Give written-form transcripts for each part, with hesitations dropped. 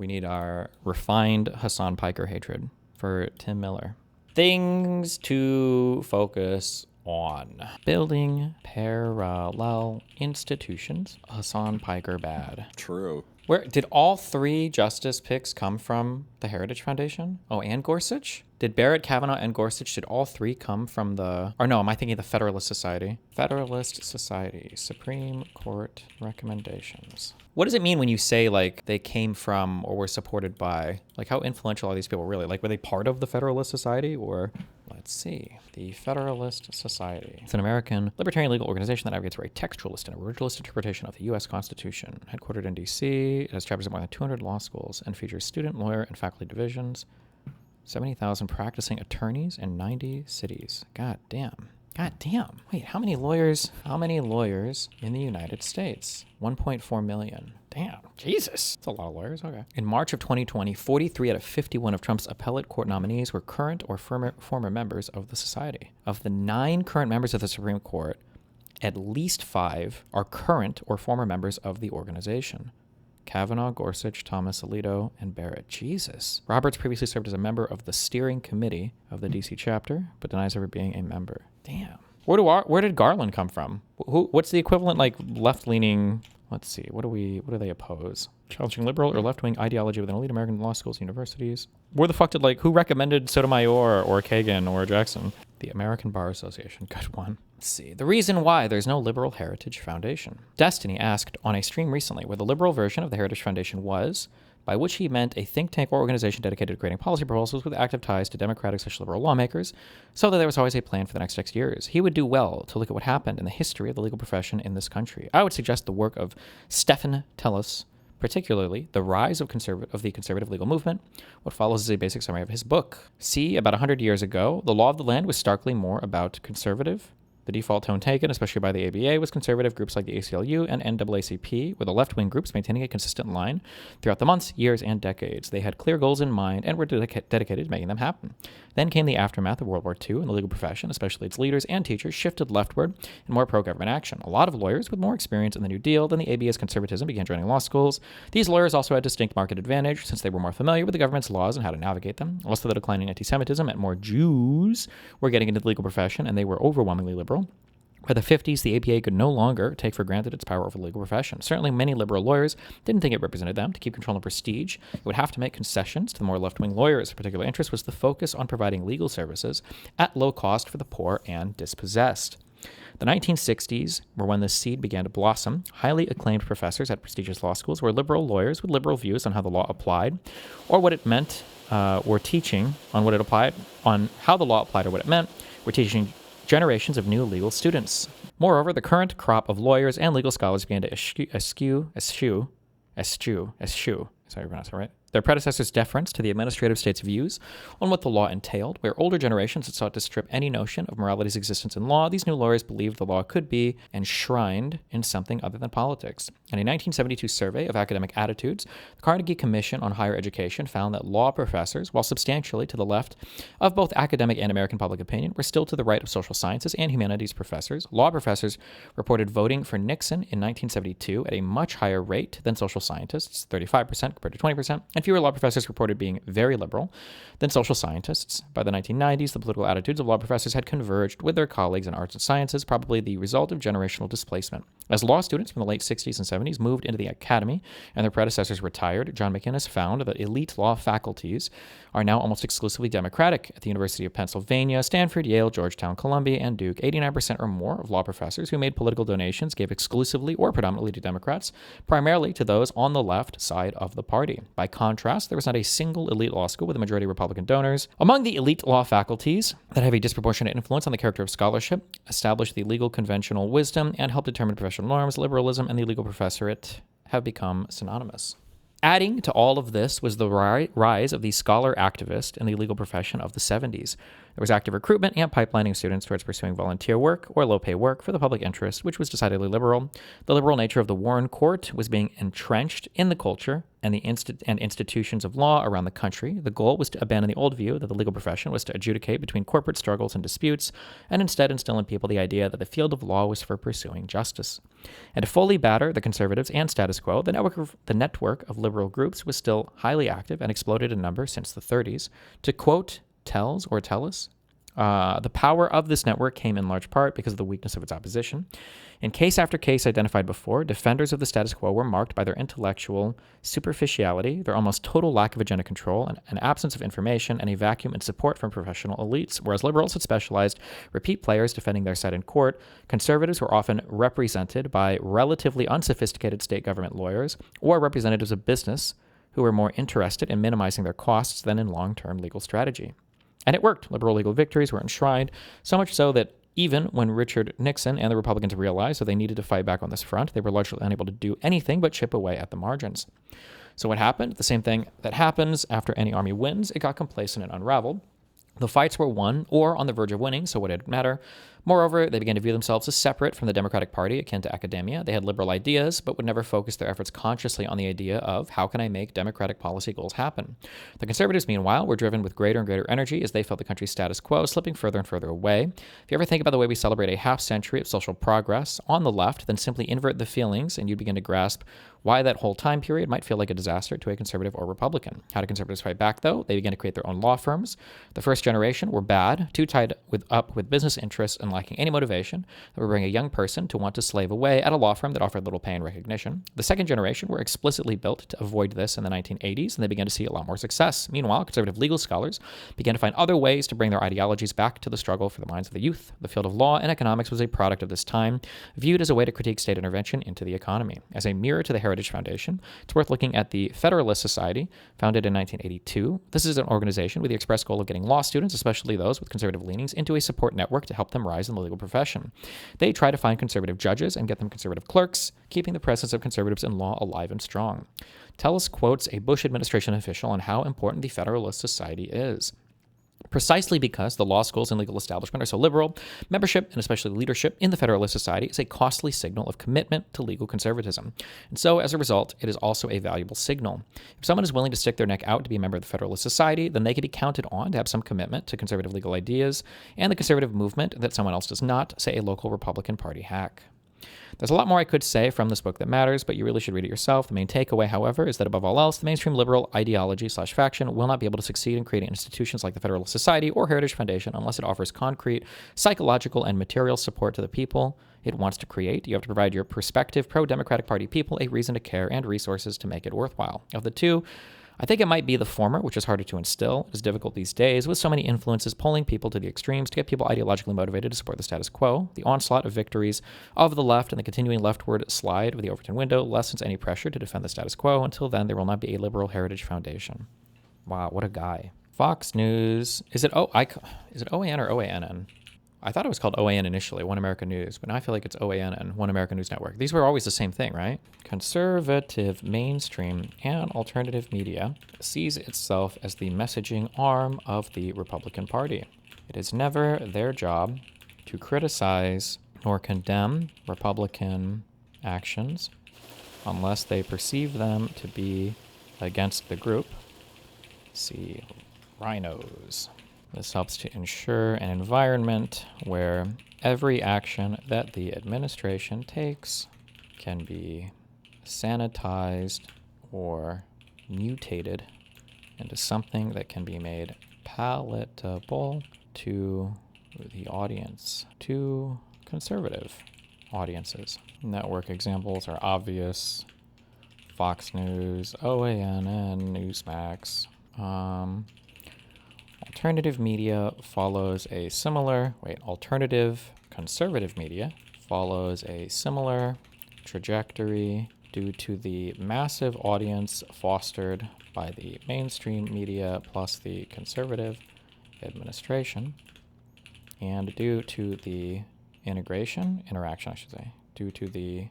We need our refined Hassan Piker hatred for Tim Miller. Things to focus on. Building parallel institutions. Hassan Piker bad. True. Where did all three justice picks come from? The Heritage Foundation? Oh, and Gorsuch? Did Barrett, Kavanaugh, and Gorsuch, did all three come from the... Or no, am I thinking the Federalist Society? Federalist Society. Supreme Court recommendations. What does it mean when you say, like, they came from or were supported by? Like, how influential are these people really? Like, were they part of the Federalist Society or... Let's see. The Federalist Society. It's an American libertarian legal organization that advocates for a textualist and originalist interpretation of the U.S. Constitution. Headquartered in D.C., it has chapters at more than 200 law schools and features student, lawyer, and faculty divisions. 70,000 practicing attorneys in 90 cities. God damn. God damn. Wait, how many lawyers in the United States? 1.4 million. Damn. Jesus. That's a lot of lawyers. Okay. In March of 2020, 43 out of 51 of Trump's appellate court nominees were current or former members of the society. Of the 9 current members of the Supreme Court, at least 5 are current or former members of the organization. Kavanaugh, Gorsuch, Thomas, Alito, and Barrett. Jesus. Roberts previously served as a member of the steering committee of the D.C. chapter, but denies ever being a member. Damn. Where did Garland come from? What's the equivalent, like, left-leaning... Let's see. What do they oppose? Challenging liberal or left-wing ideology within elite American law schools and universities. Where the fuck who recommended Sotomayor or Kagan or Jackson? The American Bar Association. Good one. Let's see. The reason why there's no Liberal Heritage Foundation. Destiny asked on a stream recently where the liberal version of the Heritage Foundation was, by which he meant a think tank or organization dedicated to creating policy proposals with active ties to democratic/liberal lawmakers, so that there was always a plan for the next 6 years. He would do well to look at what happened in the history of the legal profession in this country. I would suggest the work of Stephen Tellis, particularly The Rise of the Conservative Legal Movement. What follows is a basic summary of his book. See, about 100 years ago, the law of the land was starkly more about conservative. The default tone taken, especially by the ABA, was conservative groups like the ACLU and NAACP, with the left-wing groups maintaining a consistent line throughout the months, years, and decades. They had clear goals in mind and were dedicated to making them happen. Then came the aftermath of World War II, and the legal profession, especially its leaders and teachers, shifted leftward in more pro-government action. A lot of lawyers with more experience in the New Deal than the ABA's conservatism began joining law schools. These lawyers also had distinct market advantage since they were more familiar with the government's laws and how to navigate them. Also, the declining anti-Semitism meant more Jews were getting into the legal profession, and they were overwhelmingly liberal. By the 50s, the APA could no longer take for granted its power over the legal profession. Certainly, many liberal lawyers didn't think it represented them. To keep control and prestige, it would have to make concessions to the more left-wing lawyers. A particular interest was the focus on providing legal services at low cost for the poor and dispossessed. The 1960s were when this seed began to blossom. Highly acclaimed professors at prestigious law schools were liberal lawyers with liberal views on how the law applied or what it meant, were teaching on what it applied, on how the law applied or what it meant, were teaching generations of new legal students. Moreover, the current crop of lawyers and legal scholars began to eschew, sorry, I pronounced it right, their predecessors' deference to the administrative state's views on what the law entailed. Where older generations had sought to strip any notion of morality's existence in law, these new lawyers believed the law could be enshrined in something other than politics. In a 1972 survey of academic attitudes, the Carnegie Commission on Higher Education found that law professors, while substantially to the left of both academic and American public opinion, were still to the right of social sciences and humanities professors. Law professors reported voting for Nixon in 1972 at a much higher rate than social scientists, 35% compared to 20%, and fewer law professors reported being very liberal than social scientists. By the 1990s, the political attitudes of law professors had converged with their colleagues in arts and sciences, probably the result of generational displacement. As law students from the late 60s and 70s moved into the academy and their predecessors retired, John McInnes found that elite law faculties are now almost exclusively Democratic. At the University of Pennsylvania, Stanford, Yale, Georgetown, Columbia, and Duke, 89% or more of law professors who made political donations gave exclusively or predominantly to Democrats, primarily to those on the left side of the party. By contrast, there was not a single elite law school with a majority of Republican donors. Among the elite law faculties that have a disproportionate influence on the character of scholarship, establish the legal conventional wisdom, and help determine professional norms, liberalism and the legal professorate have become synonymous. Adding to all of this was the rise of the scholar activist in the legal profession of the 70s. There was active recruitment and pipelining of students towards pursuing volunteer work or low-pay work for the public interest, which was decidedly liberal. The liberal nature of the Warren Court was being entrenched in the culture and the institutions of law around the country. The goal was to abandon the old view that the legal profession was to adjudicate between corporate struggles and disputes, and instead instill in people the idea that the field of law was for pursuing justice. And to fully batter the conservatives and status quo, the network of liberal groups was still highly active and exploded in number since the 30s. To quote Tellus, the power of this network came in large part because of the weakness of its opposition. In case after case identified before, defenders of the status quo were marked by their intellectual superficiality, their almost total lack of agenda control, an absence of information, and a vacuum in support from professional elites. Whereas liberals had specialized repeat players defending their side in court, conservatives were often represented by relatively unsophisticated state government lawyers or representatives of business who were more interested in minimizing their costs than in long-term legal strategy. And it worked. Liberal legal victories were enshrined, so much so that even when Richard Nixon and the Republicans realized that they needed to fight back on this front, they were largely unable to do anything but chip away at the margins. So what happened? The same thing that happens after any army wins. It got complacent and unraveled. The fights were won or on the verge of winning, so what did it matter? Moreover, they began to view themselves as separate from the Democratic Party, akin to academia. They had liberal ideas, but would never focus their efforts consciously on the idea of how can I make democratic policy goals happen. The conservatives, meanwhile, were driven with greater and greater energy as they felt the country's status quo slipping further and further away. If you ever think about the way we celebrate a half century of social progress on the left, then simply invert the feelings and you'd begin to grasp why that whole time period might feel like a disaster to a conservative or Republican. How do conservatives fight back, though? They began to create their own law firms. The first generation were bad, too tied up with business interests and lacking any motivation that would bring a young person to want to slave away at a law firm that offered little pay and recognition. The second generation were explicitly built to avoid this in the 1980s, and they began to see a lot more success. Meanwhile, conservative legal scholars began to find other ways to bring their ideologies back to the struggle for the minds of the youth. The field of law and economics was a product of this time, viewed as a way to critique state intervention into the economy. As a mirror to the Heritage Foundation, it's worth looking at the Federalist Society, founded in 1982. This is an organization with the express goal of getting law students, especially those with conservative leanings, into a support network to help them rise in the legal profession. They try to find conservative judges and get them conservative clerks, keeping the presence of conservatives in law alive and strong. Tellus quotes a Bush administration official on how important the Federalist Society is. Precisely because the law schools and legal establishment are so liberal, membership, and especially leadership in the Federalist Society is a costly signal of commitment to legal conservatism. And so, as a result, it is also a valuable signal. If someone is willing to stick their neck out to be a member of the Federalist Society, then they can be counted on to have some commitment to conservative legal ideas and the conservative movement that someone else does not, say a local Republican Party hack. There's a lot more I could say from this book that matters, but you really should read it yourself. The main takeaway, however, is that above all else, the mainstream liberal ideology/faction will not be able to succeed in creating institutions like the Federalist Society or Heritage Foundation unless it offers concrete, psychological, and material support to the people it wants to create. You have to provide your prospective pro-Democratic Party people a reason to care and resources to make it worthwhile. Of the two, I think it might be the former, which is harder to instill. It is difficult these days with so many influences pulling people to the extremes to get people ideologically motivated to support the status quo. The onslaught of victories of the left and the continuing leftward slide of the Overton window lessens any pressure to defend the status quo. Until then, there will not be a liberal heritage foundation. Wow, what a guy. Fox News. Is it OAN or OANN? I thought it was called OAN initially, One American News, but now I feel like it's OANN, One American News Network. These were always the same thing, right? Conservative, mainstream, and alternative media sees itself as the messaging arm of the Republican Party. It is never their job to criticize nor condemn Republican actions unless they perceive them to be against the group. See, rhinos. This helps to ensure an environment where every action that the administration takes can be sanitized or mutated into something that can be made palatable to the audience, to conservative audiences. Network examples are obvious. Fox News, OANN, Newsmax. Alternative conservative media follows a similar trajectory due to the massive audience fostered by the mainstream media plus the conservative administration, and due to the due to the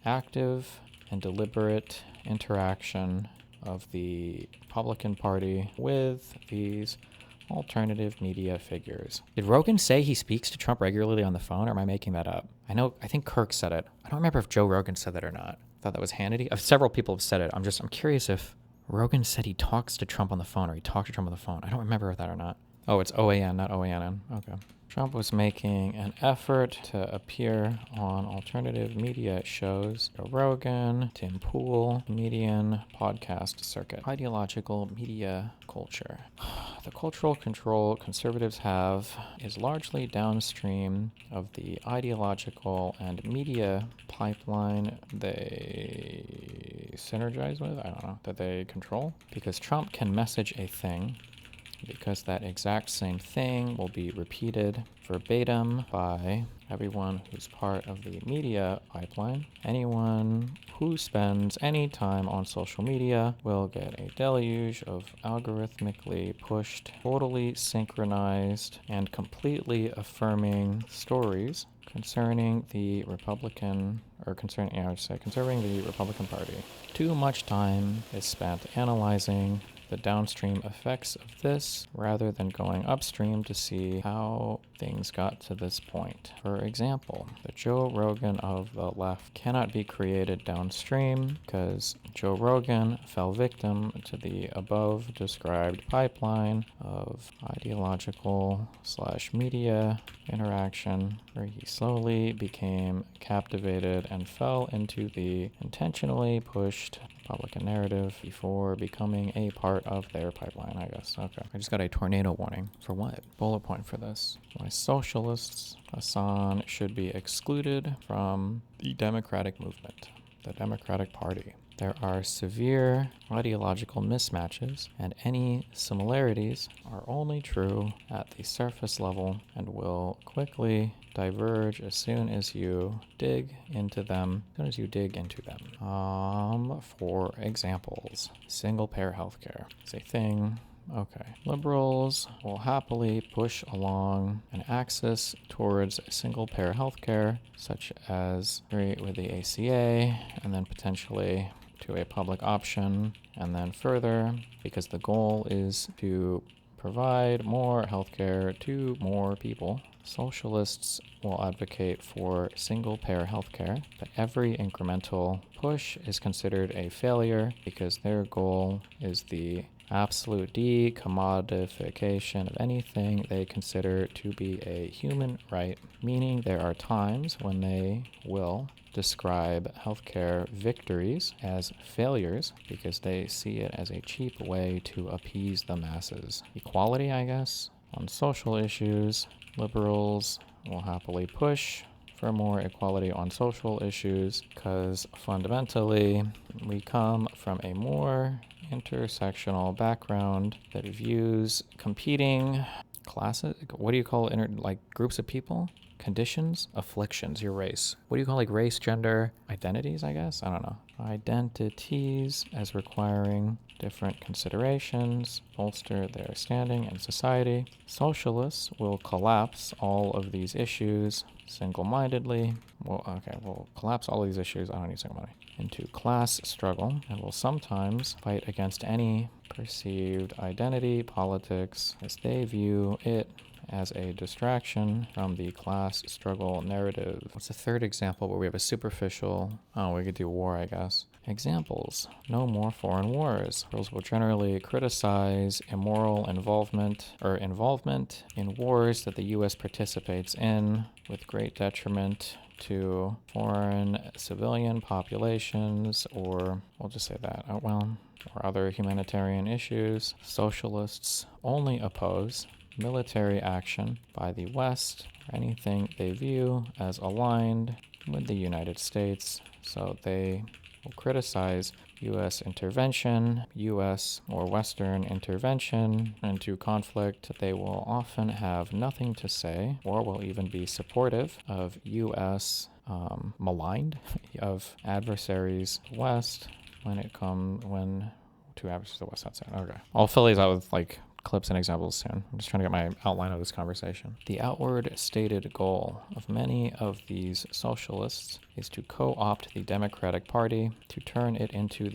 active and deliberate interaction of the Republican Party with these alternative media figures. Did Rogan say he speaks to Trump regularly on the phone, or am I making that up? I think Kirk said it. I don't remember if Joe Rogan said that or not. I thought that was Hannity. Several people have said it. I'm curious if Rogan said he talks to Trump on the phone or he talked to Trump on the phone. I don't remember that or not. Oh, it's OAN, not OANN. Okay. Trump was making an effort to appear on alternative media shows, Joe Rogan, Tim Pool, Median, podcast circuit. Ideological media culture. The cultural control conservatives have is largely downstream of the ideological and media pipeline they synergize with, I don't know, that they control. Because Trump can message a thing, because that exact same thing will be repeated verbatim by everyone who's part of the media pipeline. Anyone who spends any time on social media will get a deluge of algorithmically pushed, totally synchronized, and completely affirming stories concerning the Republican Party. Too much time is spent analyzing the downstream effects of this rather than going upstream to see how things got to this point. For example, the Joe Rogan of the left cannot be created downstream because Joe Rogan fell victim to the above described pipeline of ideological/media interaction where he slowly became captivated and fell into the intentionally pushed Republican narrative before becoming a part of their pipeline, I guess. Okay. I just got a tornado warning. For what? Bullet point for this. Why socialists, Hassan, should be excluded from the Democratic movement, the Democratic Party. There are severe ideological mismatches, and any similarities are only true at the surface level and will quickly diverge as soon as you dig into them. For examples, single-payer healthcare is a thing. Okay. Liberals will happily push along an axis towards single-payer healthcare, such as with the ACA, and then potentially to a public option, and then further, because the goal is to provide more healthcare to more people. Socialists will advocate for single-payer healthcare, but every incremental push is considered a failure because their goal is the absolute decommodification of anything they consider to be a human right, meaning there are times when they will describe healthcare victories as failures because they see it as a cheap way to appease the masses. Equality, I guess. On social issues, liberals will happily push for more equality on social issues because fundamentally we come from a more intersectional background that views competing classes, what do you call groups of people? Conditions, afflictions, your race. What do you call race, gender, identities, I guess? I don't know. Identities as requiring different considerations, bolster their standing in society. Socialists will collapse all of these issues single-mindedly. We'll collapse all of these issues, I don't need single-minded, into class struggle, and will sometimes fight against any perceived identity politics as they view it as a distraction from the class struggle narrative. What's the third example where we have a superficial, we could do war, I guess. Examples: no more foreign wars. Liberals will generally criticize immoral involvement in wars that the U.S. participates in with great detriment to foreign civilian populations, or we'll just say that, or other humanitarian issues. Socialists only oppose military action by the West or anything they view as aligned with the United States, so they will criticize U.S. intervention, U.S. or Western intervention into conflict. They will often have nothing to say or will even be supportive of U.S. Maligned of adversaries West when to adversaries the West outside. Okay. I'll fill these out with clips and examples soon. I'm just trying to get my outline of this conversation. The outward stated goal of many of these socialists is to co-opt the Democratic Party, to turn it into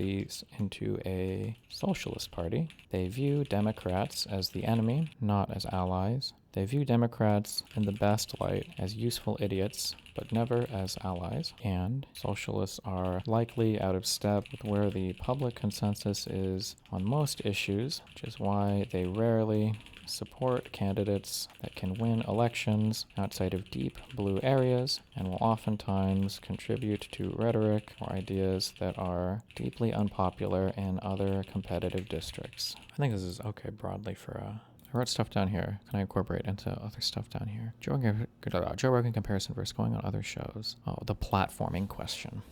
a socialist party. They view Democrats as the enemy, not as allies. They view Democrats in the best light as useful idiots, but never as allies. And socialists are likely out of step with where the public consensus is on most issues, which is why they rarely support candidates that can win elections outside of deep blue areas and will oftentimes contribute to rhetoric or ideas that are deeply unpopular in other competitive districts. I think this is okay broadly for I wrote stuff down here. Can I incorporate into other stuff down here? Joe Rogan comparison versus going on other shows. Oh, the platforming question.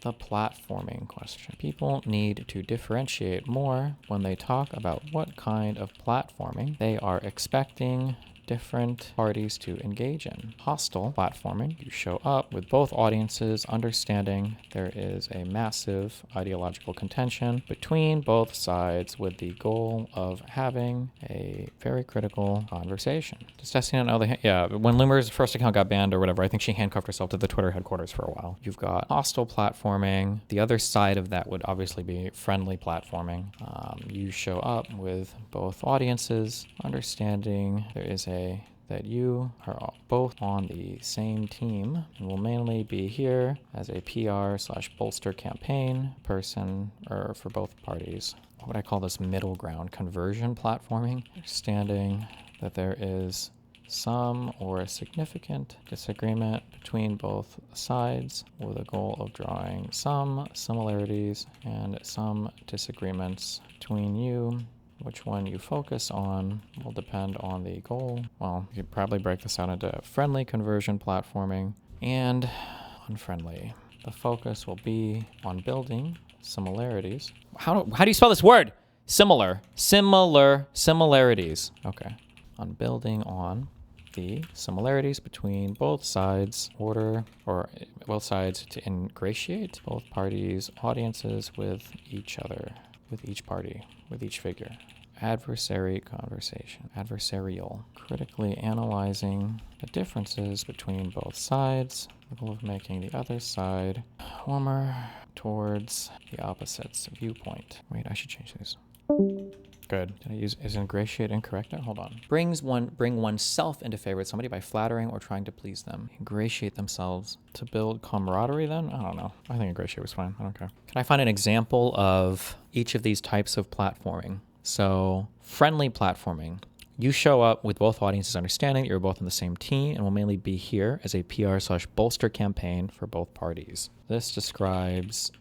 The platforming question. People need to differentiate more when they talk about what kind of platforming they are expecting different parties to engage in. Hostile platforming, you show up with both audiences understanding there is a massive ideological contention between both sides with the goal of having a very critical conversation. Just testing on other when Loomer's first account got banned or whatever, I think she handcuffed herself to the Twitter headquarters for a while. You've got hostile platforming. The other side of that would obviously be friendly platforming. You show up with both audiences understanding there is that you are both on the same team and will mainly be here as a PR/bolster campaign person or for both parties. What would I call this? Middle ground conversion platforming, understanding that there is some or a significant disagreement between both sides with a goal of drawing some similarities and some disagreements between you. Which one you focus on will depend on the goal. Well, you could probably break this out into friendly conversion platforming and unfriendly. The focus will be on building similarities. How do you spell this word? Similarities. Okay. On building on the similarities between both sides, both sides to ingratiate both parties' audiences with each other, with each party, with each figure. Adversary conversation. Adversarial. Critically analyzing the differences between both sides, the goal of making the other side warmer towards the opposite's viewpoint. Wait, I should change these. Good. Is ingratiate incorrect now? Hold on. Bring oneself into favor with somebody by flattering or trying to please them. Ingratiate themselves to build camaraderie then? I don't know. I think ingratiate was fine. I don't care. Can I find an example of each of these types of platforming? So friendly platforming. You show up with both audiences understanding that you're both on the same team and will mainly be here as a PR/bolster campaign for both parties. This describes...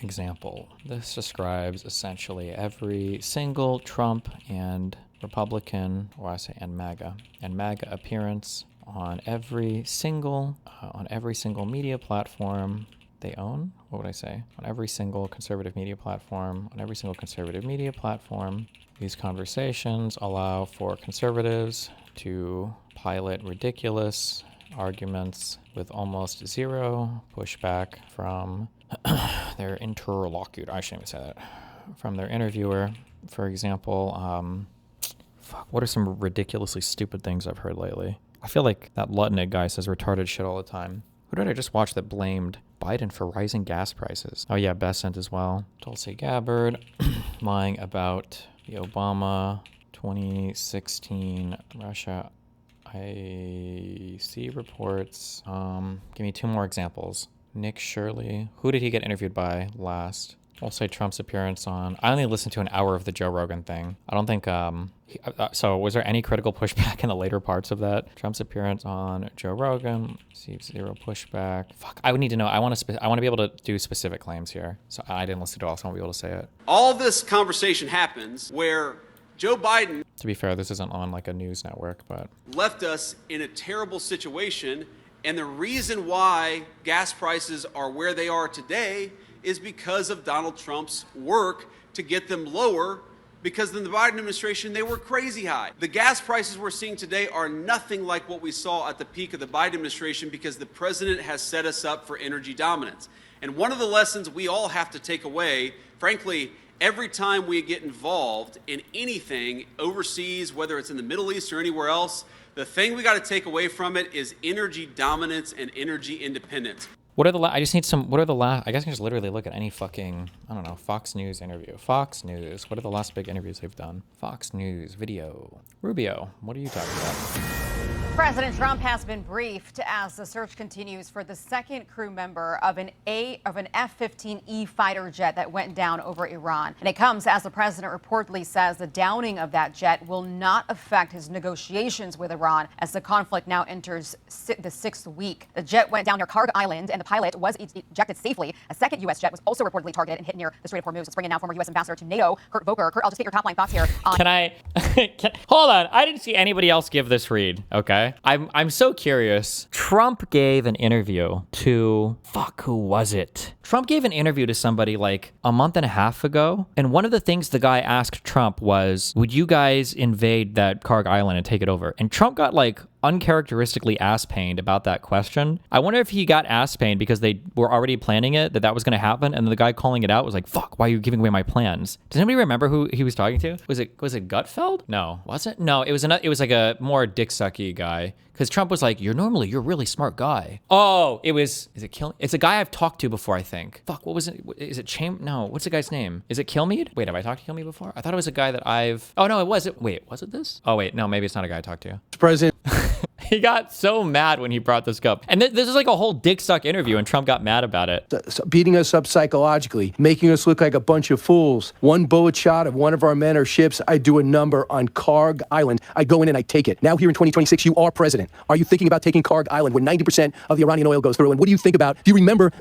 Example. This describes essentially every single Trump and Republican, and MAGA appearance on every single media platform they own. What would I say? On every single conservative media platform. These conversations allow for conservatives to pilot ridiculous arguments with almost zero pushback from their interlocutor. I shouldn't even say that. From their interviewer, for example. What are some ridiculously stupid things I've heard lately? I feel like that Lutnick guy says retarded shit all the time. Who did I just watch that blamed Biden for rising gas prices? Oh yeah, Besant as well. Tulsi Gabbard lying about the Obama 2016 Russia IC reports. Give me two more examples. Nick Shirley. Who did he get interviewed by last? I'll say Trump's appearance on... I only listened to an hour of the Joe Rogan thing. I don't think... so was there any critical pushback in the later parts of that? Trump's appearance on Joe Rogan received zero pushback. I would need to know. I want to be able to do specific claims here. So I didn't listen to it all, so I won't be able to say it. All this conversation happens where Joe Biden... To be fair, this isn't on like a news network, but... left us in a terrible situation. And the reason why gas prices are where they are today is because of Donald Trump's work to get them lower, because in the Biden administration, they were crazy high. The gas prices we're seeing today are nothing like what we saw at the peak of the Biden administration because the president has set us up for energy dominance. And one of the lessons we all have to take away, frankly, every time we get involved in anything overseas, whether it's in the Middle East or anywhere else, the thing we got to take away from it is energy dominance and energy independence. I guess I can just literally look at any fucking, I don't know, Fox News interview. Fox News, what are the last big interviews they've done? Fox News, video. Rubio, what are you talking about? President Trump has been briefed as the search continues for the second crew member of an F-15E fighter jet that went down over Iran. And it comes as the president reportedly says the downing of that jet will not affect his negotiations with Iran as the conflict now enters the sixth week. The jet went down near Karg Island and the pilot was ejected safely. A second U.S. jet was also reportedly targeted and hit near the Strait of Hormuz. Let's bring in now former U.S. Ambassador to NATO, Kurt Volker. Kurt, I'll just get your top line thoughts here. Hold on. I didn't see anybody else give this read, okay? I'm so curious. Trump gave an interview to, who was it? Trump gave an interview to somebody like a month and a half ago. And one of the things the guy asked Trump was, would you guys invade that Karg Island and take it over? And Trump got like uncharacteristically ass-pained about that question. I wonder if he got ass-pained because they were already planning it, that was going to happen, and the guy calling it out was like, fuck, why are you giving away my plans? Does anybody remember who he was talking to? Was it Gutfeld? No, was it? No, it was like a more dick-sucky guy, because Trump was like, you're a really smart guy. Oh, it's a guy I've talked to before, I think. Fuck, what was it? Is it No, what's the guy's name? Is it Kilmeade? Wait, have I talked to Kilmeade before? I thought it was a guy that oh no, was it this? Oh wait, no, maybe it's not a guy I talked to. President. He got so mad when he brought this up. And this is like a whole dick suck interview, and Trump got mad about it. Beating us up psychologically, making us look like a bunch of fools. One bullet shot of one of our men or ships, I do a number on Karg Island. I go in and I take it. Now here in 2026, you are president. Are you thinking about taking Karg Island when 90% of the Iranian oil goes through? And what do you think about, do you remember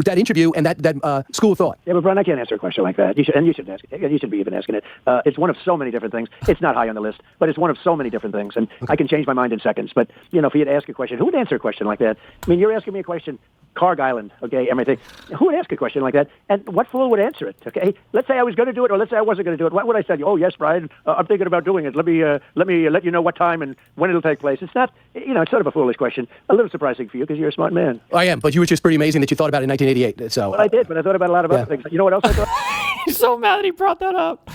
that interview and that school of thought? Yeah, but Brian, I can't answer a question like that. You should ask it. You should be even asking it. It's one of so many different things. It's not high on the list, but it's one of so many different things. And I can change my mind in seconds. But, if he had asked a question, who would answer a question like that? I mean, you're asking me a question, Karg Island, okay, everything. Who would ask a question like that? And what fool would answer it, okay? Let's say I was going to do it, or let's say I wasn't going to do it. What would I tell you? Oh, yes, Brian, I'm thinking about doing it. Let me let you know what time and when it'll take place. It's not, it's sort of a foolish question. A little surprising for you because you're a smart man. I am, but you were just pretty amazing that you thought about it in 1988. So, well, I did, but I thought about a lot of other things. You know what else I thought? He's so mad that he brought that up.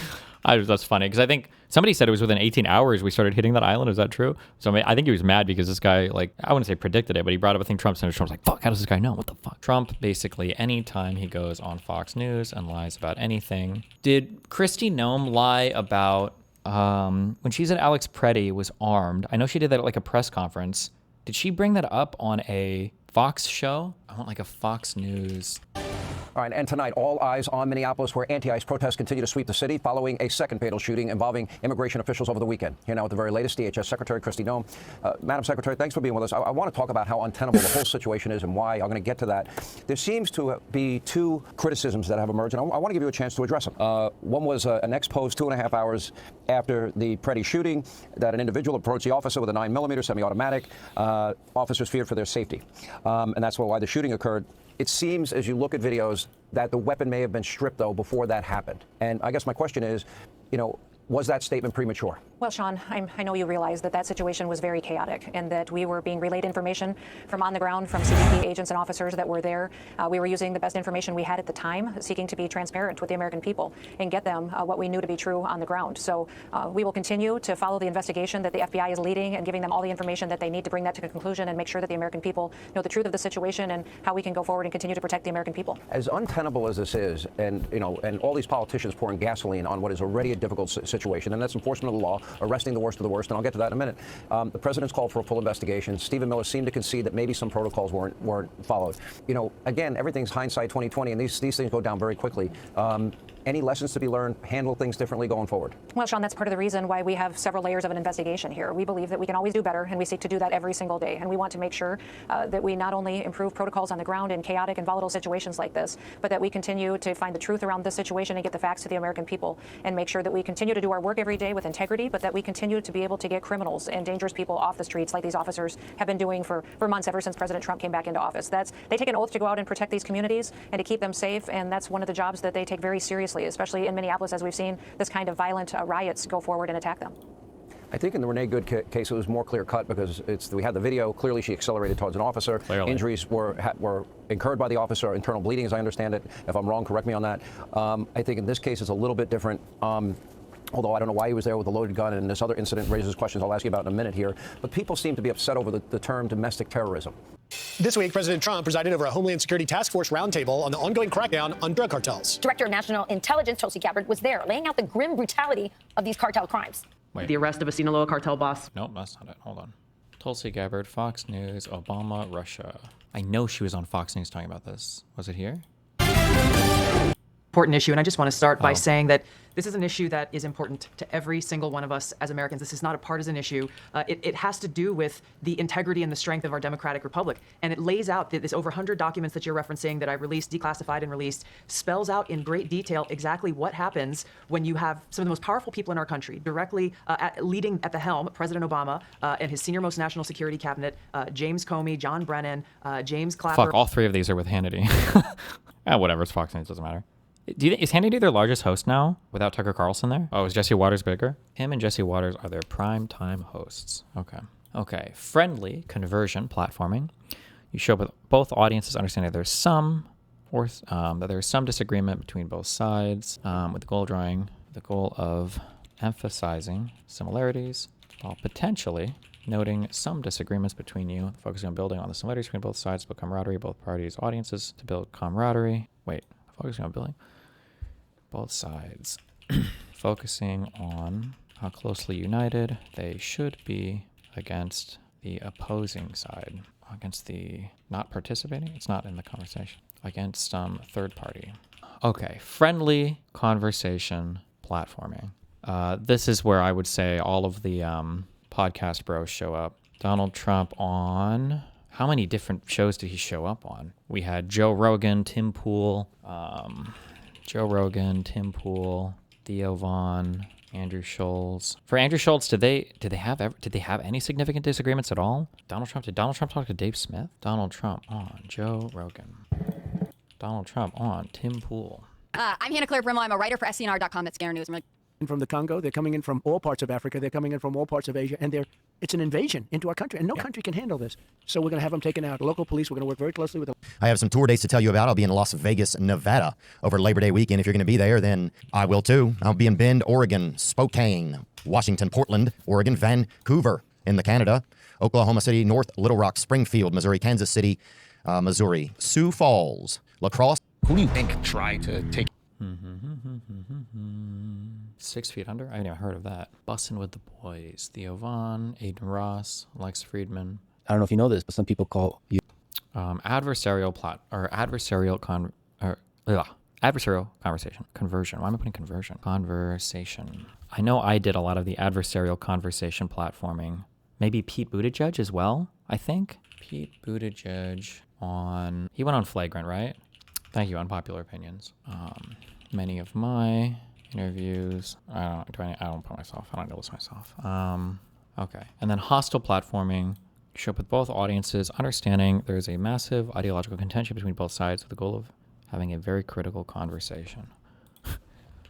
That's funny, because I think somebody said it was within 18 hours we started hitting that island. Is that true? So I think he was mad because this guy, I wouldn't say predicted it, but he brought up a thing Trump said. Trump's like, fuck, how does this guy know? What the fuck? Trump, basically, anytime he goes on Fox News and lies about anything. Did Kristi Noem lie about when she said Alex Preddy was armed? I know she did that at a press conference. Did she bring that up on a Fox show? I want a Fox News. All right, and tonight, all eyes on Minneapolis, where anti-ICE protests continue to sweep the city following a second fatal shooting involving immigration officials over the weekend. Here now with the very latest, DHS Secretary Kristi Noem. Madam Secretary, thanks for being with us. I want to talk about how untenable the whole situation is and why. I'm going to get to that. There seems to be two criticisms that have emerged, and I want to give you a chance to address them. One was an ex-post 2.5 hours after the Preddy shooting that an individual approached the officer with a 9mm semi-automatic. Officers feared for their safety, and that's why the shooting occurred. It seems, as you look at videos, that the weapon may have been stripped, though, before that happened. And I guess my question is, was that statement premature? Well, Sean, I know you realize that situation was very chaotic and that we were being relayed information from on the ground from CBP agents and officers that were there. We were using the best information we had at the time, seeking to be transparent with the American people and get them what we knew to be true on the ground. So we will continue to follow the investigation that the FBI is leading and giving them all the information that they need to bring that to a conclusion and make sure that the American people know the truth of the situation and how we can go forward and continue to protect the American people. As untenable as this is, and all these politicians pouring gasoline on what is already a difficult situation, and that's enforcement of the law, arresting the worst of the worst, and I'll get to that in a minute. The president's called for a full investigation. Stephen Miller seemed to concede that maybe some protocols weren't followed. Again, everything's hindsight 2020, and these things go down very quickly. Any lessons to be learned? Handle things differently going forward? Well, Sean, that's part of the reason why we have several layers of an investigation here. We believe that we can always do better, and we seek to do that every single day. And we want to make sure that we not only improve protocols on the ground in chaotic and volatile situations like this, but that we continue to find the truth around this situation and get the facts to the American people and make sure that we continue to do our work every day with integrity, but that we continue to be able to get criminals and dangerous people off the streets like these officers have been doing for months ever since President Trump came back into office. They take an oath to go out and protect these communities and to keep them safe, and that's one of the jobs that they take very seriously, especially in Minneapolis, as we've seen this kind of violent riots go forward and attack them. I think in the Renee Good case, it was more clear-cut because we had the video. Clearly, she accelerated towards an officer. Clearly. Injuries were incurred by the officer, internal bleeding, as I understand it. If I'm wrong, correct me on that. I think in this case, it's a little bit different. Although I don't know why he was there with a loaded gun, and this other incident raises questions I'll ask you about in a minute here. But people seem to be upset over the term domestic terrorism. This week, President Trump presided over a Homeland Security Task Force roundtable on the ongoing crackdown on drug cartels. Director of National Intelligence Tulsi Gabbard was there, laying out the grim brutality of these cartel crimes. Wait. The arrest of a Sinaloa cartel boss. Nope, that's not it. Hold on. Tulsi Gabbard, Fox News, Obama, Russia. I know she was on Fox News talking about this. Was it here? Important issue, and I just want to start by saying that this is an issue that is important to every single one of us as Americans. This is not a partisan issue. It has to do with the integrity and the strength of our democratic republic. And it lays out this over 100 documents that you're referencing that I released, declassified and released, spells out in great detail exactly what happens when you have some of the most powerful people in our country directly leading at the helm, President Obama and his senior most national security cabinet, James Comey, John Brennan, James Clapper. Fuck, all three of these are with Hannity. Whatever, it's Fox News, doesn't matter. Is Hannity their largest host now without Tucker Carlson there? Oh, is Jesse Waters bigger? Him and Jesse Waters are their prime time hosts. Okay. Friendly conversion platforming. You show both audiences understanding that there's some disagreement between both sides, with the goal of emphasizing similarities while potentially noting some disagreements between you, focusing on building on the similarities between both sides to build camaraderie, both parties' audiences to build camaraderie. Focusing on building both sides, focusing on how closely united they should be against the opposing side, against the not participating, it's not in the conversation, against some third party. Okay, friendly conversation platforming. This is where I would say all of the podcast bros show up. Donald Trump on... How many different shows did he show up on? We had Joe Rogan, Tim Pool, Theo Vaughn, Andrew Schultz. For Andrew Schultz, did they have any significant disagreements at all? Did Donald Trump talk to Dave Smith? Donald Trump on Joe Rogan. Donald Trump on Tim Pool. I'm Hannah Claire Brimwell. I'm a writer for SCNR.com. That's Scanner News. From the Congo, they're coming in from all parts of Africa, they're coming in from all parts of Asia, and it's an invasion into our country, and no country can handle this. So we're going to have them taken out. Local police, we're going to work very closely with them. I have some tour dates to tell you about. I'll be in Las Vegas, Nevada over Labor Day weekend. If you're going to be there, then I will too. I'll be in Bend, Oregon, Spokane, Washington, Portland, Oregon, Vancouver in the Canada, Oklahoma City, North Little Rock, Springfield, Missouri, Kansas City, Missouri, Sioux Falls, La Crosse. Who do you think tried to take 6 Feet Under? I haven't even heard of that. Bussin' with the Boys. Theo Vaughn, Aiden Ross, Lex Friedman. I don't know if you know this, but some people call you adversarial conversation. Conversion. Why am I putting conversion? Conversation. I know I did a lot of the adversarial conversation platforming. Maybe Pete Buttigieg as well, I think. Pete Buttigieg on... He went on Flagrant, right? Thank you, Unpopular Opinions. Many of my interviews... I don't put myself... I don't list myself. Okay. And then hostile platforming. Show up with both audiences, understanding there's a massive ideological contention between both sides with the goal of having a very critical conversation.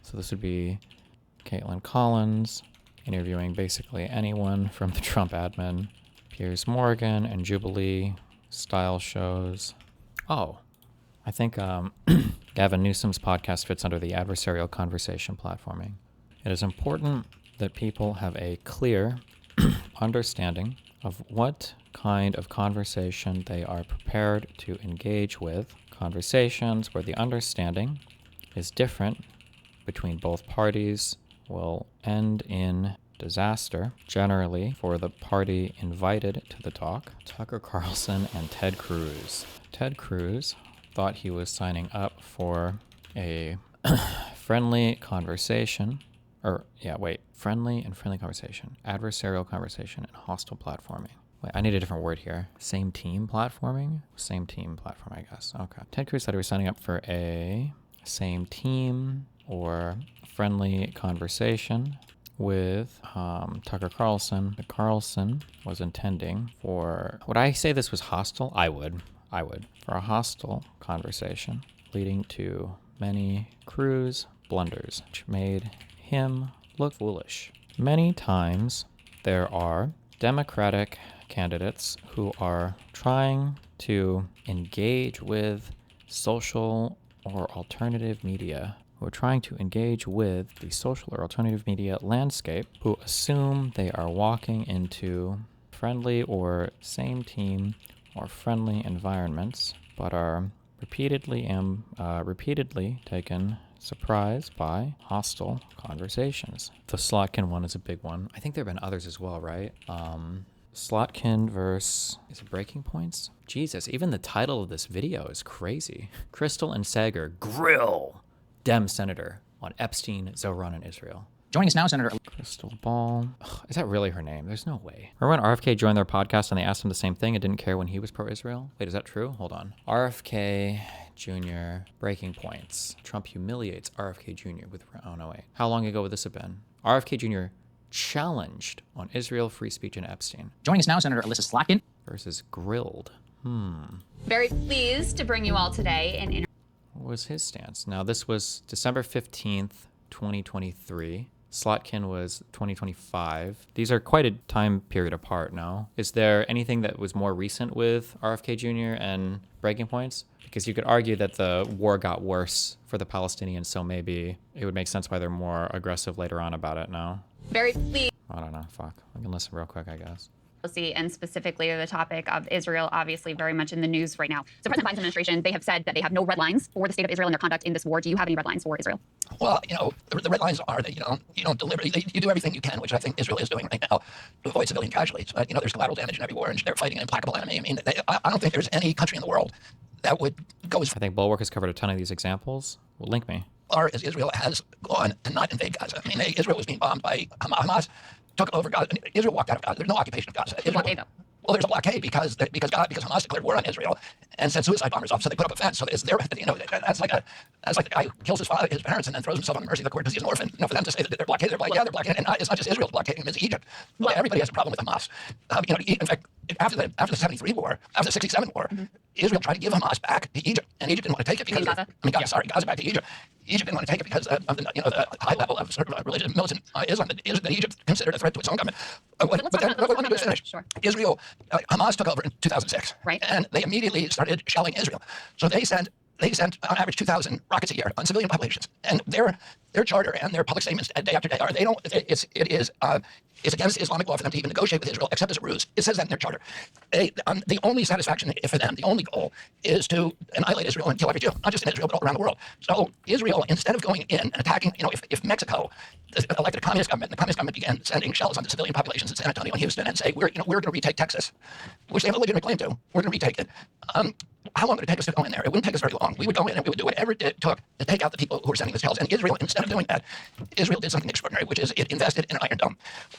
So this would be Caitlin Collins interviewing basically anyone from the Trump admin, Piers Morgan and Jubilee style shows. Oh, I think Gavin Newsom's podcast fits under the adversarial conversation platforming. It is important that people have a clear understanding of what kind of conversation they are prepared to engage with. Conversations where the understanding is different between both parties will end in disaster, generally for the party invited to the talk. Tucker Carlson and Ted Cruz. Ted Cruz thought he was signing up for a friendly conversation, friendly conversation, adversarial conversation, and hostile platforming. Wait, I need a different word here. Same team platforming? Same team platform, I guess. Okay. Ted Cruz said he was signing up for a same team or friendly conversation with Tucker Carlson. Carlson was intending for... Would I say this was hostile? I would. For a hostile conversation leading to many Cruz blunders, which made him look foolish. Many times there are Democratic candidates who are trying to engage with social or alternative media, who are trying to engage with the social or alternative media landscape, who assume they are walking into friendly or same team or friendly environments, but are repeatedly taken surprised by hostile conversations. The Slotkin one is a big one. I think there have been others as well, right? Slotkin versus, is it Breaking Points? Jesus, even the title of this video is crazy. Crystal and Sager grill Dem senator on Epstein, Zohran, and Israel. Joining us now, Senator Crystal Ball. Ugh, is that really her name? There's no way. Remember when RFK joined their podcast and they asked him the same thing and didn't care when he was pro-Israel? Wait, is that true? Hold on. RFK Jr. Breaking Points. Trump humiliates RFK Jr. with, oh no, wait. How long ago would this have been? RFK Jr. challenged on Israel, free speech, and Epstein. Joining us now, Senator Alyssa Slotkin. Versus grilled. Very pleased to bring you all today an What was his stance? Now, this was December 15th, 2023. Slotkin was 2025. These are quite a time period apart now. Is there anything that was more recent with RFK Jr. and Breaking Points? Because you could argue that the war got worse for the Palestinians, so maybe it would make sense why they're more aggressive later on about it now. very pleased. I don't know. Fuck. I can listen real quick, I guess. And specifically the topic of Israel, obviously very much in the news right now. So President Biden's administration, they have said that they have no red lines for the state of Israel and their conduct in this war. Do you have any red lines for Israel? Well, the red lines are that you don't deliberately, you do everything you can, which I think Israel is doing right now, to avoid civilian casualties. But there's collateral damage in every war, and they're fighting an implacable enemy. I mean, I don't think there's any country in the world that would go as I think Bulwark has covered a ton of these examples. Well, link me. far as Israel has gone to not invade Gaza. I mean, Israel was being bombed by Hamas, took over Gaza. Israel walked out of Gaza. There's no occupation of Gaza. Well, there's a blockade because Hamas declared war on Israel and sent suicide bombers off, so they put up a fence. So it's their, that's like the guy who kills his parents and then throws himself on the mercy of the court because he's an orphan. For them to say that they're blockaded, they're like, yeah, they're blockaded, and it's not just Israel's blockading them, it's Egypt. Well, everybody has a problem with Hamas. In fact, after the 73 war, after the 67 war, Israel tried to give Hamas back to Egypt, and Egypt didn't want to take it because Gaza back to Egypt. Egypt didn't want to take it because of the high level of sort of religious militant Islam that Egypt considered a threat to its own government. Let me just finish. Sure. Israel, Hamas took over in 2006, right? And they immediately started shelling Israel. So they sent on average 2,000 rockets a year on civilian populations, and their charter and their public statements day after day are it's against Islamic law for them to even negotiate with Israel, except as a ruse. It says that in their charter. The only satisfaction for them, the only goal, is to annihilate Israel and kill every Jew, not just in Israel, but all around the world. So Israel, instead of going in and attacking, if Mexico elected a communist government, the communist government began sending shells onto civilian populations in San Antonio and Houston and say, we're going to retake Texas, which they have a legitimate claim to. We're going to retake it. How long would it take us to go in there? It wouldn't take us very long. We would go in and we would do whatever it took to take out the people who were sending the shells. And Israel, instead of doing that, Israel did something extraordinary, which is it invested in an Iron Dome,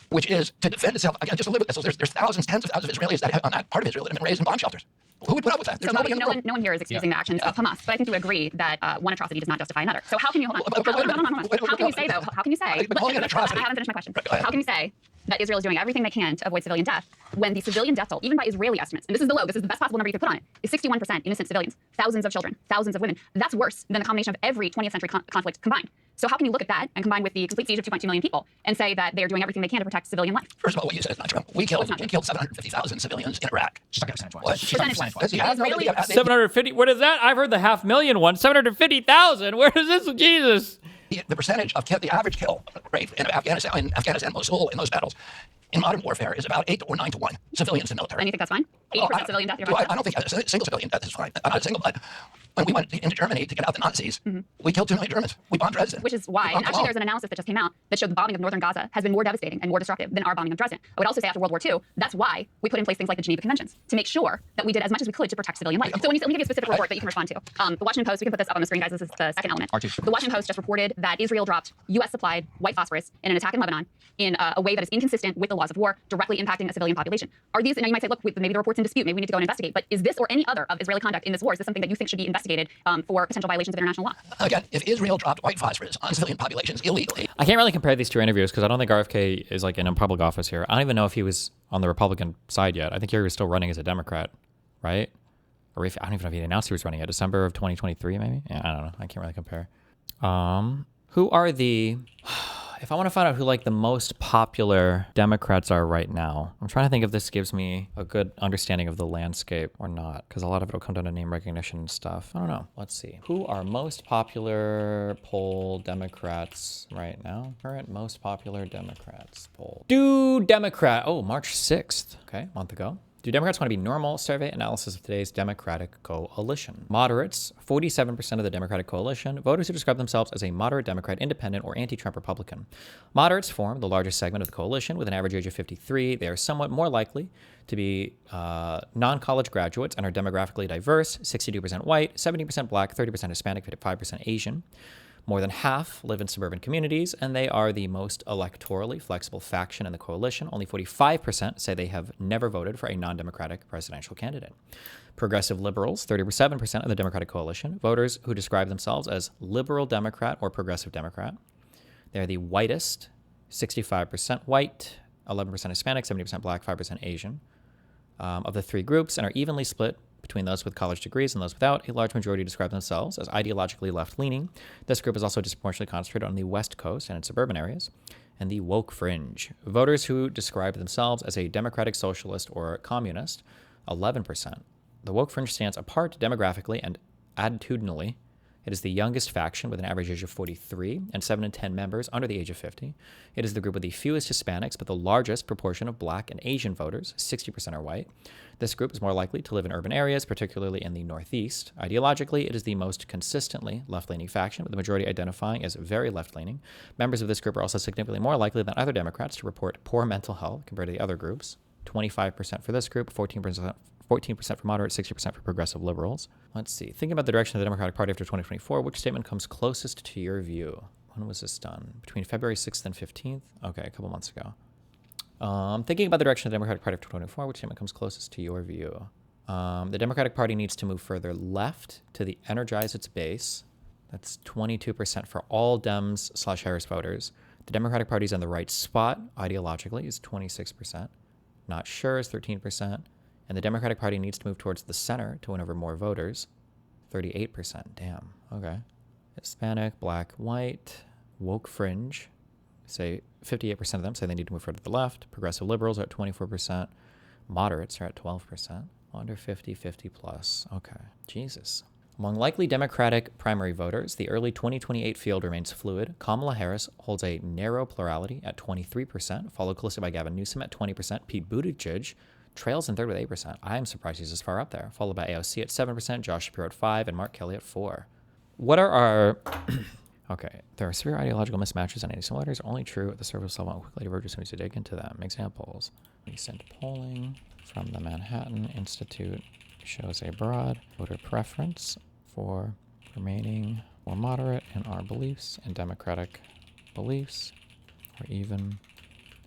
which is to defend itself. Again, just a little bit. So there's thousands, tens of thousands of Israelis that on that part of Israel that have been raised in bomb shelters. Who would put up with that? There's so no one here is excusing the actions of Hamas, but I think you agree that one atrocity does not justify another. So how can you hold on? How can you say though? How can you say? I haven't finished my question. How can you say that Israel is doing everything they can to avoid civilian death when the civilian death toll, even by Israeli estimates, and this is the low, this is the best possible number you could put on it, is 61% innocent civilians, thousands of children, thousands of women. That's worse than the combination of every 20th century conflict combined. So how can you look at that and combine with the complete siege of 2.2 million people and say that they are doing everything they can to protect civilian life? First of all, what you said is not true. We killed 750,000 civilians in Iraq. Just like percentage-wise. 750? What is that? I've heard the 500,000 one. 750,000? Where is this? Jesus. The percentage of the average kill rate in Afghanistan, Mosul, in those battles, in modern warfare is about 8 or 9 to 1 civilians to military. And you think that's fine? 80% civilian death? I don't think a single civilian death is fine. Not a single, but when we went into Germany to get out the Nazis, we killed 2 million Germans. We bombed Dresden. Which is why, and actually there's an analysis that just came out that showed the bombing of northern Gaza has been more devastating and more destructive than our bombing of Dresden. I would also say after World War II, that's why we put in place things like the Geneva Conventions, to make sure that we did as much as we could to protect civilian life. So let me give you a specific report that you can respond to. The Washington Post, we can put this up on the screen, guys, this is the second element. The Washington Post just reported that Israel dropped US-supplied white phosphorus in an attack in Lebanon in a way that is inconsistent with the laws of war, directly impacting a civilian population. Are these, and you might say, look, maybe the report's in dispute, maybe we need to go and investigate, but is this or any other of Israeli conduct in this war, is this something that you think should be investigated for potential violations of international law? Again, if Israel dropped white phosphorus on civilian populations illegally. I can't really compare these two interviews because I don't think RFK is like in a public office here. I don't even know if he was on the Republican side yet. I think he was still running as a Democrat, right? Or if I don't even know if he announced he was running it. December of 2023, maybe? Yeah, I don't know. I can't really compare. Who are the... If I want to find out who like the most popular Democrats are right now, I'm trying to think if this gives me a good understanding of the landscape or not, because a lot of it will come down to name recognition and stuff. I don't know. Let's see. Who are most popular poll Democrats right now? Current most popular Democrats poll. Do Democrat. Oh, March 6th. Okay, a month ago. Do Democrats want to be normal? Survey analysis of today's Democratic coalition. Moderates, 47% of the Democratic coalition. Voters who describe themselves as a moderate Democrat, independent, or anti-Trump Republican. Moderates form the largest segment of the coalition with an average age of 53. They are somewhat more likely to be non-college graduates and are demographically diverse, 62% white, 70% black, 30% Hispanic, 55% Asian. More than half live in suburban communities, and they are the most electorally flexible faction in the coalition. Only 45% say they have never voted for a non-democratic presidential candidate. Progressive liberals, 37% of the Democratic coalition. Voters who describe themselves as liberal Democrat or progressive Democrat. They're the whitest, 65% white, 11% Hispanic, 70% black, 5% Asian of the three groups, and are evenly split between those with college degrees and those without. A large majority describe themselves as ideologically left-leaning. This group is also disproportionately concentrated on the West Coast and in suburban areas. And the woke fringe. Voters who describe themselves as a democratic socialist or communist, 11%. The woke fringe stands apart demographically and attitudinally. It is the youngest faction with an average age of 43 and 7 in 10 members under the age of 50. It is the group with the fewest Hispanics, but the largest proportion of black and Asian voters, 60% are white. This group is more likely to live in urban areas, particularly in the Northeast. Ideologically, it is the most consistently left-leaning faction, with the majority identifying as very left-leaning. Members of this group are also significantly more likely than other Democrats to report poor mental health compared to the other groups. 25% for this group, 14% for moderate, 60% for progressive liberals. Let's see. Thinking about the direction of the Democratic Party after 2024, which statement comes closest to your view? When was this done? Between February 6th and 15th? Okay, a couple months ago. Thinking about the direction of the Democratic Party after 2024, which statement comes closest to your view? The Democratic Party needs to move further left to energize its base. That's 22% for all Dems/Harris voters. The Democratic Party is in the right spot ideologically, is 26%. Not sure is 13%. And the Democratic Party needs to move towards the center to win over more voters. 38%. Damn. Okay. Hispanic, black, white, woke fringe. Say 58% of them say they need to move further to the left. Progressive liberals are at 24%. Moderates are at 12%. Under 50, 50 plus. Okay. Jesus. Among likely Democratic primary voters, the early 2028 field remains fluid. Kamala Harris holds a narrow plurality at 23%, followed closely by Gavin Newsom at 20%. Pete Buttigieg trails in third with 8%. I'm surprised he's this far up there. Followed by AOC at 7%, Josh Shapiro at 5%, and Mark Kelly at 4%. What are our... Okay, there are severe ideological mismatches and any similarities are only true at the surface level and quickly diverge as soon as you dig into them. Examples. Recent polling from the Manhattan Institute shows a broad voter preference for remaining more moderate in our beliefs and democratic beliefs, or even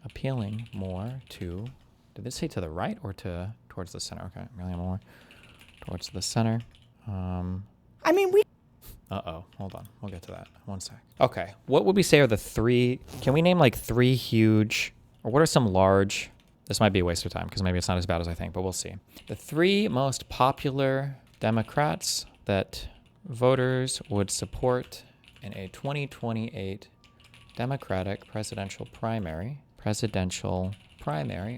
appealing more to... Did this say to the right or towards the center? Okay, really more towards the center. I mean, we... Uh-oh, hold on. We'll get to that. One sec. Okay, what would we say are the three... Can we name like three huge... Or what are some large... This might be a waste of time because maybe it's not as bad as I think, but we'll see. The three most popular Democrats that voters would support in a 2028 Democratic presidential primary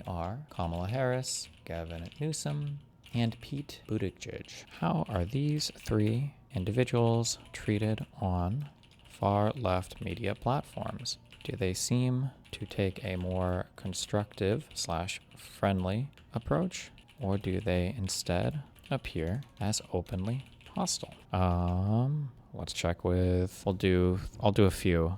are Kamala Harris, Gavin Newsom, and Pete Buttigieg. How are these three individuals treated on far left media platforms? Do they seem to take a more constructive/friendly approach, or do they instead appear as openly hostile? Let's check with, I'll do a few.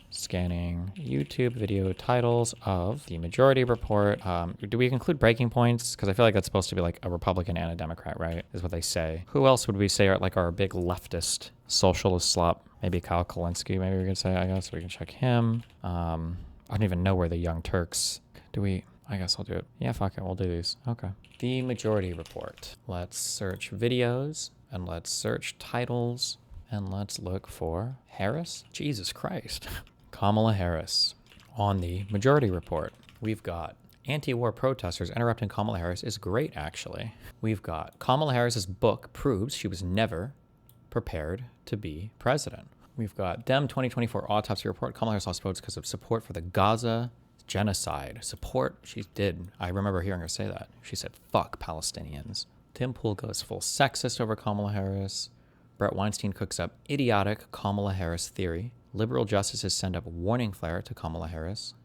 Scanning YouTube video titles of the majority report. Do we include breaking points? Because I feel like that's supposed to be like a Republican and a Democrat, right? Is what they say. Who else would we say are like our big leftist socialist slop? Maybe Kyle Kulinski, maybe we could say, I guess we can check him. I don't even know where the Young Turks, I guess I'll do it. Yeah, fuck it, we'll do these. Okay. The majority report. Let's search videos and let's search titles. And let's look for Harris. Jesus Christ. Kamala Harris. On the majority report, we've got anti-war protesters interrupting Kamala Harris is great, actually. We've got Kamala Harris's book proves she was never prepared to be president. We've got Dem 2024 autopsy report. Kamala Harris lost votes because of support for the Gaza genocide. Support, she did. I remember hearing her say that. She said, fuck Palestinians. Tim Pool goes full sexist over Kamala Harris. Brett Weinstein cooks up idiotic Kamala Harris theory. Liberal justices send up warning flare to Kamala Harris.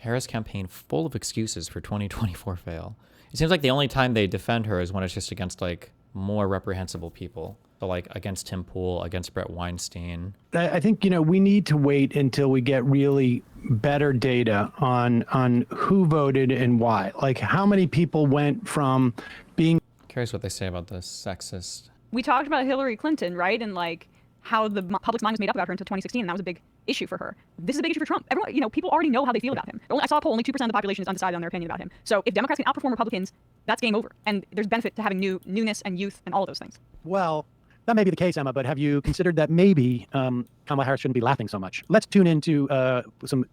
Harris campaign full of excuses for 2024 fail. It seems like the only time they defend her is when it's just against like more reprehensible people. So like against Tim Pool, against Brett Weinstein. I think, we need to wait until we get really better data on who voted and why. Like how many people went from being... Curious what they say about this sexist. We talked about Hillary Clinton, right? And like how the public's mind was made up about her until 2016, and that was a big issue for her. This is a big issue for Trump. Everyone, people already know how they feel about him. I saw a poll, only 2% of the population is undecided on their opinion about him. So if Democrats can outperform Republicans, that's game over. And there's benefit to having newness and youth and all of those things. Well, that may be the case, Emma, but have you considered that maybe Kamala Harris shouldn't be laughing so much? Let's tune into some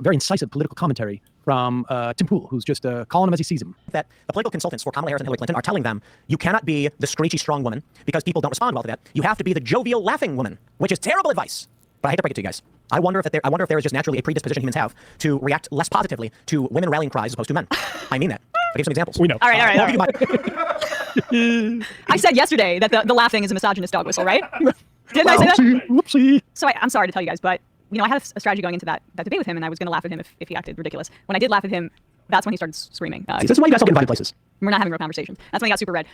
very incisive political commentary from Tim Pool, who's just calling him as he sees him. That the political consultants for Kamala Harris and Hillary Clinton are telling them, you cannot be the screechy strong woman because people don't respond well to that. You have to be the jovial laughing woman, which is terrible advice. But I hate to break it to you guys. I wonder if there is just naturally a predisposition humans have to react less positively to women rallying cries as opposed to men. I mean that. I'll give some examples. We know. All right. I said yesterday that the laughing is a misogynist dog whistle, right? Didn't I say that? Whoopsie. So I'm sorry to tell you guys, but I had a strategy going into that debate with him, and I was going to laugh at him if he acted ridiculous. When I did laugh at him, that's when he started screaming. Is this why you guys don't get invited places? We're not having real conversations. That's when he got super red.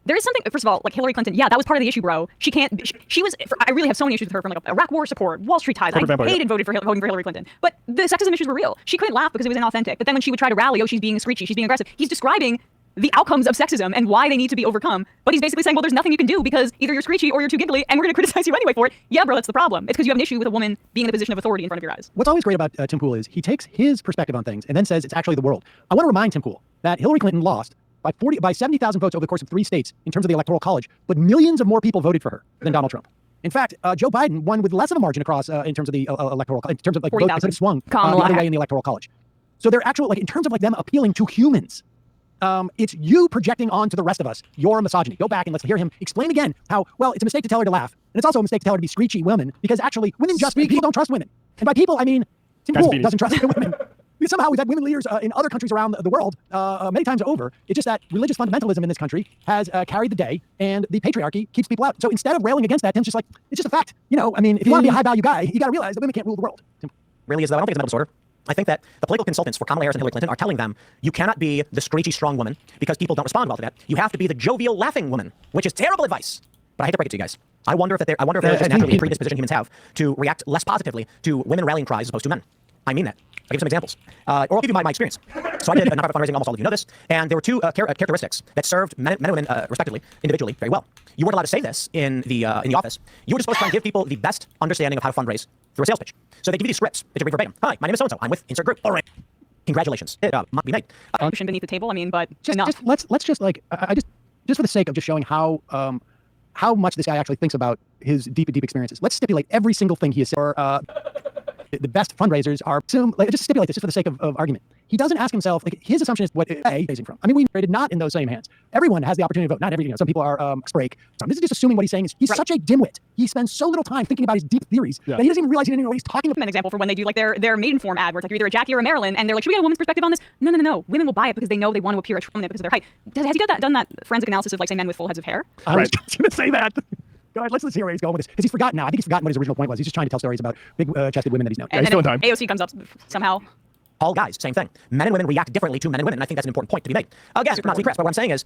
There is something, first of all, like Hillary Clinton, yeah, that was part of the issue, bro. She can't, she was, I really have so many issues with her from like Iraq war support, Wall Street ties. I hated voting for Hillary Clinton. But the sexism issues were real. She couldn't laugh because it was inauthentic. But then when she would try to rally, she's being screechy, she's being aggressive. He's describing the outcomes of sexism and why they need to be overcome. But he's basically saying, well, there's nothing you can do because either you're screechy or you're too giggly and we're going to criticize you anyway for it. Yeah, bro, that's the problem. It's because you have an issue with a woman being in a position of authority in front of your eyes. What's always great about Tim Pool is he takes his perspective on things and then says it's actually the world. I want to remind Tim Pool that Hillary Clinton lost by 70,000 votes over the course of 3 states in terms of the Electoral College, but millions of more people voted for her than Donald Trump. In fact, Joe Biden won with less of a margin across in terms of the Electoral College, in terms of like votes that swung the other way in the Electoral College. So they're actual, like in terms of like them appealing to humans, it's you projecting onto the rest of us your misogyny. Go back and let's hear him explain again how, well, it's a mistake to tell her to laugh. And it's also a mistake to tell her to be screechy women because actually women just, people don't trust women. And by people, I mean, Tim Pool doesn't trust women. Because somehow we've had women leaders in other countries around the world many times over. It's just that religious fundamentalism in this country has carried the day and the patriarchy keeps people out. So instead of railing against that, Tim's just like, it's just a fact. I mean, if you want to be a high value guy, you got to realize that women can't rule the world. Really is though. I don't think it's a mental disorder. I think that the political consultants for Kamala Harris and Hillary Clinton are telling them, you cannot be the screechy strong woman because people don't respond well to that. You have to be the jovial laughing woman, which is terrible advice. But I hate to break it to you guys. I wonder if there is just naturally a predisposition humans have to react less positively to women rallying cries as opposed to men. I mean that. I'll give some examples. Or I'll give you my experience. So I did nonprofit fundraising, almost all of you know this, and there were 2 characteristics that served men and women, respectively, individually, very well. You weren't allowed to say this in the office. You were just supposed to try and give people the best understanding of how to fundraise through a sales pitch. So they give you these scripts that you read verbatim. Hi, my name is so-and-so. I'm with insert group. All right. Congratulations. It must be made. Beneath the table, I mean, but let's just like, just for the sake of just showing how much this guy actually thinks about his deep experiences, let's stipulate every single thing he has said. Or, the best fundraisers are just stipulate this just for the sake of argument. He doesn't ask himself, like his assumption is what raising from. I mean, we rated not in those same hands. Everyone has the opportunity to vote. Not every, some people are sprake. So this is just assuming what he's saying is he's such a dimwit. He spends so little time thinking about his deep theories that he doesn't even realize he didn't know what he's talking about. An example for when they do like their Maidenform ad where it's like you're either a Jackie or a Marilyn and they're like, should we get a woman's perspective on this? No. Women will buy it because they know they want to appear attractive because of their height. Has he done that forensic analysis of like say men with full heads of hair? I was just going to say that. God, let's hear where he's going with this. Because he's forgotten now. I think he's forgotten what his original point was. He's just trying to tell stories about big-chested women that he's known. And then AOC comes up somehow. All guys, same thing. Men and women react differently to men and women, and I think that's an important point to be made. Again, not to be pressed, but what I'm saying is,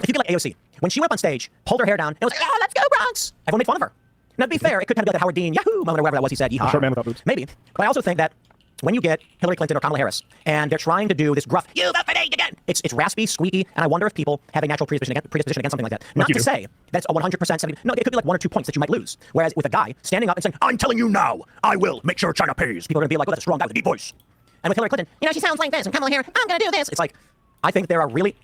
if you get like AOC, when she went up on stage, pulled her hair down, and was like, let's go Bronx! Everyone made fun of her. Now, to be fair, it could kind of be like a Howard Dean, Yahoo! Moment or whatever that was he said, yeehaw. Short man without boobs. Maybe. But I also think that when you get Hillary Clinton or Kamala Harris, and they're trying to do this gruff, you vote for me again. It's raspy, squeaky, and I wonder if people have a natural predisposition against something like that. Not to say that's a 100%. No, it could be like 1 or 2 points that you might lose. Whereas with a guy standing up and saying, I'm telling you now, I will make sure China pays. People are going to be like, oh, that's a strong guy with a deep voice. And with Hillary Clinton, she sounds like this, and Kamala Harris, I'm going to do this. It's like, I think there are really,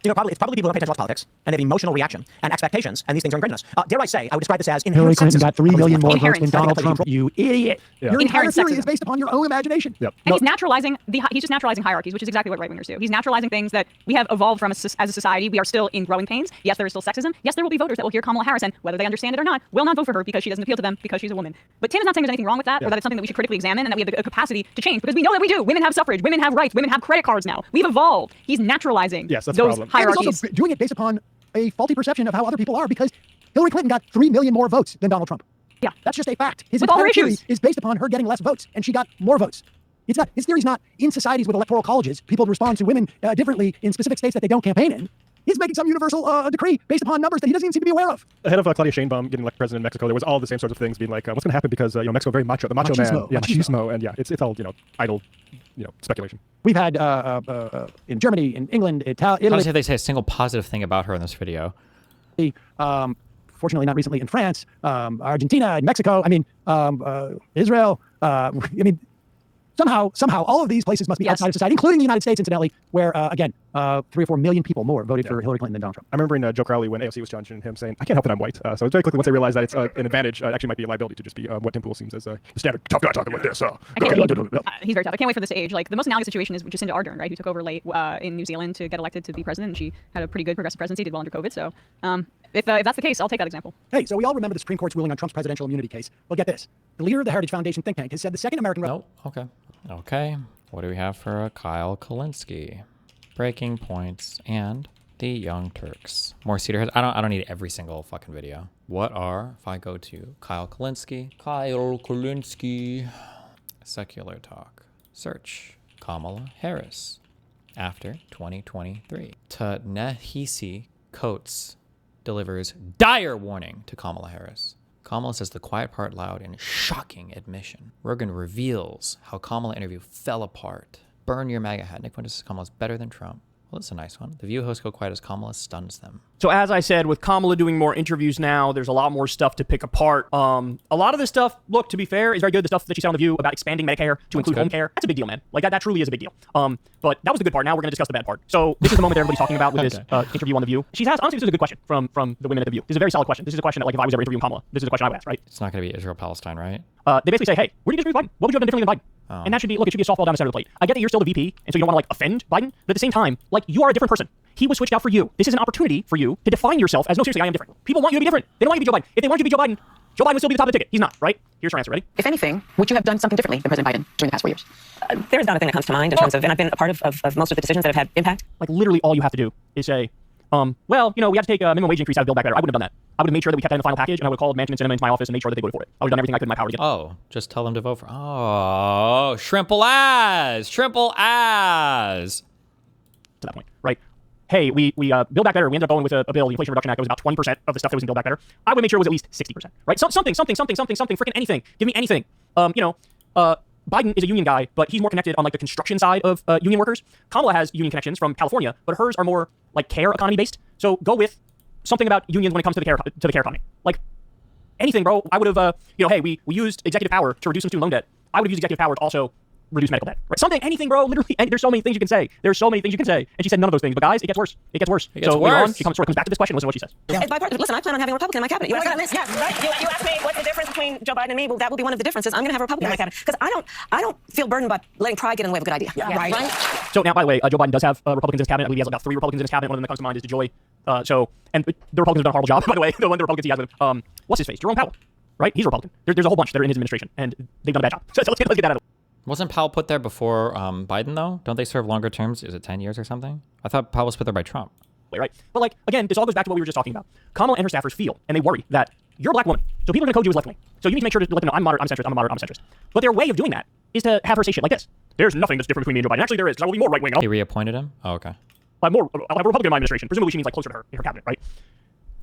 it's probably people who don't pay attention to politics, and they have emotional reaction and expectations, and these things are ingrained in us. Dare I say, I would describe this as Hillary inherent Clinton got 3 million more votes Inherent than Donald Trump. You idiot. Yeah. Your entire Inherent theory sexism. is based upon your own imagination. And he's naturalizing he's just naturalizing hierarchies, which is exactly what right-wingers do. He's naturalizing things that we have evolved from as a society. We are still in growing pains. Yes, there is still sexism. Yes, there will be voters that will hear Kamala Harris and whether they understand it or not, will not vote for her because she doesn't appeal to them because she's a woman. But Tim is not saying there's anything wrong with that or that it's something that we should critically examine and that we have the capacity to change because we know that we do. Women have suffrage. Women have rights. Women have credit cards now. We've evolved. He's naturalizing those hierarchies. And he's also doing it based upon a faulty perception of how other people are because Hillary Clinton got 3 million more votes than Donald Trump. Yeah. That's just a fact. His With all her entire theory issues. is based upon her getting less votes, and she got more votes. It's not. His theory's not in societies with electoral colleges, people respond to women differently in specific states that they don't campaign in. He's making some universal decree based upon numbers that he doesn't even seem to be aware of. Ahead of Claudia Sheinbaum getting elected president in Mexico, there was all the same sorts of things being like, what's going to happen because Mexico very macho, the macho Machismo. man, machismo, and it's all idle, speculation. We've had in Germany, in England, Italy. I don't see if they say a single positive thing about her in this video. Fortunately, not recently in France, Argentina, and Mexico. I mean, Israel. Somehow, all of these places must be outside of society, including the United States, incidentally, where, again, 3 or 4 million people more voted for Hillary Clinton than Donald Trump. I remember in Joe Crowley when AOC was challenging him saying, I can't help that I'm white. So very quickly, once they realized that it's an advantage, actually might be a liability to just be what Tim Pool seems as a standard tough guy talking like this. He's very tough. I can't wait for this to age. Like, the most analogous situation is Jacinda Ardern, right, who took over late in New Zealand to get elected to be president, and she had a pretty good progressive presidency, did well under COVID. So if that's the case, I'll take that example. Hey, so we all remember the Supreme Court's ruling on Trump's presidential immunity case. Well, get this. The leader of the Heritage Foundation think tank has said the second American... Okay. What do we have for Kyle Kulinski? Breaking Points and the Young Turks. More Cedarheads. I don't need every single fucking video. What are, if I go to Kyle Kulinski, Secular Talk, search Kamala Harris after 2023. Ta-Nehisi Coates delivers dire warning to Kamala Harris. Kamala says the quiet part loud in shocking admission. Rogan reveals how Kamala interview fell apart. Burn your MAGA hat. Nick Fuentes says Kamala's better than Trump. Well, that's a nice one. The View hosts go quiet as Kamala stuns them. So as I said, with Kamala doing more interviews now, there's a lot more stuff to pick apart. A lot of this stuff, look, to be fair, is very good. The stuff that she said on The View about expanding Medicare to include home care, that's a big deal, man. Like, that truly is a big deal. But that was the good part. Now we're going to discuss the bad part. So this is the moment that everybody's talking about with this interview on The View. She has, honestly, this is a good question from the women at The View. This is a very solid question. This is a question that, like, if I was ever interviewing Kamala, this is a question I would ask, right? It's not going to be Israel-Palestine, right? They basically say, hey, where do you disagree with Biden? What would you have done differently than Biden? And that should be, look, it should be a softball down the center of the plate. I get that you're still the VP, and so you don't want to, like, offend Biden, but at the same time, like, you are a different person. He was switched out for you. This is an opportunity for you to define yourself as, no, seriously, I am different. People want you to be different. They don't want you to be Joe Biden. If they want you to be Joe Biden would still be the top of the ticket. He's not, right? Here's your answer. Ready? If anything, would you have done something differently than President Biden during the past 4 years? There's not a thing that comes to mind in terms of, and I've been a part of most of the decisions that have had impact. Like, literally all you have to do is say, well, we have to take a minimum wage increase out of Build Back Better. I wouldn't have done that. I would have made sure that we kept that in the final package, and I would have called Manchin and Sinema into my office and made sure that they voted for it. I would have done everything I could in my power to get just tell them to vote for... Oh, shrimple ass! Triple ass! To that point, right? Hey, we Build Back Better, we ended up going with a bill, the Inflation Reduction Act, that was about 20% of the stuff that was in Build Back Better. I would make sure it was at least 60%, right? Something, freaking anything. Give me anything. Biden is a union guy, but he's more connected on, like, the construction side of union workers. Kamala has union connections from California, but hers are more, like, care economy based. So go with something about unions when it comes to the care economy. Like, anything, bro. I would have, hey, we used executive power to reduce student loan debt. I would have used executive power to also reduce medical debt. Right? Something, anything, bro. Literally, there's so many things you can say. And she said none of those things. But guys, it gets worse. It gets worse. Later on, she comes back to this question. Listen to what she says. Yeah. Listen, I plan on having a Republican in my cabinet. You asked me what's the difference between Joe Biden and me. Well, that will be one of the differences. I'm going to have a Republican in my cabinet because I don't feel burdened by letting pride get in the way of a good idea. Right? So now, by the way, Joe Biden does have Republicans in his cabinet. I believe he has about 3 Republicans in his cabinet. One of them that comes to mind is DeJoy. And the Republicans have done a horrible job, by the way. The one of the Republicans he has with him. What's his face? Jerome Powell. Right? He's a Republican. There's a whole bunch that are in his administration, and they've done a bad job. So let's get that out of the way. Wasn't Powell put there before Biden, though? Don't they serve longer terms? Is it 10 years or something? I thought Powell was put there by Trump. Right? But, like, again, this all goes back to what we were just talking about. Kamala and her staffers feel, and they worry that you're a black woman, so people are going to code you as left-wing. So you need to make sure to let them know, I'm moderate, I'm centrist, I'm a moderate, I'm a centrist. But their way of doing that is to have her say shit like this. There's nothing that's different between me and Joe Biden. Actually, there is, because I will be more right-wing. He reappointed him? Oh, okay. I'll have a Republican in my administration. Presumably she means, like, closer to her in her cabinet, right?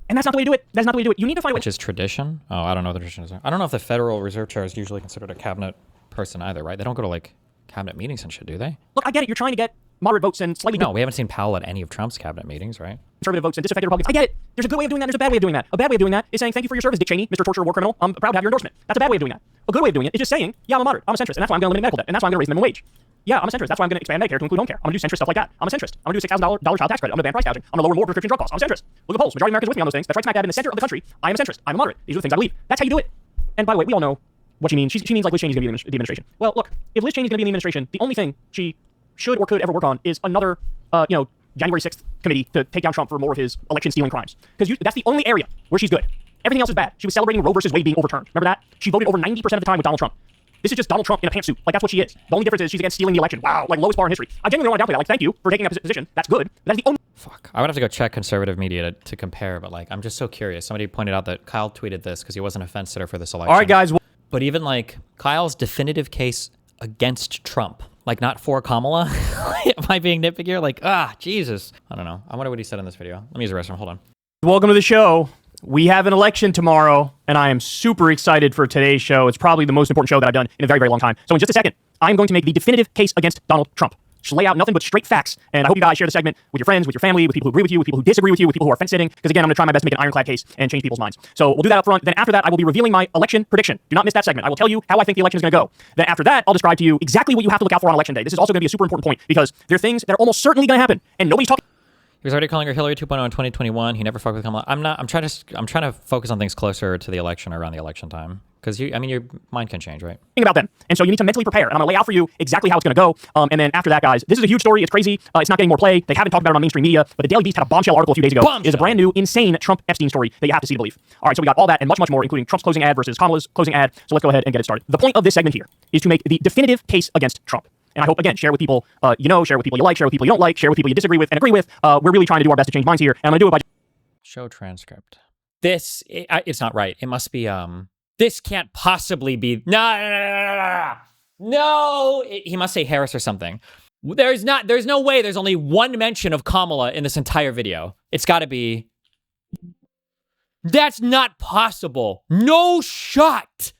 And that's not the way to do it. That's not the way to do it. You need to find a way. Which is tradition? Oh, I don't know what the tradition is. I don't know if the Federal Reserve Chair is usually considered a cabinet person either, right? They don't go to, like, cabinet meetings and shit, do they? Look, I get it. You're trying to get moderate votes and slightly... No, we haven't seen Powell at any of Trump's cabinet meetings, right? Conservative votes and disaffected Republicans. I get it. There's a good way of doing that. There's a bad way of doing that. A bad way of doing that is saying, thank you for your service, Dick Cheney, Mr. Torturer, war criminal. I'm proud to have your endorsement. That's a bad way of doing that. A good way of doing it is just saying, yeah, I'm a moderate. I'm a centrist. And that's why I'm going to eliminate medical debt. And that's why I'm going to raise the minimum wage. Yeah, I'm a centrist. That's why I'm going to expand Medicare to include home care. I'm going to do centrist stuff like that. I'm a centrist. I'm going to do $6,000 child tax credit. I'm going to ban price gouging. I'm going to lower more prescription drug costs. I'm a centrist. Look at polls. Majority of Americans with me on those things. That's right smack dab in the center of the country. I am a centrist. I'm a moderate. These are the things I believe. That's how you do it. And by the way, we all know what she means. She means like Liz Cheney's going to be in the administration. Well, look, if Liz Cheney's going to be in the administration, the only thing she should or could ever work on is another, January 6th committee to take down Trump for more of his election stealing crimes. Because that's the only area where she's good. Everything else is bad. She was celebrating Roe versus Wade being overturned. Remember that? She voted over 90% of the time with Donald Trump. This is just Donald Trump in a pantsuit. Like, that's what she is. The only difference is she's against stealing the election. Wow, like, lowest bar in history. I genuinely don't want to downplay that. Like, thank you for taking up this position. That's good. That's the only... Fuck. I would have to go check conservative media to compare, but, like, I'm just so curious. Somebody pointed out that Kyle tweeted this because he wasn't a fence sitter for this election. All right, guys. But even, like, Kyle's definitive case against Trump. Like, not for Kamala. Am I being nitpicky here? Like, Jesus. I don't know. I wonder what he said in this video. Let me use the restroom. Hold on. Welcome to the show. We have an election tomorrow, and I am super excited for today's show. It's probably the most important show that I've done in a very, very long time. So in just a second, I'm going to make the definitive case against Donald Trump. Just lay out nothing but straight facts. And I hope you guys share the segment with your friends, with your family, with people who agree with you, with people who disagree with you, with people who are fence-sitting. Because again, I'm going to try my best to make an ironclad case and change people's minds. So we'll do that up front. Then after that, I will be revealing my election prediction. Do not miss that segment. I will tell you how I think the election is going to go. Then after that, I'll describe to you exactly what you have to look out for on election day. This is also going to be a super important point because there are things that are almost certainly going to happen, and nobody's talking. He was already calling her Hillary 2.0 in 2021. He never fucked with Kamala. I'm trying to focus on things closer to the election or around the election time. Because your mind can change, right? Think about them. And so you need to mentally prepare. And I'm going to lay out for you exactly how it's going to go. And then after that, guys, this is a huge story. It's crazy. It's not getting more play. They haven't talked about it on mainstream media. But the Daily Beast had a bombshell article a few days ago. It is a brand new, insane Trump Epstein story that you have to see to believe. All right, so we got all that and much, much more, including Trump's closing ad versus Kamala's closing ad. So let's go ahead and get it started. The point of this segment here is to make the definitive case against Trump. And I hope, again, share with people share with people you like, share with people you don't like, share with people you disagree with and agree with. We're really trying to do our best to change minds here. And I'm going to do it by... Show transcript. It's not right. It must be... This can't possibly be... No! He must say Harris or something. There's no way there's only one mention of Kamala in this entire video. It's got to be... That's not possible. No shot!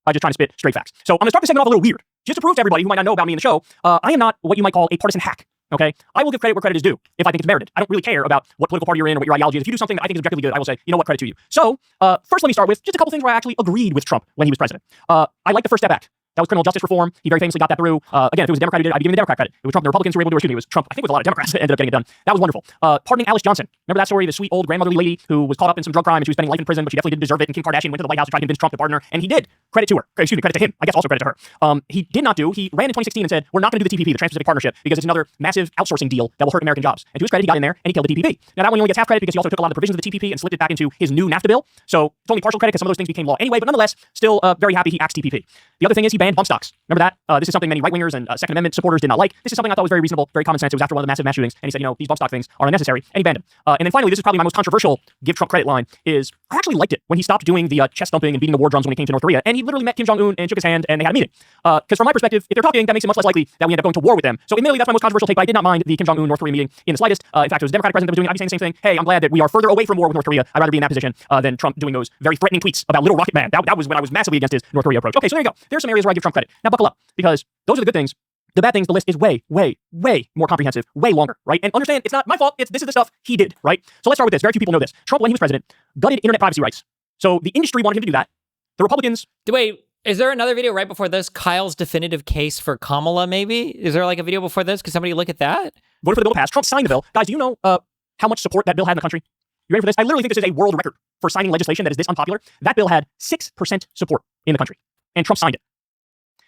I'm just trying to spit straight facts. So I'm going to start the segment off a little weird. Just to prove to everybody who might not know about me in the show, I am not what you might call a partisan hack. Okay, I will give credit where credit is due if I think it's merited. I don't really care about what political party you're in or what your ideology is. If you do something that I think is objectively good, I will say, you know what, credit to you. So first, let me start with just a couple things where I actually agreed with Trump when he was president. I like the First Step Act. That was criminal justice reform. He very famously got that through. Again, if it was a Democrat who did it, I'd be giving the Democrat credit. It was Trump, the Republicans who were able to do it. It was Trump, I think it was a lot of Democrats that ended up getting it done. That was wonderful. Pardoning Alice Johnson. Remember that story? The sweet old grandmotherly lady who was caught up in some drug crime and she was spending life in prison, but she definitely didn't deserve it. And Kim Kardashian went to the White House to try to convince Trump to pardon her, and he did. Credit to her. Credit to him. I guess also credit to her. He did not do. He ran in 2016 and said, we're not going to do the TPP, the Trans-Pacific Partnership, because it's another massive outsourcing deal that will hurt American jobs. And to his credit, he got in there and he killed the TPP. Now that one he only gets half credit because he also took a lot of the provisions of the TPP and slipped it back into his new NAFTA bill. So it's only partial credit because some of those things became law anyway, but nonetheless, still very happy he axed TPP. The other thing is he banned bump stocks. Remember that? This is something many right-wingers and Second Amendment supporters did not like. This is something I thought was very reasonable, very common sense. It was after one of the massive mass shootings, and he said, these bump stock things are unnecessary, and he banned them. And then finally, this is probably my most controversial give Trump credit line, is I actually liked it when he stopped doing the chest thumping and beating the war drums when he came to North Korea, and he literally met Kim Jong-un and shook his hand, and they had a meeting. Because from my perspective, if they're talking, that makes it much less likely that we end up going to war with them. So admittedly, that's my most controversial take, but I did not mind the Kim Jong-un North Korea meeting in the slightest. In fact, it was a Democratic president that was doing it. I'd be saying the same thing. Hey, I'm glad that we are further away from war with North Korea. I'd rather be in that position than Trump doing those very threatening tweets about Little Rocket Man. That was when I was massively against his North Korea approach. Okay, so there you go. There's some areas where I give Trump credit. Now buckle up, because those are the good things. The bad things, the list is way, way, way more comprehensive, way longer, right? And understand, it's not my fault. This is the stuff he did, right? So let's start with this. Very few people know this. Trump, when he was president, gutted internet privacy rights. So the industry wanted him to do that. The Republicans... Wait, is there another video right before this? Kyle's definitive case for Kamala, maybe? Is there like a video before this? Could somebody look at that? Voted for the bill to pass. Trump signed the bill. Guys, do you know how much support that bill had in the country? You ready for this? I literally think this is a world record for signing legislation that is this unpopular. That bill had 6% support in the country, and Trump signed it.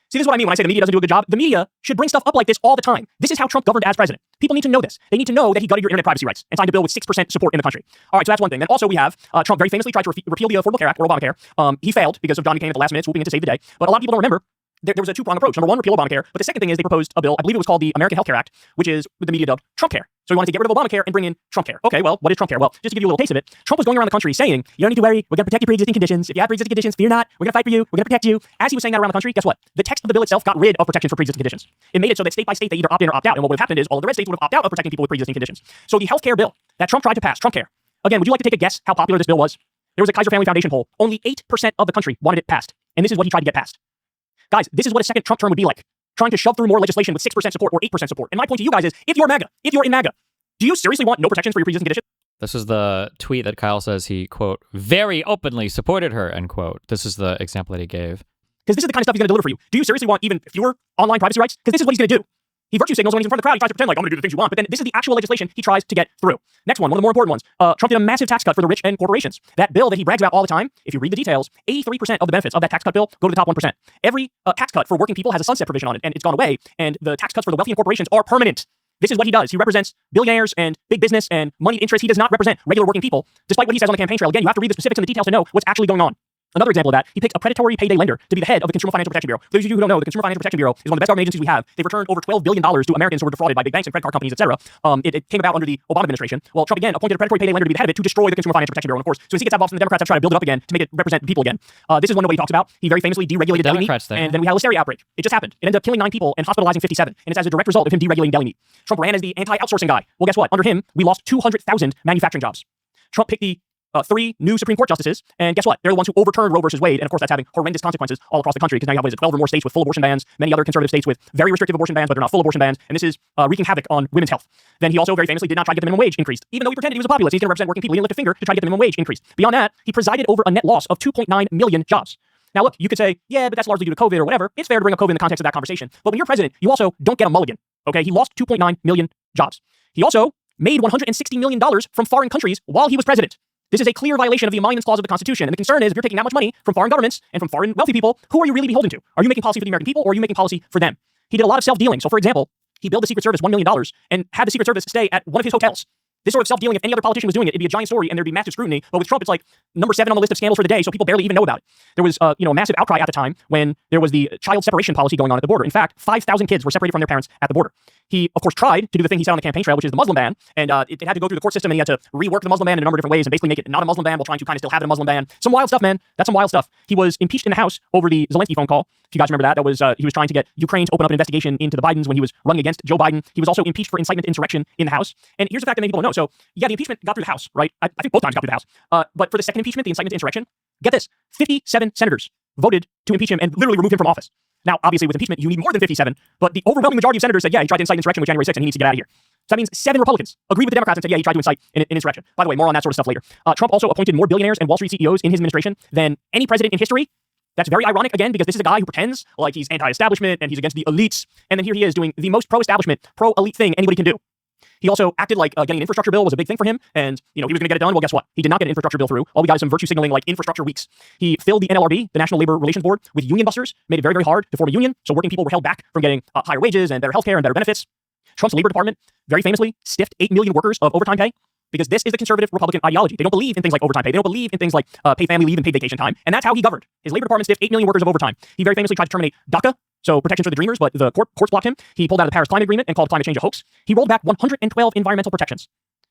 See, this is what I mean when I say the media doesn't do a good job. The media should bring stuff up like this all the time. This is how Trump governed as president. People need to know this. They need to know that he gutted your internet privacy rights and signed a bill with 6% support in the country. All right, so that's one thing. Then also we have Trump very famously tried to repeal the Affordable Care Act, or Obamacare. He failed because of John McCain at the last minute swooping in to save the day. But a lot of people don't remember. There was a two-pronged approach. Number one, repeal Obamacare. But the second thing is they proposed a bill, I believe it was called the American Health Care Act, which is what the media dubbed Trump Care. So he wanted to get rid of Obamacare and bring in Trump Care. Okay, well, what is Trump Care? Well, just to give you a little taste of it, Trump was going around the country saying, you don't need to worry, we're going to protect your pre-existing conditions. If you have pre-existing conditions, fear not. We're going to fight for you. We're going to protect you. As he was saying that around the country, guess what? The text of the bill itself got rid of protections for pre-existing conditions. It made it so that state by state they either opt in or opt out. And what would have happened is all of the red states would have opted out of protecting people with pre-existing conditions. So the health care bill that Trump tried to pass, Trump Care. Again, would you like to take a guess how popular this bill was? There was a Kaiser Family Foundation poll. Only 8% of the country wanted it passed. And this is what he tried to get passed. Guys, this is what a second Trump term would be like. Trying to shove through more legislation with 6% support or 8% support. And my point to you guys is, if you're MAGA, if you're in MAGA, do you seriously want no protections for your pre-existing conditions? This is the tweet that Kyle says he, quote, very openly supported her, end quote. This is the example that he gave. Because this is the kind of stuff he's going to deliver for you. Do you seriously want even fewer online privacy rights? Because this is what he's going to do. He virtue signals when he's in front of the crowd. He tries to pretend like, I'm going to do the things you want. But then this is the actual legislation he tries to get through. Next one of the more important ones. Trump did a massive tax cut for the rich and corporations. That bill that he brags about all the time, if you read the details, 83% of the benefits of that tax cut bill go to the top 1%. Every tax cut for working people has a sunset provision on it, and it's gone away. And the tax cuts for the wealthy and corporations are permanent. This is what he does. He represents billionaires and big business and moneyed interests. He does not represent regular working people. Despite what he says on the campaign trail, again, you have to read the specifics and the details to know what's actually going on. Another example of that, he picked a predatory payday lender to be the head of the Consumer Financial Protection Bureau. For those of you who don't know, the Consumer Financial Protection Bureau is one of the best government agencies we have. They've returned over $12 billion to Americans who were defrauded by big banks and credit card companies, etc. It came about under the Obama administration. Well, Trump again appointed a predatory payday lender to be the head of it to destroy the Consumer Financial Protection Bureau. And of course, so as he gets out of office, the Democrats have tried to build it up again to make it represent the people again. This is one way he talks about. He very famously deregulated deli meat, and then we had a listeria outbreak. It just happened. It ended up killing 9 people and hospitalizing 57. And it's as a direct result of him deregulating deli meat. Trump ran as the anti-outsourcing guy. Well, guess what? Under him, we lost 200,000 manufacturing jobs. Trump picked the 3 new Supreme Court justices, and guess what? They're the ones who overturned Roe versus Wade, and of course that's having horrendous consequences all across the country, because now you have 12 or more states with full abortion bans, many other conservative states with very restrictive abortion bans, but they're not full abortion bans, and this is wreaking havoc on women's health. Then he also very famously did not try to get the minimum wage increased, even though he pretended he was a populist. He's going to represent working people. He didn't lift a finger to try to get the minimum wage increased. Beyond that, he presided over a net loss of 2.9 million jobs. Now look, you could say, yeah, but that's largely due to COVID or whatever. It's fair to bring up COVID in the context of that conversation, but when you're president, you also don't get a mulligan. Okay, he lost 2.9 million jobs. He also made $160 million from foreign countries while he was president. This is a clear violation of the Emoluments Clause of the Constitution. And the concern is, if you're taking that much money from foreign governments and from foreign wealthy people, who are you really beholden to? Are you making policy for the American people, or are you making policy for them? He did a lot of self-dealing. So, for example, he billed the Secret Service $1 million and had the Secret Service stay at one of his hotels. This sort of self-dealing, if any other politician was doing it, it'd be a giant story and there'd be massive scrutiny. But with Trump, it's like number 7 on the list of scandals for the day, so people barely even know about it. There was a massive outcry at the time when there was the child separation policy going on at the border. In fact, 5,000 kids were separated from their parents at the border. He, of course, tried to do the thing he said on the campaign trail, which is the Muslim ban, and it had to go through the court system, and he had to rework the Muslim ban in a number of different ways and basically make it not a Muslim ban while trying to kind of still have it a Muslim ban. Some wild stuff, man. That's some wild stuff. He was impeached in the House over the Zelensky phone call. If you guys remember that, that was he was trying to get Ukraine to open up an investigation into the Bidens when he was running against Joe Biden. He was also impeached for incitement to insurrection in the House. And here's the fact that many people don't know. So, yeah, the impeachment got through the House, right? I think both times got through the House. But for the second impeachment, the incitement to insurrection, get this, 57 senators voted to impeach him and literally remove him from office. Now, obviously, with impeachment, you need more than 57, but the overwhelming majority of senators said, yeah, he tried to incite insurrection with January 6th, and he needs to get out of here. So that means 7 Republicans agreed with the Democrats and said, yeah, he tried to incite an insurrection. By the way, more on that sort of stuff later. Trump also appointed more billionaires and Wall Street CEOs in his administration than any president in history. That's very ironic, again, because this is a guy who pretends like he's anti-establishment and he's against the elites, and then here he is doing the most pro-establishment, pro-elite thing anybody can do. He also acted like getting an infrastructure bill was a big thing for him, and he was going to get it done. Well, guess what? He did not get an infrastructure bill through. All we got is some virtue signaling like infrastructure weeks. He filled the NLRB, the National Labor Relations Board, with union busters, made it very, very hard to form a union, so working people were held back from getting higher wages and better healthcare and better benefits. Trump's Labor Department very famously stiffed 8 million workers of overtime pay, because this is the conservative Republican ideology. They don't believe in things like overtime pay. They don't believe in things like paid family leave and paid vacation time, and that's how he governed. His Labor Department stiffed 8 million workers of overtime. He very famously tried to terminate DACA, so protections for the dreamers, but the courts blocked him. He pulled out of the Paris Climate Agreement and called climate change a hoax. He rolled back 112 environmental protections.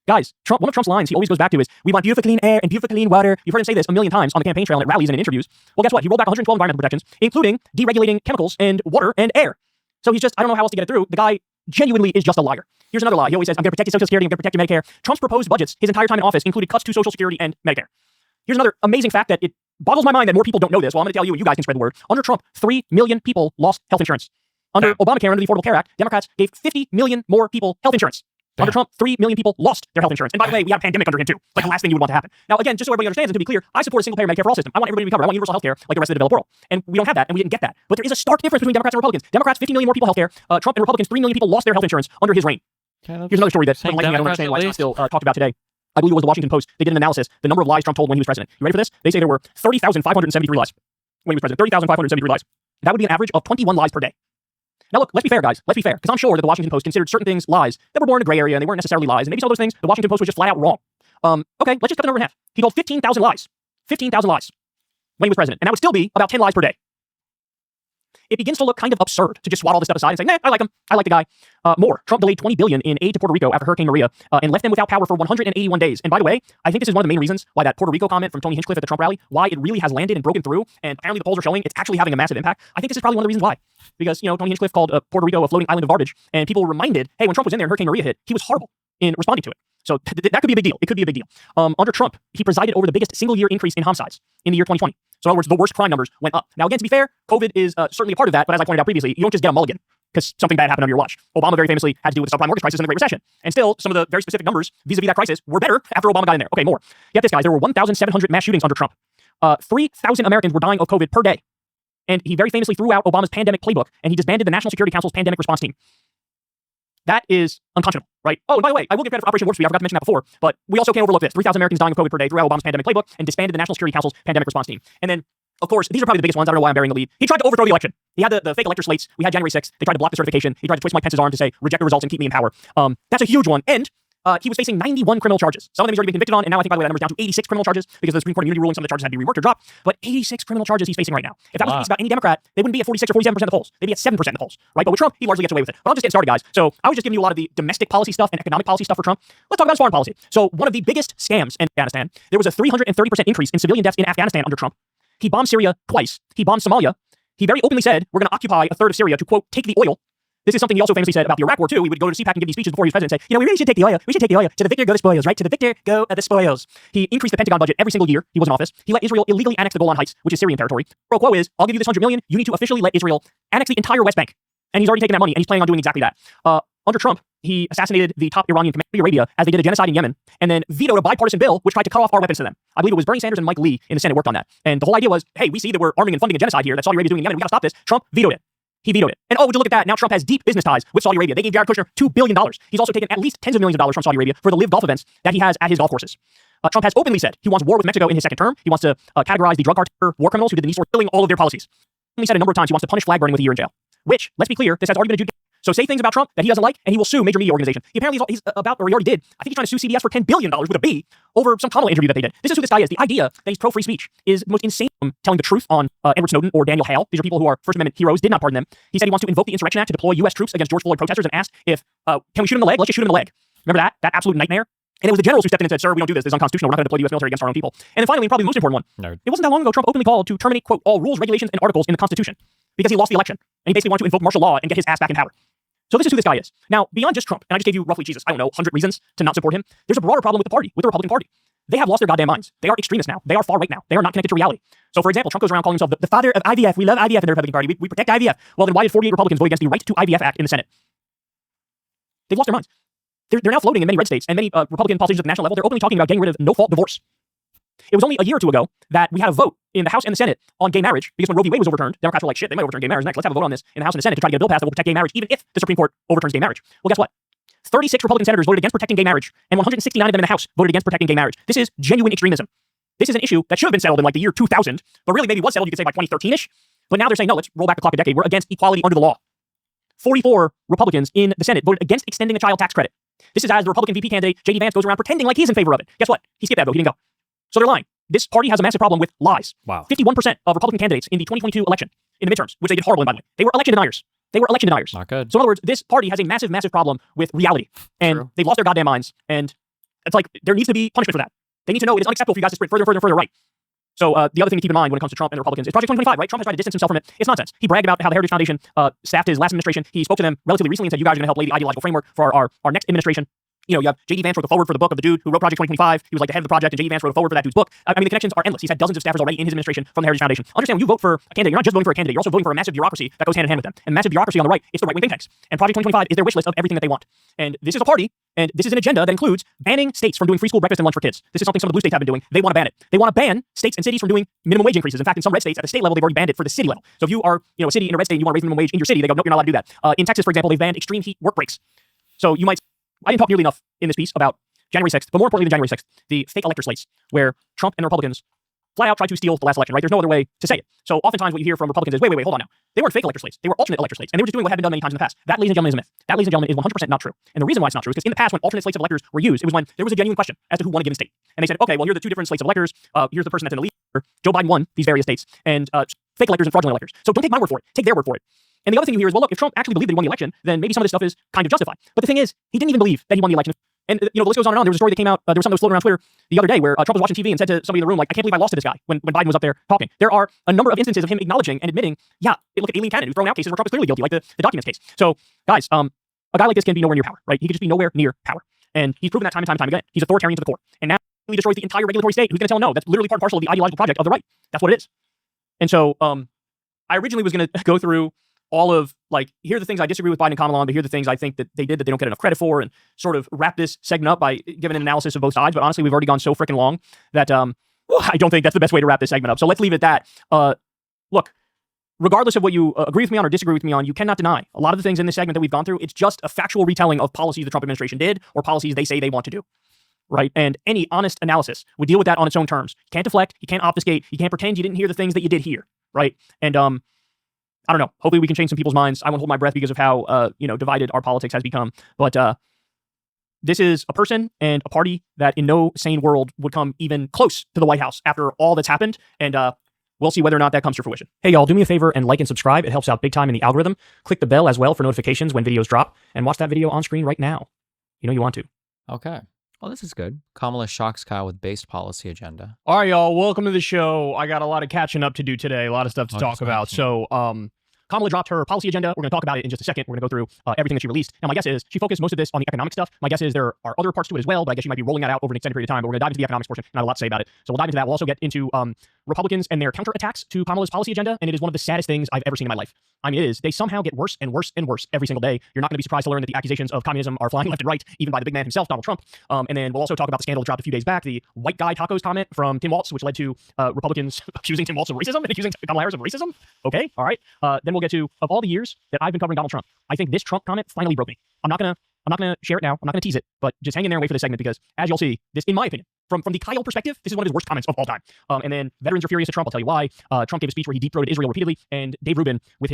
Guys, one of Trump's lines he always goes back to is, we want beautiful clean air and beautiful clean water. You've heard him say this a million times on the campaign trail and at rallies and in interviews. Well, guess what? He rolled back 112 environmental protections, including deregulating chemicals and water and air. So he's just, I don't know how else to get it through. The guy genuinely is just a liar. Here's another lie. He always says, I'm going to protect your Social Security, I'm going to protect your Medicare. Trump's proposed budgets his entire time in office included cuts to Social Security and Medicare. Here's another amazing fact that it boggles my mind that more people don't know this. Well, I'm going to tell you, and you guys can spread the word. Under Trump, 3 million people lost health insurance. Under Obamacare, under the Affordable Care Act, Democrats gave 50 million more people health insurance. Under Trump, 3 million people lost their health insurance. And by the way, we had a pandemic under him too. Like the last thing you would want to happen. Now, again, just so everybody understands, and to be clear, I support a single-payer Medicare for all system. I want everybody to be covered. I want universal health care like the rest of the developed world. And we don't have that, and we didn't get that. But there is a stark difference between Democrats and Republicans. Democrats, 50 million more people health care. Trump and Republicans, 3 million people lost their health insurance under his reign. Here's another story that, I don't understand why it's not still talked about today. I believe it was the Washington Post. They did an analysis, the number of lies Trump told when he was president. You ready for this? They say there were 30,573 lies when he was president. 30,573 lies. That would be an average of 21 lies per day. Now look, let's be fair, guys. Let's be fair. Because I'm sure that the Washington Post considered certain things lies that were more in a gray area and they weren't necessarily lies. And maybe some of those things, the Washington Post was just flat out wrong. Okay, let's just cut the number in half. He told 15,000 lies. 15,000 lies when he was president. And that would still be about 10 lies per day. It begins to look kind of absurd to just swat all this stuff aside and say, nah, I like him. I like the guy. More. Trump delayed $20 billion in aid to Puerto Rico after Hurricane Maria and left them without power for 181 days. And by the way, I think this is one of the main reasons why that Puerto Rico comment from Tony Hinchcliffe at the Trump rally, why it really has landed and broken through. And apparently the polls are showing it's actually having a massive impact. I think this is probably one of the reasons why. Because, Tony Hinchcliffe called Puerto Rico a floating island of garbage. And people were reminded, hey, when Trump was in there and Hurricane Maria hit, he was horrible in responding to it. So that could be a big deal. It could be a big deal. Under Trump, he presided over the biggest single-year increase in homicides in the year 2020. So in other words, the worst crime numbers went up. Now, again, to be fair, COVID is certainly a part of that, but as I pointed out previously, you don't just get a mulligan because something bad happened under your watch. Obama very famously had to deal with the subprime mortgage crisis and the Great Recession. And still, some of the very specific numbers vis-a-vis that crisis were better after Obama got in there. Okay, more. Get this, guys. There were 1,700 mass shootings under Trump. 3,000 Americans were dying of COVID per day. And he very famously threw out Obama's pandemic playbook, and he disbanded the National Security Council's pandemic response team. That is unconscionable, right? Oh, and by the way, I will give credit for Operation Warp Speed. I forgot to mention that before, but we also can't overlook this. 3,000 Americans dying of COVID per day, threw out Obama's pandemic playbook, and disbanded the National Security Council's pandemic response team. And then, of course, these are probably the biggest ones. I don't know why I'm bearing the lead. He tried to overthrow the election. He had the fake elector slates. We had January 6th. They tried to block the certification. He tried to twist Mike Pence's arm to say, reject the results and keep me in power. That's a huge one. And he was facing 91 criminal charges. Some of them he's already been convicted on, and now I think, by the way, that number's down to 86 criminal charges because of the Supreme Court immunity ruling. Some of the charges had to be reworked or dropped, but 86 criminal charges he's facing right now. If that was the case about any Democrat, they wouldn't be at 46 or 47% of the polls. They'd be at 7% of the polls, right? But with Trump, he largely gets away with it. But I'm just getting started, guys. So I was just giving you a lot of the domestic policy stuff and economic policy stuff for Trump. Let's talk about his foreign policy. So one of the biggest scams in Afghanistan, there was a 330% increase in civilian deaths in Afghanistan under Trump. He bombed Syria twice. He bombed Somalia. He very openly said, we're going to occupy a third of Syria to, quote, take the oil. This is something he also famously said about the Iraq War, too. He would go to CPAC and give these speeches before he was president and say, we really should take the oil. We should take the oil. To the victor go the spoils, right? To the victor go the spoils. He increased the Pentagon budget every single year he was in office. He let Israel illegally annex the Golan Heights, which is Syrian territory. Pro quo is, I'll give you this $100 million. You need to officially let Israel annex the entire West Bank. And he's already taken that money, and he's planning on doing exactly that. Under Trump, he assassinated the top Iranian commander, Saudi Arabia, as they did a genocide in Yemen, and then vetoed a bipartisan bill which tried to cut off our weapons to them. I believe it was Bernie Sanders and Mike Lee in the Senate worked on that. And the whole idea was, hey, we see that we're arming and funding a genocide here that Saudi Arabia is doing in Yemen. We got to stop this. Trump vetoed it. He vetoed it. And oh, would you look at that? Now Trump has deep business ties with Saudi Arabia. They gave Jared Kushner $2 billion. He's also taken at least tens of millions of dollars from Saudi Arabia for the live golf events that he has at his golf courses. Trump has openly said he wants war with Mexico in his second term. He wants to categorize the drug cartel war criminals who did the East killing all of their policies. He said a number of times he wants to punish flag burning with a year in jail. Which, let's be clear, this has already been adjudicated. So say things about Trump that he doesn't like, and he will sue major media organizations. He apparently he's about, or he already did. I think he's trying to sue CBS for $10 billion with a B over some Kamala interview that they did. This is who this guy is. The idea that he's pro-free speech is the most insane. Telling the truth on Edward Snowden or Daniel Hale. These are people who are First Amendment heroes, did not pardon them. He said he wants to invoke the Insurrection Act to deploy U.S. troops against George Floyd protesters and asked if, can we shoot him in the leg? Let's just shoot him in the leg. Remember that? That absolute nightmare? And it was the generals who stepped in and said, sir, we don't do this. This is unconstitutional. We're not going to deploy the U.S. military against our own people. And then finally, probably the most important one. Nerd. It wasn't that long ago Trump openly called to terminate, quote, all rules, regulations, and articles in the Constitution because he lost the election. And he basically wanted to invoke martial law and get his ass back in power. So this is who this guy is. Now, beyond just Trump, and I just gave you roughly, Jesus, I don't know, 100 reasons to not support him, there's a broader problem with the party, with the Republican Party. They have lost their goddamn minds. They are extremists now. They are far right now. They are not connected to reality. So, for example, Trump goes around calling himself the father of IVF. We love IVF in the Republican Party. We protect IVF. Well, then why did 48 Republicans vote against the Right to IVF Act in the Senate? They've lost their minds. They're now floating in many red states and many Republican politicians at the national level. They're openly talking about getting rid of no-fault divorce. It was only a year or two ago that we had a vote in the House and the Senate on gay marriage because when Roe v. Wade was overturned, Democrats were like, shit, they might overturn gay marriage next. Let's have a vote on this in the House and the Senate to try to get a bill passed that will protect gay marriage even if the Supreme Court overturns gay marriage. Well, guess what? 36 Republican senators voted against protecting gay marriage, and 169 of them in the House voted against protecting gay marriage. This is genuine extremism. This is an issue that should have been settled in like the year 2000, but really maybe was settled, you could say, by 2013-ish. But now they're saying, no, let's roll back the clock a decade. We're against equality under the law. 44 Republicans in the Senate voted against extending the child tax credit. This is as the Republican VP candidate, J.D. Vance, goes around pretending like he's in favor of it. Guess what? He skipped that vote. He didn't go. So they're lying. This party has a massive problem with lies. Wow. 51% of Republican candidates in the 2022 election, in the midterms, which they did horrible in, by the way, they were election deniers. They were election deniers. Not good. So in other words, this party has a massive, massive problem with reality. And they've lost their goddamn minds. And it's like, there needs to be punishment for that. They need to know it is unacceptable for you guys to sprint further and further and further right. So the other thing to keep in mind when it comes to Trump and the Republicans is Project 2025, right? Trump has tried to distance himself from it. It's nonsense. He bragged about how the Heritage Foundation staffed his last administration. He spoke to them relatively recently and said, you guys are going to help lay the ideological framework for our next administration. You know, you have J.D. Vance wrote the forward for the book of the dude who wrote Project 2025. He was like the head of the project, and J.D. Vance wrote a forward for that dude's book. I mean, the connections are endless. He's had dozens of staffers already in his administration from the Heritage Foundation. Understand, when you vote for a candidate, you're not just voting for a candidate, you're also voting for a massive bureaucracy that goes hand in hand with them. And massive bureaucracy on the right, it's the right-wing think tanks. And Project 2025 is their wish list of everything that they want. And this is a party, and this is an agenda that includes banning states from doing free school breakfast and lunch for kids. This is something some of the blue states have been doing. They want to ban it. They want to ban states and cities from doing minimum wage increases. In fact, in some red states at the state level, they've already banned it for the city level. So if you are, you know, a city in a red state and you want to raise minimum wage in your city, they go, nope, you're not allowed to do that. In Texas, for example, they've banned extreme heat work breaks. So you might, I didn't talk nearly enough in this piece about January 6th, but more importantly than January 6th, the fake elector slates, where Trump and the Republicans flat out tried to steal the last election, right? There's no other way to say it. So oftentimes what you hear from Republicans is, wait, hold on now. They weren't fake elector slates. They were alternate elector slates. And they were just doing what had been done many times in the past. That, ladies and gentlemen, is a myth. That, ladies and gentlemen, is 100% not true. And the reason why it's not true is because in the past, when alternate slates of electors were used, it was when there was a genuine question as to who won a given state. And they said, okay, well, here are the two different slates of electors. Here's the person that's in the lead. Joe Biden won these various states. And fake electors and fraudulent electors. So don't take my word for it. Take their word for it. And the other thing you hear is, well, look, if Trump actually believed that he won the election, then maybe some of this stuff is kind of justified. But the thing is, he didn't even believe that he won the election. And, you know, the list goes on and on. There was a story that came out, there was something that was floating around Twitter the other day where Trump was watching TV and said to somebody in the room, like, I can't believe I lost to this guy when Biden was up there talking. There are a number of instances of him acknowledging and admitting, yeah, look at Aileen Cannon, who's thrown out cases where Trump is clearly guilty, like the documents case. So, guys, a guy like this can be nowhere near power, right? He could just be nowhere near power. And he's proven that time and time again. He's authoritarian to the core. And now he destroys the entire regulatory state. Who's going to tell him no? That's literally part and parcel of the ideological project of the right. That's what it is. And so, I originally was going to go through all of, like, here are the things I disagree with Biden and Kamala on, but here are the things I think that they did that they don't get enough credit for, and sort of wrap this segment up by giving an analysis of both sides. But honestly, we've already gone so freaking long that I don't think that's the best way to wrap this segment up. So let's leave it at that. Look, regardless of what you agree with me on or disagree with me on, you cannot deny a lot of the things in this segment that we've gone through. It's just a factual retelling of policies the Trump administration did or policies they say they want to do. Right? And any honest analysis would deal with that on its own terms. You can't deflect. You can't obfuscate. You can't pretend you didn't hear the things that you did hear. Right? And I don't know. Hopefully we can change some people's minds. I won't hold my breath because of how, divided our politics has become. But This is a person and a party that in no sane world would come even close to the White House after all that's happened. And we'll see whether or not that comes to fruition. Hey, y'all, do me a favor and like and subscribe. It helps out big time in the algorithm. Click the bell as well for notifications when videos drop. And watch that video on screen right now. You know you want to. Okay. Well, this is good. Kamala shocks Kyle with based policy agenda. All right, y'all. Welcome to the show. I got a lot of catching up to do today. A lot of stuff to talk about. So, Kamala dropped her policy agenda. We're going to talk about it in just a second. We're going to go through everything that she released. Now, my guess is she focused most of this on the economic stuff. My guess is there are other parts to it as well, but I guess she might be rolling that out over an extended period of time. But we're going to dive into the economics portion, and I have a lot to say about it. So we'll dive into that. We'll also get into Republicans and their counterattacks to Kamala's policy agenda, and it is one of the saddest things I've ever seen in my life. I mean, it is. They somehow get worse and worse and worse every single day. You're not going to be surprised to learn that the accusations of communism are flying left and right, even by the big man himself, Donald Trump. And then we'll also talk about the scandal that dropped a few days back, the white guy tacos comment from Tim Walz, which led to Republicans accusing Tim Walz of racism and accusing Kamala Harris of racism. Okay, all right. Then we'll get to, of all the years that I've been covering Donald Trump, I think this Trump comment finally broke me. I'm not gonna share it now. I'm not gonna tease it, but just hang in there and wait for this segment because, as you'll see, this, in my opinion, from the Kyle perspective, this is one of his worst comments of all time. And then veterans are furious at Trump. I'll tell you why. Trump gave a speech where he deep-throated Israel repeatedly, and Dave Rubin with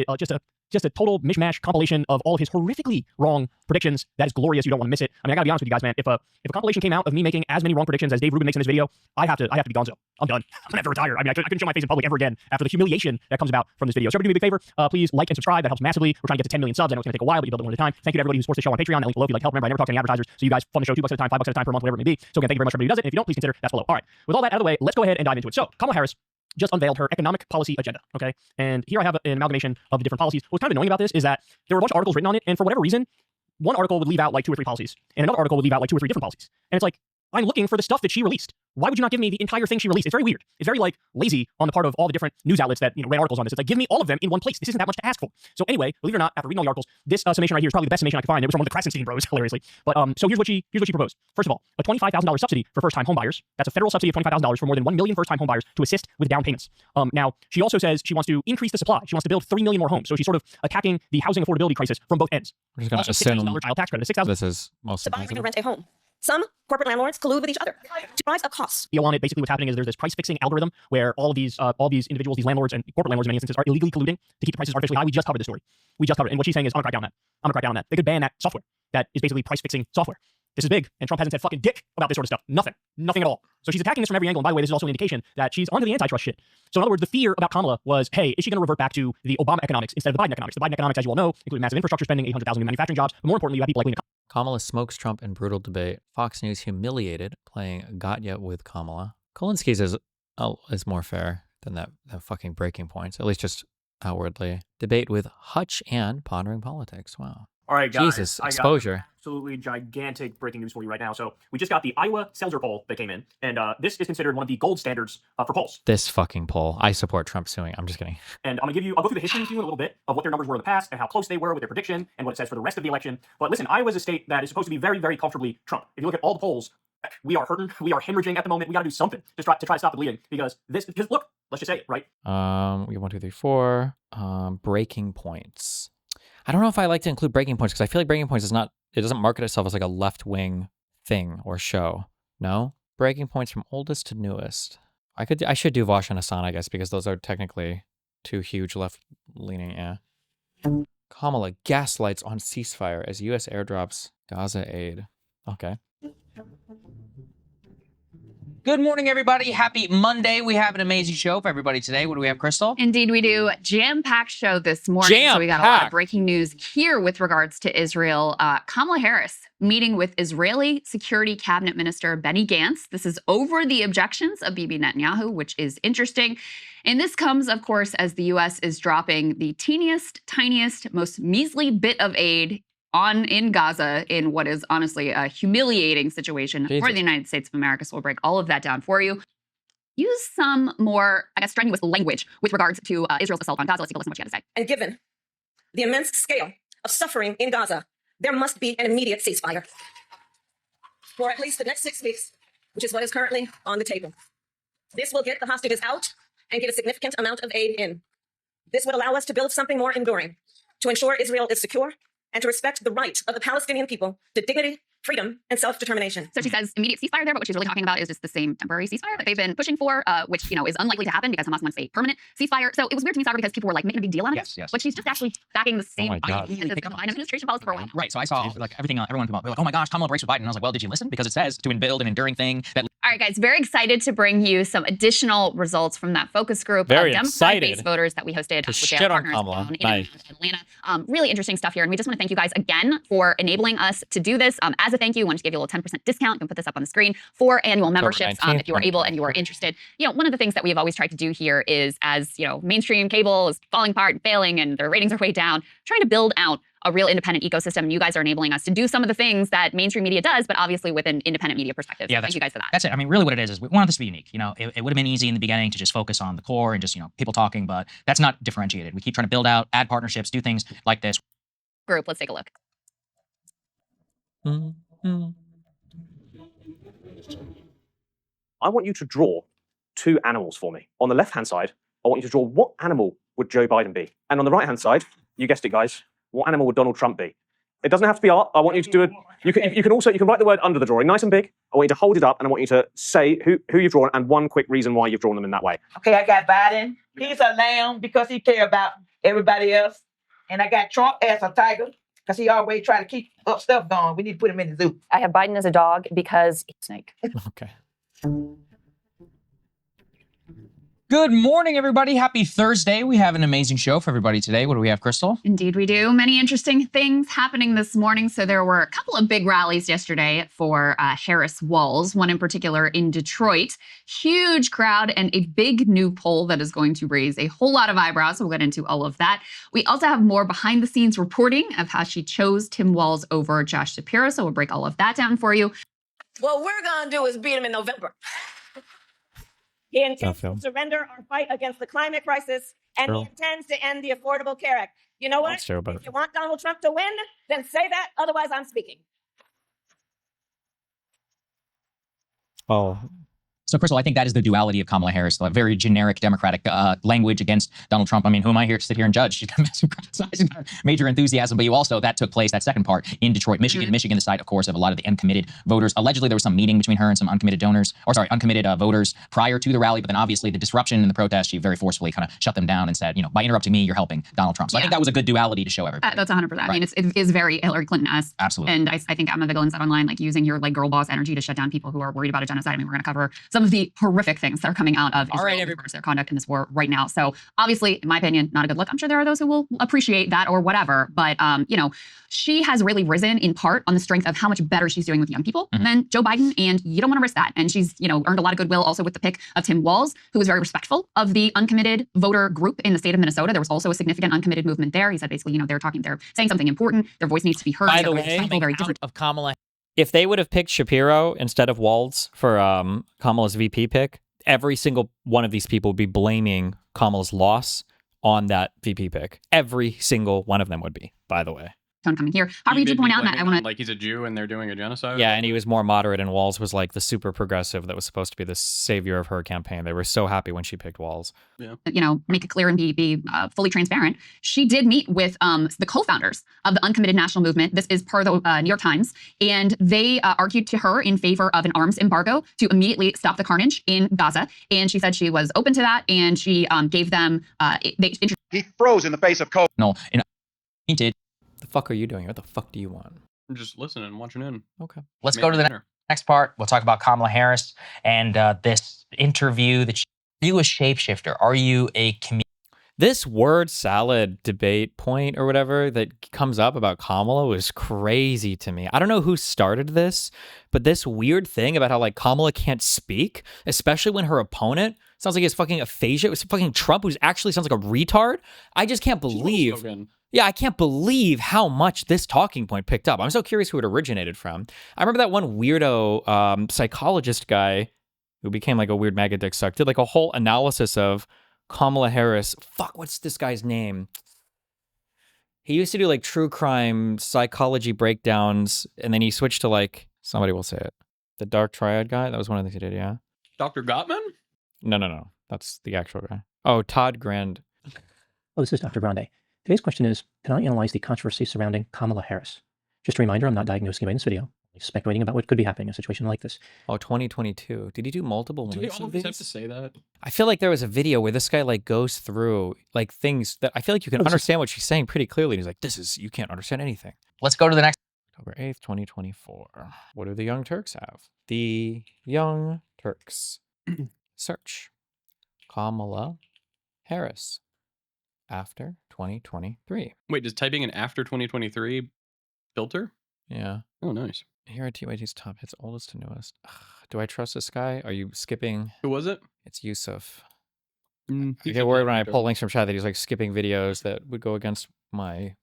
just a total mishmash compilation of all of his horrifically wrong predictions. That is glorious. You don't want to miss it. I mean, I gotta be honest with you guys, man. If a compilation came out of me making as many wrong predictions as Dave Rubin makes in this video, I have to be gonzo. I'm done. I'm gonna have to retire. I mean, I couldn't show my face in public ever again after the humiliation that comes about from this video. So everybody do me a big favor. Please like and subscribe. That helps massively. We're trying to get to 10 million subs. I know it's gonna take a while, but you build it one at a time. Thank you to everybody who supports the show on Patreon. That link below if you'd like help. Remember, I never talk to any advertisers, so you guys fund the show $2 at a time, $5 at a time per month, whatever it may be. So again, thank you very much for everybody who does it. And if you don't, please consider that's below. All right. With all that out of the way, let's go ahead and dive into it. So Kamala Harris just unveiled her economic policy agenda, okay? And here I have an amalgamation of the different policies. What's kind of annoying about this is that there were a bunch of articles written on it, and for whatever reason, one article would leave out like 2 or 3 policies, and another article would leave out like 2 or 3 different policies. And it's like, I'm looking for the stuff that she released. Why would you not give me the entire thing she released? It's very weird. It's very like lazy on the part of all the different news outlets that ran articles on this. It's like, give me all of them in one place. This isn't that much to ask for. So anyway, believe it or not, after reading all the articles, this summation right here is probably the best summation I could find. It was from one of the Krasenstein bros, hilariously. But so here's what she proposed. First of all, a $25,000 subsidy for first-time homebuyers. That's a federal subsidy of $25,000 for more than 1 million first-time homebuyers to assist with down payments. Now, she also says she wants to increase the supply. She wants to build 3 million more homes. So she's sort of attacking the housing affordability crisis from both ends. We're just going to assume child tax credit, this is most to buy or rent a home. Some corporate landlords collude with each other to rise up costs. On it, basically what's happening is there's this price fixing algorithm where all these individuals, these landlords and corporate landlords in many instances, are illegally colluding to keep the prices artificially high. We just covered the story. We just covered it. And what she's saying is, I'm gonna crack down on that. I'm gonna crack down on that. They could ban that software that is basically price fixing software. This is big, and Trump hasn't said fucking dick about this sort of stuff. Nothing at all. So she's attacking this from every angle. And by the way, this is also an indication that she's onto the antitrust shit. So in other words, the fear about Kamala was, hey, is she going to revert back to the Obama economics instead of the Biden economics? The Biden economics, as you all know, include massive infrastructure spending, 800,000 new manufacturing jobs, but more importantly, you have people like Kamala smokes Trump in brutal debate. Fox News humiliated, playing Got Ya with Kamala. Kolinsky's is more fair than that fucking breaking points, at least just outwardly. Debate with Hutch and pondering politics. Wow. All right, guys. Jesus, exposure. Absolutely gigantic breaking news for you right now. So we just got the Iowa Seltzer poll that came in, and this is considered one of the gold standards for polls. This fucking poll. I support Trump suing. I'm just kidding. And I'll go through the history with you in a little bit of what their numbers were in the past and how close they were with their prediction and what it says for the rest of the election. But listen, Iowa is a state that is supposed to be very, very comfortably Trump. If you look at all the polls, we are hurting. We are hemorrhaging at the moment. We got to do something to try to stop the bleeding because look, let's just say it, right? We have 1, 2, 3, 4. Breaking points. I don't know if I like to include breaking points because I feel like breaking points it doesn't market itself as like a left-wing thing or show. No? Breaking points from oldest to newest. I should do Vosh and Hassan, I guess, because those are technically 2 huge left-leaning, yeah. Kamala gaslights on ceasefire as U.S. airdrops Gaza aid. Okay. Good morning, everybody. Happy Monday. We have an amazing show for everybody today. What do we have, Crystal? Indeed, we do. Jam-packed show this morning. So we got a lot of breaking news here with regards to Israel. Kamala Harris meeting with Israeli Security Cabinet Minister Benny Gantz. This is over the objections of Bibi Netanyahu, which is interesting. And this comes, of course, as the U.S. is dropping the teeniest, tiniest, most measly bit of aid in Gaza in what is honestly a humiliating situation for the United States of America. So we'll break all of that down for you. Use some more, strenuous language with regards to Israel's assault on Gaza. Let's take a listen to what she had to say. And given the immense scale of suffering in Gaza, there must be an immediate ceasefire for at least the next 6 weeks, which is what is currently on the table. This will get the hostages out and get a significant amount of aid in. This would allow us to build something more enduring, to ensure Israel is secure, and to respect the right of the Palestinian people to dignity, freedom, and self-determination. So she says immediate ceasefire there, but what she's really talking about is just the same temporary ceasefire that they've been pushing for, which, you know, is unlikely to happen because Hamas wants a permanent ceasefire. So it was weird to me, Sauer, because people were like making a big deal on it. Yes. But she's just actually backing the same my God. Biden administration policy for a while. Right. So I saw like everything, everyone come up, they're like, oh my gosh, Kamala breaks with Biden. And I was like, well, did you listen? Because it says to build an enduring thing that. All right, guys, very excited to bring you some additional results from that focus group Very of excited Democratic-based voters that we hosted to with shit their on partners Kamala. down in Nice. Atlanta. Really interesting stuff here, and we just want to thank you guys again for enabling us to do this. As a thank you, we want to give you a little 10% discount. You can put this up on the screen for annual memberships 19th, if you are able and you are interested. You know, one of the things that we've always tried to do here is, as you know, mainstream cable is falling apart and failing, and their ratings are way down, trying to build out a real independent ecosystem, and you guys are enabling us to do some of the things that mainstream media does, but obviously with an independent media perspective. Yeah, So thank you guys for that. That's it. I mean, really what it is we wanted this to be unique. You know, it would have been easy in the beginning to just focus on the core and just, you know, people talking, but that's not differentiated. We keep trying to build out, add partnerships, do things like this. Group, let's take a look. I want you to draw two animals for me. On the left-hand side, I want you to draw what animal would Joe Biden be? And on the right-hand side, you guessed it, guys, what animal would Donald Trump be? It doesn't have to be art. I want you to do it. You can write the word under the drawing, nice and big. I want you to hold it up, and I want you to say who you've drawn and one quick reason why you've drawn them in that way. Okay, I got Biden. He's a lamb because he care about everybody else. And I got Trump as a tiger because he always try to keep up stuff going. We need to put him in the zoo. I have Biden as a dog because he's a snake. Okay. Good morning, everybody. Happy Thursday. We have an amazing show for everybody today. What do we have, Crystal? Indeed, we do. Many interesting things happening this morning. So there were a couple of big rallies yesterday for Harris Walls, one in particular in Detroit. Huge crowd and a big new poll that is going to raise a whole lot of eyebrows. So we'll get into all of that. We also have more behind the scenes reporting of how she chose Tim Walz over Josh Shapiro. So we'll break all of that down for you. What we're going to do is beat him in November. He intends to surrender our fight against the climate crisis, and he intends to end the Affordable Care Act. You know what? If you want Donald Trump to win, then say that. Otherwise, I'm speaking. Oh. So, Crystal, I think that is the duality of Kamala Harris, the very generic Democratic language against Donald Trump. I mean, who am I here to sit here and judge? She's got massive criticizing her major enthusiasm, but you also, that took place, that second part, in Detroit, Michigan. Michigan, the site, of course, of a lot of the uncommitted voters. Allegedly, there was some meeting between her and some uncommitted voters prior to the rally, but then obviously the disruption in the protest, she very forcefully kind of shut them down and said, you know, by interrupting me, you're helping Donald Trump. So I think that was a good duality to show everybody. That's 100%. Right. I mean, it is very Hillary Clinton-esque. Absolutely. And I think Emma Vigeland said online, like, using your like girl boss energy to shut down people who are worried about a genocide. I mean, we're going to cover some of the horrific things that are coming out of Israel with regards to their conduct in this war right now. So obviously, in my opinion, not a good look. I'm sure there are those who will appreciate that or whatever. But, you know, she has really risen in part on the strength of how much better she's doing with young people than Joe Biden. And you don't want to risk that. And she's, you know, earned a lot of goodwill also with the pick of Tim Walz, who was very respectful of the uncommitted voter group in the state of Minnesota. There was also a significant uncommitted movement there. He said basically, you know, they're saying something important. Their voice needs to be heard. By the way, very different of Kamala, if they would have picked Shapiro instead of Walz for Kamala's VP pick, every single one of these people would be blaming Kamala's loss on that VP pick. Every single one of them would be, by the way. Coming here. However, you did point out that I want to like he's a Jew and they're doing a genocide. Yeah, and he was more moderate, and Walz was like the super progressive that was supposed to be the savior of her campaign. They were so happy when she picked Walz. Yeah. You know, make it clear and be fully transparent. She did meet with the co-founders of the Uncommitted National Movement. This is per the New York Times, and they argued to her in favor of an arms embargo to immediately stop the carnage in Gaza. And she said she was open to that, and she gave them. He froze in the face of COVID. No, he did. The fuck are you doing? What the fuck do you want? I'm just listening and watching in. Okay. Let's go to the next part. We'll talk about Kamala Harris and this interview that are you a shapeshifter? Are you a comedian? This word salad debate point or whatever that comes up about Kamala was crazy to me. I don't know who started this, but this weird thing about how like Kamala can't speak, especially when her opponent sounds like he's fucking aphasia. It was fucking Trump, who actually sounds like a retard. I just can't believe. Yeah, I can't believe how much this talking point picked up. I'm so curious who it originated from. I remember that one weirdo psychologist guy who became like a weird MAGA dick suck, did like a whole analysis of Kamala Harris. Fuck, what's this guy's name? He used to do like true crime psychology breakdowns, and then he switched to like, somebody will say it, the Dark Triad guy. That was one of the things he did, yeah? Dr. Gottman? No. That's the actual guy. Oh, Todd Grand. Oh, this is Dr. Grande. Today's question is, can I analyze the controversy surrounding Kamala Harris? Just a reminder, I'm not diagnosing anybody in this video. speculating about what could be happening in a situation like this. Oh, 2022. Did he do multiple Do we moves of always have these? to say that? I feel like there was a video where this guy like goes through like things that I feel like you can understand what she's saying pretty clearly. And he's like, this is, you can't understand anything. Let's go to the next. October 8th, 2024. What do the Young Turks have? The Young Turks. Search. Kamala Harris. After 2023. Wait, does typing in after 2023 filter? Yeah. Oh, nice. Here are TYT's top hits, oldest to newest. Ugh, do I trust this guy? Are you skipping? Who was it? It's Yusuf. I I get worried when I pull links from chat that he's like skipping videos that would go against my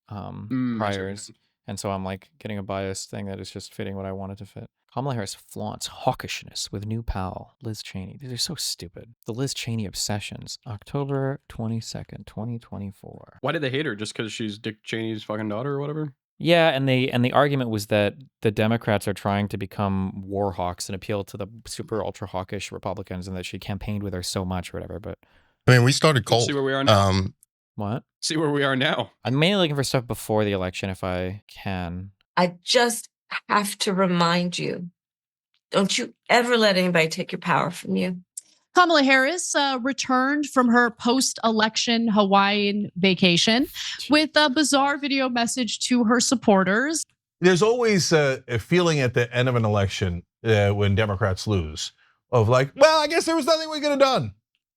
priors. And so I'm like getting a biased thing that is just fitting what I wanted to fit. Kamala Harris flaunts hawkishness with new pal, Liz Cheney. These are so stupid. The Liz Cheney obsessions. October 22nd, 2024. Why did they hate her? Just because she's Dick Cheney's fucking daughter or whatever? Yeah, and the argument was that the Democrats are trying to become war hawks and appeal to the super ultra hawkish Republicans, and that she campaigned with her so much or whatever. But I mean, we started cold. See where we are now. What? See where we are now. I'm mainly looking for stuff before the election if I can. I just have to remind you, don't you ever let anybody take your power from you. Kamala Harris returned from her post-election Hawaiian vacation with a bizarre video message to her supporters. There's always a feeling at the end of an election when Democrats lose of like, well, I guess there was nothing we could have done.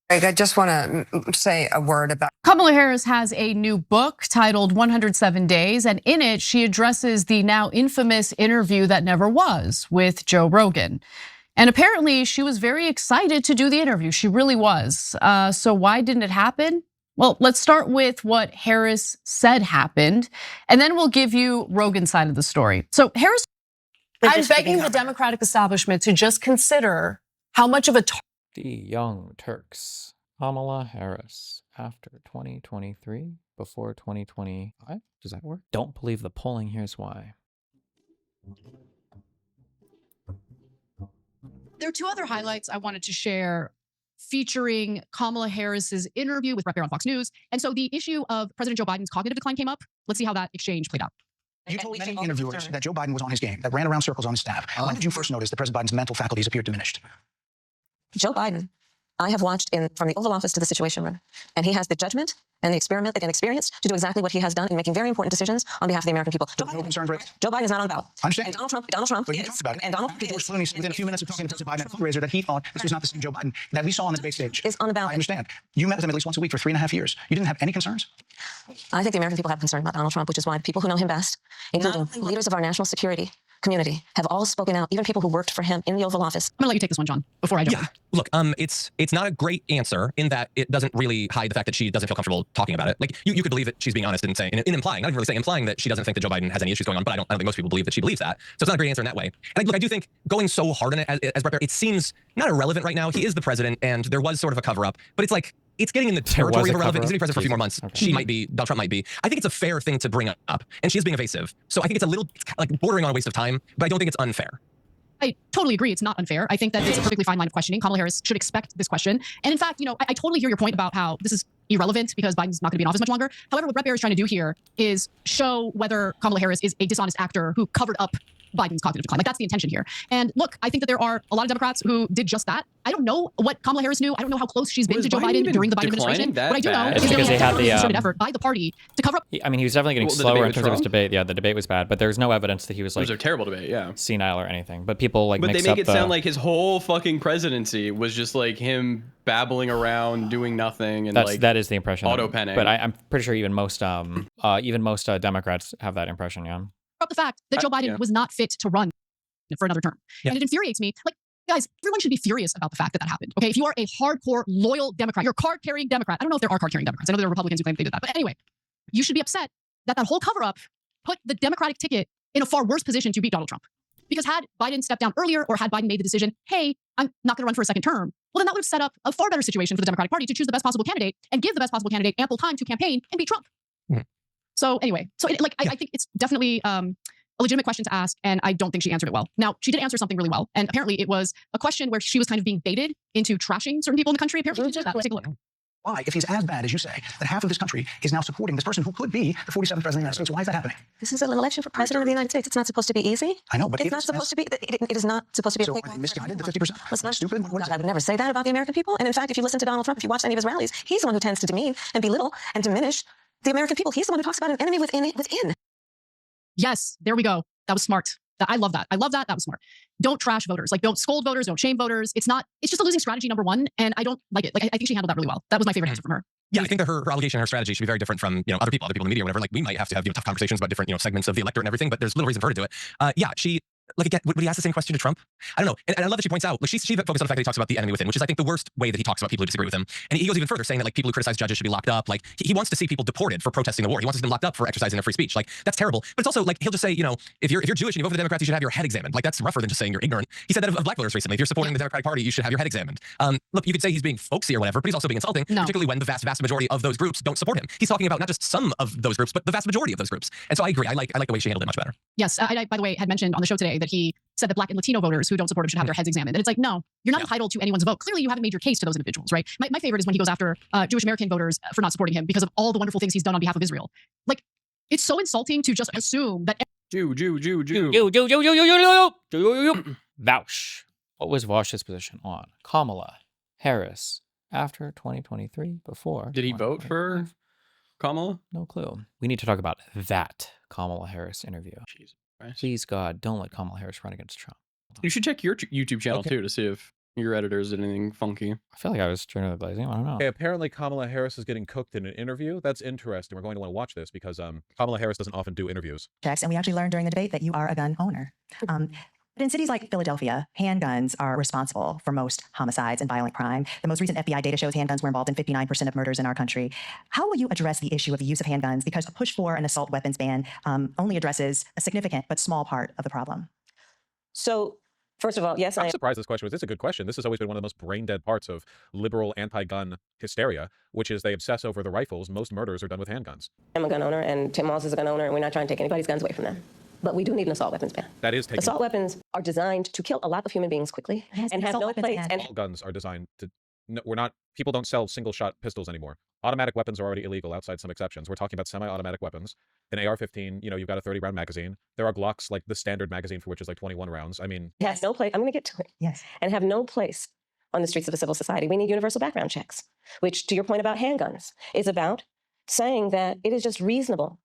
I just want to say a word about Kamala Harris has a new book titled 107 Days, and in it, she addresses the now infamous interview that never was with Joe Rogan. And apparently, she was very excited to do the interview. She really was. So why didn't it happen? Well, let's start with what Harris said happened, and then we'll give you Rogan's side of the story. So Harris, I'm begging the Democratic establishment to just consider how much of a The Young Turks. Kamala Harris. After 2023, before 2025. Does that work? Don't believe the polling. Here's why. There are two other highlights I wanted to share featuring Kamala Harris's interview with Brett Baier on Fox News. And so the issue of President Joe Biden's cognitive decline came up. Let's see how that exchange played out. You told many interviewers that Joe Biden was on his game, that ran around circles on his staff. When did you first notice that President Biden's mental faculties appeared diminished? Joe Biden, I have watched from the Oval Office to the Situation Room, and he has the judgment and the experience to do exactly what he has done in making very important decisions on behalf of the American people. Joe Biden is not on the ballot. I understand. And Donald Trump But is. you talked about it. And Donald George Clooney said within a few minutes of talking to President Biden at the fundraiser that he thought this was not the same Joe Biden that we saw on the debate stage. Is on the ballot. I understand. You met with him at least once a week for 3.5 years. You didn't have any concerns? I think the American people have concern about Donald Trump, which is why the people who know him best, including leaders of our national security community, have all spoken out, even people who worked for him in the Oval Office. I'm gonna let you take this one, John, before I jump. Yeah, look, it's not a great answer in that it doesn't really hide the fact that she doesn't feel comfortable talking about it. Like you could believe that she's being honest and saying, in implying, not even really saying, implying that she doesn't think that Joe Biden has any issues going on, but I don't think most people believe that she believes that. So it's not a great answer in that way. And I do think going so hard on it as Brett Baier, it seems not irrelevant right now. He is the president, and there was sort of a cover up, but it's like, it's getting in the territory of irrelevant. He's going to be president for a few more months. Okay. She might be, Donald Trump might be. I think it's a fair thing to bring up, and she is being evasive. So I think it's a little like bordering on a waste of time, but I don't think it's unfair. I totally agree. It's not unfair. I think that it's a perfectly fine line of questioning. Kamala Harris should expect this question. And in fact, I totally hear your point about how this is irrelevant because Biden's not going to be in office much longer. However, what Brett Baier is trying to do here is show whether Kamala Harris is a dishonest actor who covered up Biden's cognitive decline. Like, that's the intention here. And look, I think that there are a lot of Democrats who did just that. I don't know what Kamala Harris knew. I don't know how close she's been to Joe Biden during the Biden administration. What I do know is there was a concerted effort by the party to cover up. I mean, he was definitely getting slower in terms of his debate. Yeah, the debate was bad, but there's no evidence that he was like. It was a terrible debate, yeah. Senile or anything. But people like. But mix they make up it sound like his whole fucking presidency was just like him babbling around, doing nothing, and that is the impression. Auto penning. But I'm pretty sure even most Democrats have that impression. Yeah. Up the fact that Joe Biden was not fit to run for another term. Yeah. And it infuriates me. Like, guys, everyone should be furious about the fact that happened. Okay, if you are a hardcore, loyal Democrat, you're a card-carrying Democrat. I don't know if there are card-carrying Democrats. I know there are Republicans who claim they did that. But anyway, you should be upset that whole cover-up put the Democratic ticket in a far worse position to beat Donald Trump. Because had Biden stepped down earlier or had Biden made the decision, hey, I'm not going to run for a second term, well, then that would have set up a far better situation for the Democratic Party to choose the best possible candidate and give the best possible candidate ample time to campaign and beat Trump. Mm-hmm. So anyway, I think it's definitely a legitimate question to ask, and I don't think she answered it well. Now, she did answer something really well, and apparently it was a question where she was kind of being baited into trashing certain people in the country. Apparently, she did that. Let's take a look. Why, if he's as bad as you say, that half of this country is now supporting this person who could be the 47th president of the United States? Why is that happening? This is an election for president of the United States. It's not supposed to be easy. I know, but it's not supposed to be. It is not supposed to be. So misguided, the 50%. What's not stupid? What is I would never say that about the American people. And in fact, if you listen to Donald Trump, if you watch any of his rallies, he's the one who tends to demean and belittle and diminish the American people. He's the one who talks about an enemy within. Yes, there we go. That was smart. I love that. I love that. That was smart. Don't trash voters. Like, don't scold voters. Don't shame voters. It's just a losing strategy, number one. And I don't like it. Like, I think she handled that really well. That was my favorite answer from her. Yeah, I think that her allegation, her strategy should be very different from other people in the media or whatever. Like, we might have to have tough conversations about different segments of the electorate and everything, but there's little reason for her to do it. Yeah, she. Like, again, would he ask the same question to Trump? I don't know. And I love that she points out, like, she focused on the fact that he talks about the enemy within, which is, I think, the worst way that he talks about people who disagree with him. And he goes even further, saying that, like, people who criticize judges should be locked up. Like, he wants to see people deported for protesting the war. He wants them locked up for exercising their free speech. Like, that's terrible. But it's also, like, he'll just say, if you're Jewish and you vote for the Democrats, you should have your head examined. Like, that's rougher than just saying you're ignorant. He said that of black voters recently. If you're supporting the Democratic Party, you should have your head examined. Look, you could say he's being folksy or whatever, but he's also being insulting, particularly when the vast majority of those groups don't support him. He's talking about not just some of those groups, but the vast majority of those groups. And so I agree. I like the way she handled it much better. Yes, I by the way, had mentioned on the show today that he said that Black and Latino voters who don't support him should have their heads examined. And it's like, no, you're not entitled to anyone's vote. Clearly, you haven't made your case to those individuals, right? My favorite is when he goes after Jewish American voters for not supporting him because of all the wonderful things he's done on behalf of Israel. Like, it's so insulting to just assume that Vouch. What was Vaush's position on Kamala Harris after 2023? Before did he vote for Kamala? No clue. We need to talk about that Kamala Harris interview. Jesus Christ. Please God, don't let Kamala Harris run against Trump. You should check your YouTube channel too to see if your editors did anything funky. I feel like I was journalism blazing. I don't know. Okay, apparently Kamala Harris is getting cooked in an interview. That's interesting. We're going to want to watch this because Kamala Harris doesn't often do interviews. And we actually learned during the debate that you are a gun owner. But in cities like Philadelphia, handguns are responsible for most homicides and violent crime. The most recent FBI data shows handguns were involved in 59% of murders in our country. How will you address the issue of the use of handguns? Because a push for an assault weapons ban only addresses a significant but small part of the problem. So, first of all, yes, I'm surprised this question was. It's a good question. This has always been one of the most brain-dead parts of liberal anti-gun hysteria, which is they obsess over the rifles. Most murders are done with handguns. I'm a gun owner, and Tim Walz is a gun owner, and we're not trying to take anybody's guns away from them. But we do need an assault weapons ban. That is taking. Assault weapons are designed to kill a lot of human beings quickly and have no place. And all guns are designed to. No, we're not. People don't sell single-shot pistols anymore. Automatic weapons are already illegal outside some exceptions. We're talking about semi-automatic weapons. An AR-15, you've got a 30-round magazine. There are Glocks, like the standard magazine for which is like 21 rounds. I mean, has no place. I'm going to get to it. Yes. And have no place on the streets of a civil society. We need universal background checks, which, to your point about handguns, is about saying that it is just reasonable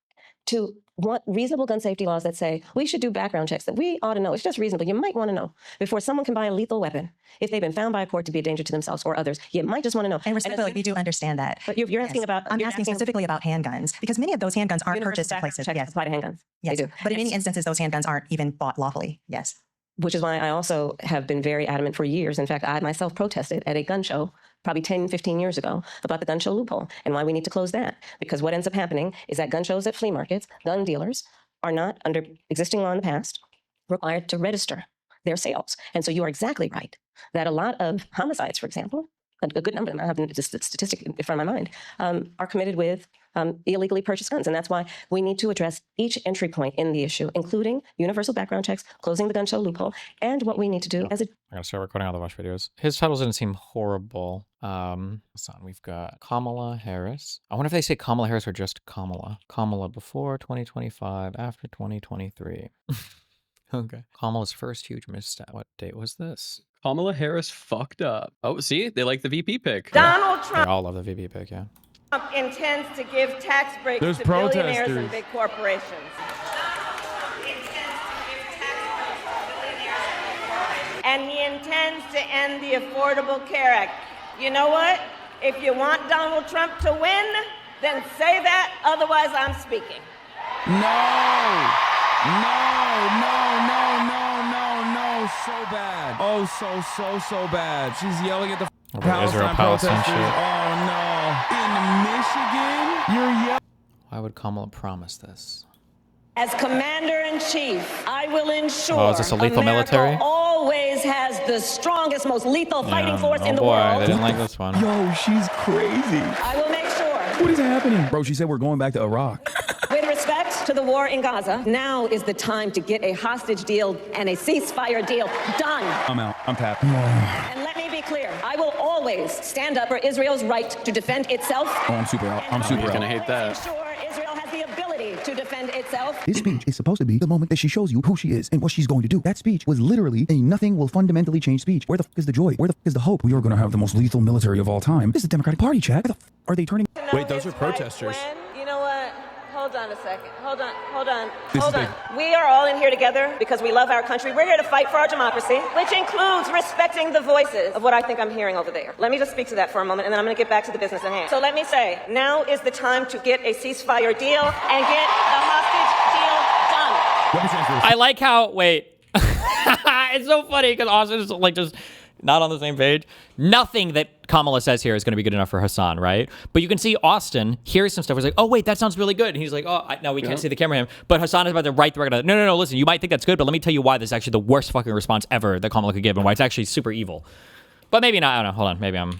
to want reasonable gun safety laws that say we should do background checks, that we ought to know. It's just reasonable. You might want to know before someone can buy a lethal weapon. If they've been found by a court to be a danger to themselves or others, you might just want to know. And respectfully, we do understand that. But you're asking about... I'm asking specifically about handguns, because many of those handguns aren't purchased in places. Yes, apply to handguns. Yes. They do. But in many instances, those handguns aren't even bought lawfully. Yes. Which is why I also have been very adamant for years. In fact, I myself protested at a gun show probably 10, 15 years ago about the gun show loophole and why we need to close that. Because what ends up happening is that gun shows at flea markets, gun dealers are not, under existing law in the past, required to register their sales. And so you are exactly right that a lot of homicides, for example, a good number of them, I have the statistic in front of my mind, are committed with illegally purchased guns. And that's why we need to address each entry point in the issue, including universal background checks, closing the gun show loophole, and what we need to do as a... I gotta start recording all the Vaush videos. His titles didn't seem horrible. We've got Kamala Harris. I wonder if they say Kamala Harris or just Kamala. Kamala before 2025, after 2023. Okay. Kamala's first huge misstep. What date was this? Kamala Harris fucked up. Oh, see? They like the VP pick. Donald Trump. They all love the VP pick, yeah. Trump intends to give tax breaks There's to billionaires protesters. and big corporations. And he intends to end the Affordable Care Act. You know what? If you want Donald Trump to win, then say that. Otherwise, I'm speaking. No, so bad. Oh, so bad. She's yelling at the Israel Palestine Palestine protesters. Oh, no. In Michigan, you're yelling. Why would Kamala promise this? As Commander-in-Chief, I will ensure Oh, is this a lethal America military? always has the strongest, most lethal fighting force in the boy, world. they didn't like this one. Yo, she's crazy. I will make sure. What is happening? Bro, she said we're going back to Iraq. With respect to the war in Gaza, now is the time to get a hostage deal and a ceasefire deal done. I'm out. I'm tapping. And let me be be clear. I will always stand up for Israel's right to defend itself. Oh, I'm super out. I'm super out. Gonna hate that. Ensure Israel has the ability to defend itself. This speech is supposed to be the moment that she shows you who she is and what she's going to do. That speech was literally a nothing will fundamentally change speech. Where the f is the joy? Where the f is the hope? We are going to have the most lethal military of all time. This is the Democratic Party, Chad. Where the f are they turning? Wait, those are protesters. You know what? Hold on a second. Hold on. This Hold is on. We are all in here together because we love our country. We're here to fight for our democracy, which includes respecting the voices of what I think I'm hearing over there. Let me just speak to that for a moment, and then I'm going to get back to the business at hand. So let me say, now is the time to get a ceasefire deal and get the hostage deal done. I like how, wait. It's so funny because Austin is like just not on the same page. Nothing that Kamala says here is going to be good enough for Hassan, right? But you can see Austin hears some stuff. He's like, oh, wait, that sounds really good. And he's like, oh, no, we can't see the camera him. But Hassan is about to write the record. No, listen, you might think that's good, but let me tell you why this is actually the worst fucking response ever that Kamala could give and why it's actually super evil. But maybe not. I don't know. Hold on. Maybe I'm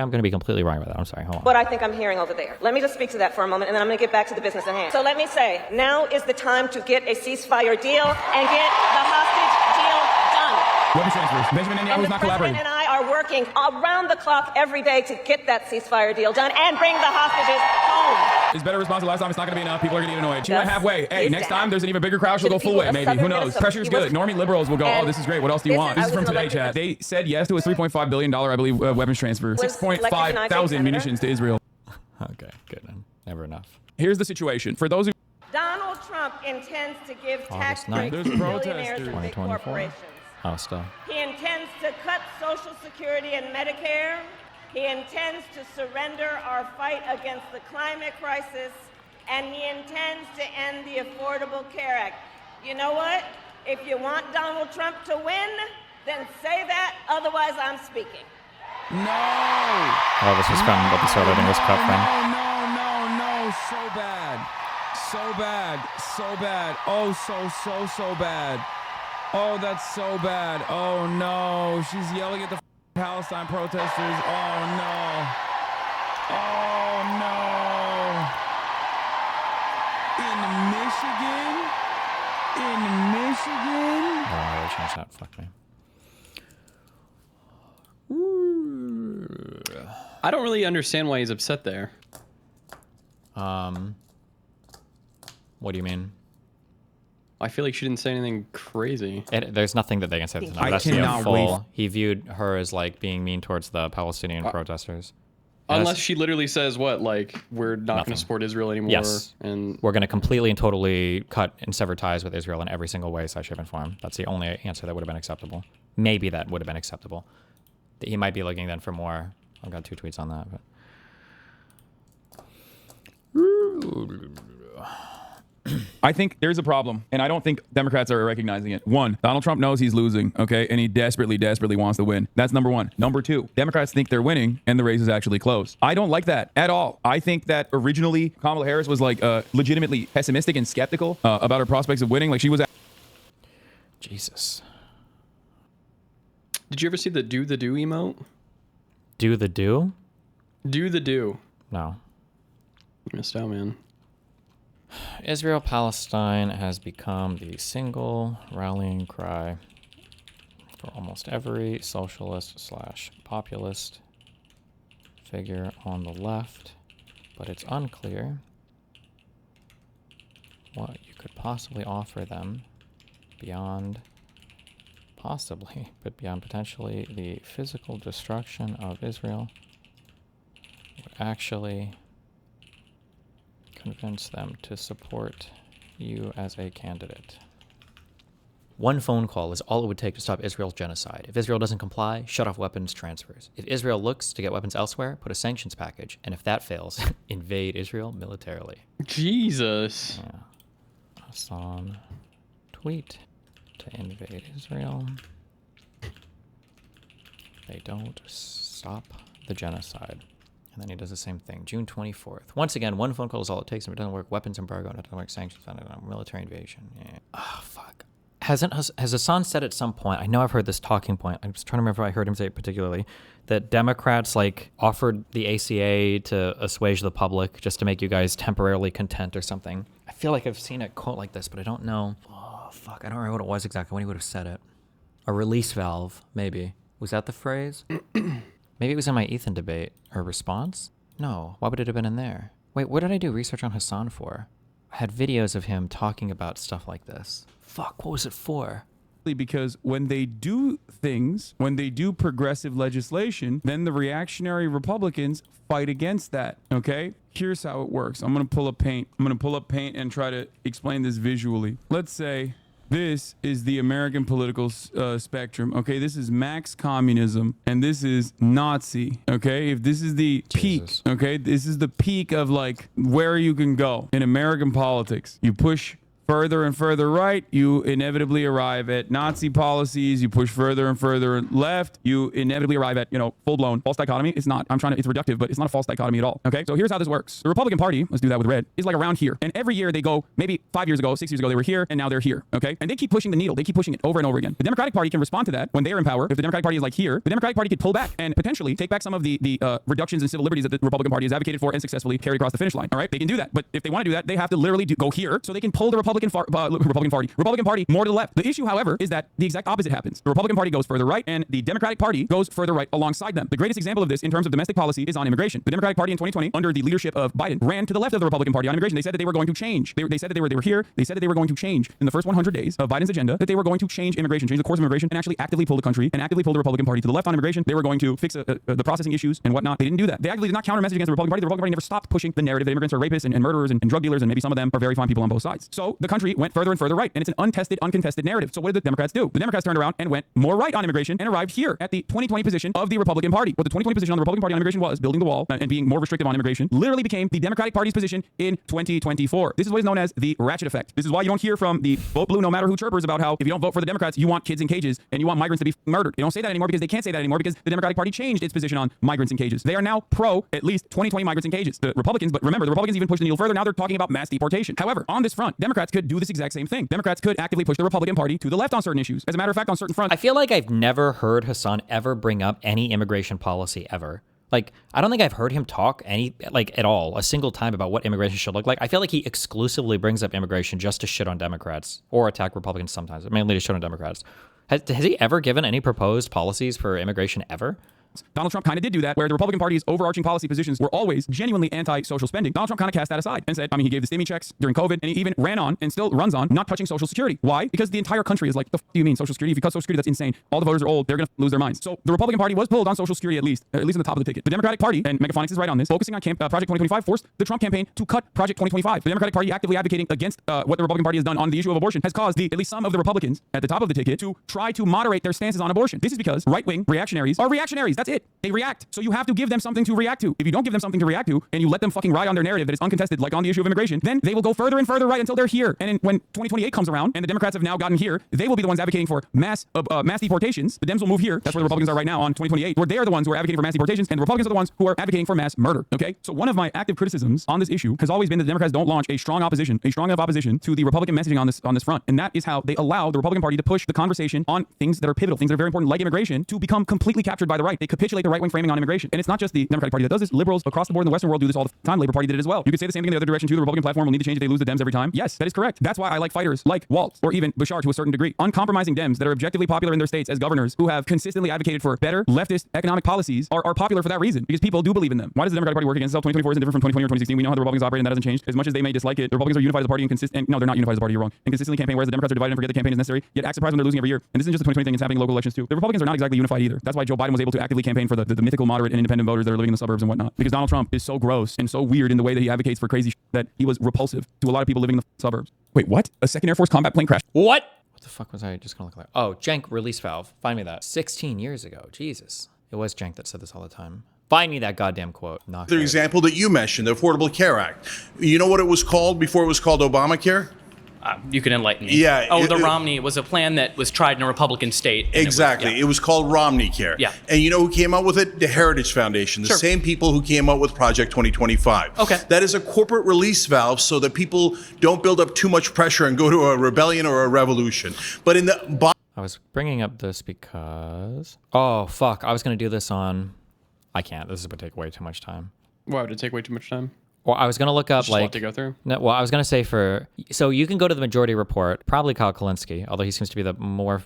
going to be completely wrong with that. I'm sorry. Hold on. What I think I'm hearing over there. Let me just speak to that for a moment, and then I'm going to get back to the business at hand. So let me say, now is the time to get a ceasefire deal and get the hostage deal done. Weapons transfers. Benjamin Netanyahu's not collaborating. And I are working around the clock every day to get that ceasefire deal done and bring the hostages home. It's better response to last time. It's not going to be enough. People are going to get annoyed. She went Yes. halfway. Hey, He's next down. time there's an even bigger crowd. She'll go full way, maybe. Who knows? Pressure's good. Normie liberals will go, oh, this is great. What else do you want? This is from today, Chad. They said yes to a $3.5 billion, I believe, weapons transfer. 6.5 thousand munitions to Israel. Okay, good. Never enough. Here's the situation. For those who... Donald Trump intends to give tax breaks There's to protesters. billionaires and big 2024. corporations. Oh, still. He intends to cut Social Security and Medicare. He intends to surrender our fight against the climate crisis. And he intends to end the Affordable Care Act. You know what? If you want Donald Trump to win, then say that. Otherwise, I'm speaking. No! Oh, this was from what the Solar was cut from. No. So bad. So bad. Oh, so bad. Oh, that's so bad. Oh, no. She's yelling at the Palestine protesters. Oh, no. Oh, no. In Michigan? Oh, I gotta change that. Fuck me. I don't really understand why he's upset there. What do you mean? I feel like she didn't say anything crazy. There's nothing that they can say. He viewed her as like being mean towards the Palestinian protesters. Unless she literally says what, like, we're not going to support Israel anymore. Yes. And we're going to completely and totally cut and sever ties with Israel in every single way, size, shape, and form. That's the only answer that would have been acceptable. Maybe that would have been acceptable. He might be looking then for more. I've got 2 tweets on that, but. I think there's a problem, and I don't think Democrats are recognizing it. One, Donald Trump knows he's losing, okay, and he desperately wants to win. That's number one. Number two, Democrats think they're winning, and the race is actually close. I don't like that at all. I think that originally Kamala Harris was like legitimately pessimistic and skeptical about her prospects of winning. Like she was. Jesus. Did you ever see the do emote? Do the do? Do the do. No. You missed out, man. Israel-Palestine has become the single rallying cry for almost every socialist/populist figure on the left, but it's unclear what you could possibly offer them beyond potentially the physical destruction of Israel would actually convince them to support you as a candidate. One phone call is all it would take to stop Israel's genocide. If Israel doesn't comply, shut off weapons transfers. If Israel looks to get weapons elsewhere, put a sanctions package. And if that fails, invade Israel militarily. Jesus. Yeah. Hassan tweet to invade Israel. They don't stop the genocide. And then he does the same thing. June 24th. Once again, one phone call is all it takes. If it doesn't work, weapons embargo. If it doesn't work, sanctions. Military invasion. Yeah. Oh, fuck. Has Hassan said at some point, I know I've heard this talking point, I'm just trying to remember if I heard him say it particularly, that Democrats like offered the ACA to assuage the public just to make you guys temporarily content or something. I feel like I've seen a quote like this, but I don't know. Oh, fuck. I don't remember what it was exactly when he would have said it. A release valve, maybe. Was that the phrase? Maybe it was in my Ethan debate or response? No, why would it have been in there? Wait, what did I do research on Hassan for? I had videos of him talking about stuff like this. Fuck, what was it for? Because when they do things, when they do progressive legislation, then the reactionary Republicans fight against that, okay? Here's how it works. I'm going to pull up paint. I'm going to pull up paint and try to explain this visually. Let's say this is the American political spectrum, okay? This is max communism, and this is Nazi, okay? If this is the peak, okay? This is the peak of, like, where you can go in American politics. You push further and further right, you inevitably arrive at Nazi policies. You push further and further left, you inevitably arrive at, full-blown false dichotomy. It's not, it's reductive, but it's not a false dichotomy at all, okay? So here's how this works. The Republican Party, let's do that with red, is like around here. And every year they go, maybe 5 years ago, 6 years ago, they were here, and now they're here, okay? And they keep pushing the needle. They keep pushing it over and over again. The Democratic Party can respond to that when they are in power. If the Democratic Party is like here, the Democratic Party could pull back and potentially take back some of the reductions in civil liberties that the Republican Party has advocated for and successfully carried across the finish line, all right? They can do that. But if they want to do that, they have to literally go here so they can pull the Republican Party more to the left. The issue, however, is that the exact opposite happens. The Republican Party goes further right, and the Democratic Party goes further right alongside them. The greatest example of this in terms of domestic policy is on immigration. The Democratic Party in 2020, under the leadership of Biden, ran to the left of the Republican Party on immigration. They said that they were going to change. They said that they were here. They said that they were going to change in the first 100 days of Biden's agenda, that they were going to change immigration, change the course of immigration, and actually actively pull the country and actively pull the Republican Party to the left on immigration. They were going to fix the processing issues and whatnot. They didn't do that. They actively did not counter message against the Republican Party. The Republican Party never stopped pushing the narrative that immigrants are rapists and murderers and drug dealers, and maybe some of them are very fine people on both sides. So the country went further and further right, and it's an untested, uncontested narrative. So what did the Democrats do? The Democrats turned around and went more right on immigration and arrived here at the 2020 position of the Republican Party. What the 2020 position on the Republican Party on immigration was, building the wall and being more restrictive on immigration, literally became the Democratic Party's position in 2024. This is what is known as the ratchet effect. This is why you don't hear from the vote blue no matter who chirpers about how if you don't vote for the Democrats, you want kids in cages and you want migrants to be murdered. They don't say that anymore because they can't say that anymore because the Democratic Party changed its position on migrants in cages. They are now pro at least 2020 migrants in cages. The Republicans, but remember, the Republicans even pushed the needle further. Now they're talking about mass deportation. However, on this front, Democrats could do this exact same thing. Democrats could actively push the Republican Party to the left on certain issues. As a matter of fact, on certain fronts. I feel like I've never heard Hassan ever bring up any immigration policy ever. Like, I don't think I've heard him talk at all, a single time about what immigration should look like. I feel like he exclusively brings up immigration just to shit on Democrats or attack Republicans sometimes, mainly to shit on Democrats. Has he ever given any proposed policies for immigration ever? Donald Trump kind of did do that, where the Republican Party's overarching policy positions were always genuinely anti-social spending. Donald Trump kind of cast that aside and said, he gave the stimmy checks during COVID, and he even ran on and still runs on not touching Social Security. Why? Because the entire country is like, the f do you mean Social Security? If you cut Social Security, that's insane. All the voters are old. They're going to lose their minds. So the Republican Party was pulled on Social Security at least in the top of the ticket. The Democratic Party, and Megaphonics is right on this, focusing on Project 2025, forced the Trump campaign to cut Project 2025. The Democratic Party actively advocating against what the Republican Party has done on the issue of abortion has caused at least some of the Republicans at the top of the ticket to try to moderate their stances on abortion. This is because right-wing reactionaries are reactionaries. That's it. They react. So you have to give them something to react to. If you don't give them something to react to and you let them fucking ride on their narrative that is uncontested, like on the issue of immigration, then they will go further and further right until they're here. And when 2028 comes around and the Democrats have now gotten here, they will be the ones advocating for mass deportations. The Dems will move here. That's where the Republicans are right now on 2028, where they are the ones who are advocating for mass deportations, and the Republicans are the ones who are advocating for mass murder. Okay? So one of my active criticisms on this issue has always been that the Democrats don't launch a strong enough opposition to the Republican messaging on this front. And that is how they allow the Republican Party to push the conversation on things that are pivotal, things that are very important, like immigration, to become completely captured by the right. They capitulate the right-wing framing on immigration. And it's not just the Democratic Party that does this. Liberals across the board in the Western world do this all the time. Labor Party did it as well. You could say the same thing in the other direction too. The Republican platform will need to change if they lose the Dems every time. Yes, that is correct. That's why I like fighters like Waltz or even Bashar to a certain degree. Uncompromising Dems that are objectively popular in their states as governors who have consistently advocated for better leftist economic policies are popular for that reason, because people do believe in them. Why does the Democratic Party work against itself? 2024 isn't different from 2020 or 2016. We know how the Republicans operate, and that hasn't changed. As much as they may dislike it, the Republicans are unified as a party and no, they're not unified as a party. You're wrong. And consistently campaign, whereas the Democrats are divided and forget the campaign is necessary, yet act surprised when they're losing every year. And this isn't just a 2020 thing, it's happening in local elections too. The Republicans are not exactly unified either. That's why Joe Biden was able to actively campaign for the mythical moderate and independent voters that are living in the suburbs and whatnot. Because Donald Trump is so gross and so weird in the way that he advocates for crazy shit that he was repulsive to a lot of people living in the suburbs. Wait, what? A second Air Force combat plane crash? What the fuck was I just gonna look like? Oh, Jank release valve. Find me that. 16 years ago. Jesus. It was Jank that said this all the time. Find me that goddamn quote. The example that you mentioned, the Affordable Care Act. You know what it was called before it was called Obamacare? You can enlighten me. Yeah. Romney was a plan that was tried in a Republican state. Exactly. It was called Romney Care. Yeah. And you know who came up with it? The Heritage Foundation, the same people who came up with Project 2025. Okay. That is a corporate release valve so that people don't build up too much pressure and go to a rebellion or a revolution. But in the... I was bringing up this because... Oh, fuck. I was going to do this on... I can't. This is going to take way too much time. Why would it take way too much time? Well, I was going to look up Just a lot like to go through. No, well, I was going to say so you can go to the Majority Report, probably Kyle Kalinske, although he seems to be the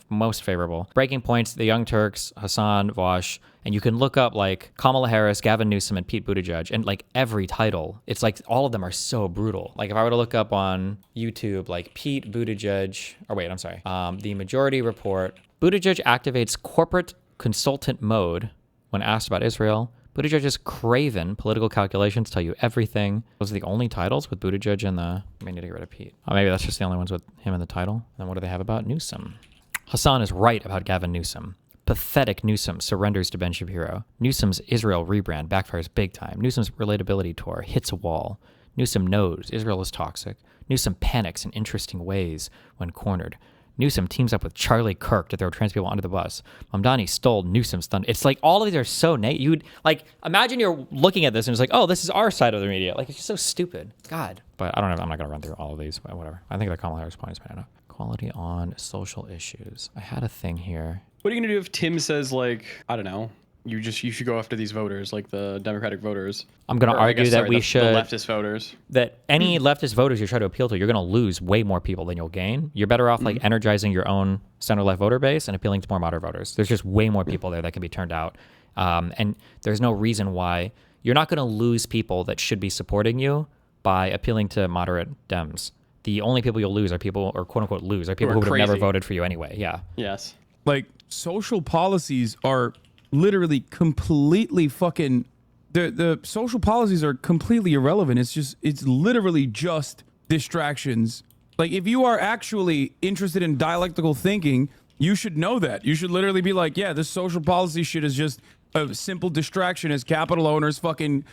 most favorable. Breaking Points, The Young Turks, Hassan Vosh, and you can look up like Kamala Harris, Gavin Newsom, and Pete Buttigieg, and like every title, it's like all of them are so brutal. Like if I were to look up on YouTube, like Pete Buttigieg, or wait, I'm sorry, the Majority Report, Buttigieg activates corporate consultant mode when asked about Israel. Buttigieg's craven political calculations tell you everything. Those are the only titles with Buttigieg and I may need to get rid of Pete. Oh, maybe that's just the only ones with him in the title. And then what do they have about Newsom? Hassan is right about Gavin Newsom. Pathetic Newsom surrenders to Ben Shapiro. Newsom's Israel rebrand backfires big time. Newsom's relatability tour hits a wall. Newsom knows Israel is toxic. Newsom panics in interesting ways when cornered. Newsom teams up with Charlie Kirk to throw trans people under the bus. Mamdani stole Newsom's thunder. It's like all of these are so you'd like imagine you're looking at this and it's like, oh, this is our side of the media. Like it's just so stupid. God. But I don't know. I'm not gonna run through all of these. But whatever. I think the Kamala Harris point is bad enough. Quality on social issues. I had a thing here. What are you gonna do if Tim says like, I don't know, you should go after these voters, like the Democratic voters? I'm going to argue that we should... The leftist voters. That any leftist voters you try to appeal to, you're going to lose way more people than you'll gain. You're better off like energizing your own center-left voter base and appealing to more moderate voters. There's just way more people there that can be turned out. And there's no reason why... You're not going to lose people that should be supporting you by appealing to moderate Dems. The only people you'll lose are people, or quote-unquote lose, are people who would have never voted for you anyway. Yeah. Yes. Like, social policies are... literally completely fucking the social policies are completely irrelevant. It's literally just distractions. Like if you are actually interested in dialectical thinking, you should know that. You should literally be like, yeah, this social policy shit is just a simple distraction as capital owners fucking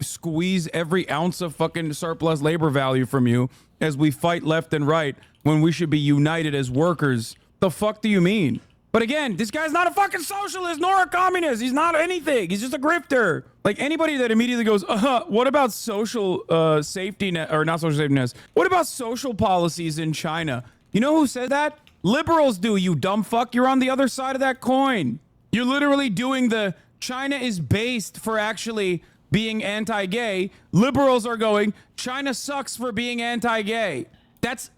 squeeze every ounce of fucking surplus labor value from you as we fight left and right when we should be united as workers. The fuck do you mean? But again, this guy's not a fucking socialist nor a communist. He's not anything. He's just a grifter. Like anybody that immediately goes, what about social safety net, or not social safety nets? What about social policies in China? You know who said that? Liberals do, you dumb fuck. You're on the other side of that coin. You're literally doing the China is based for actually being anti-gay. Liberals are going, China sucks for being anti-gay. That's...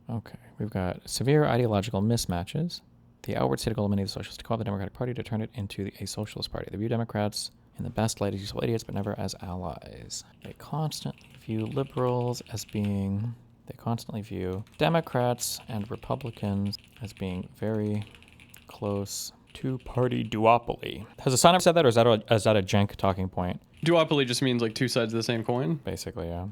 Okay, we've got severe ideological mismatches. The outward state goal of many of the socialists to call the Democratic Party to turn it into a socialist party. They view Democrats in the best light as useful idiots, but never as allies. They constantly view liberals as being... They constantly view Democrats and Republicans as being very close two-party duopoly. Has Hassan ever said that, or is that a jank talking point? Duopoly just means like two sides of the same coin? Basically, yeah.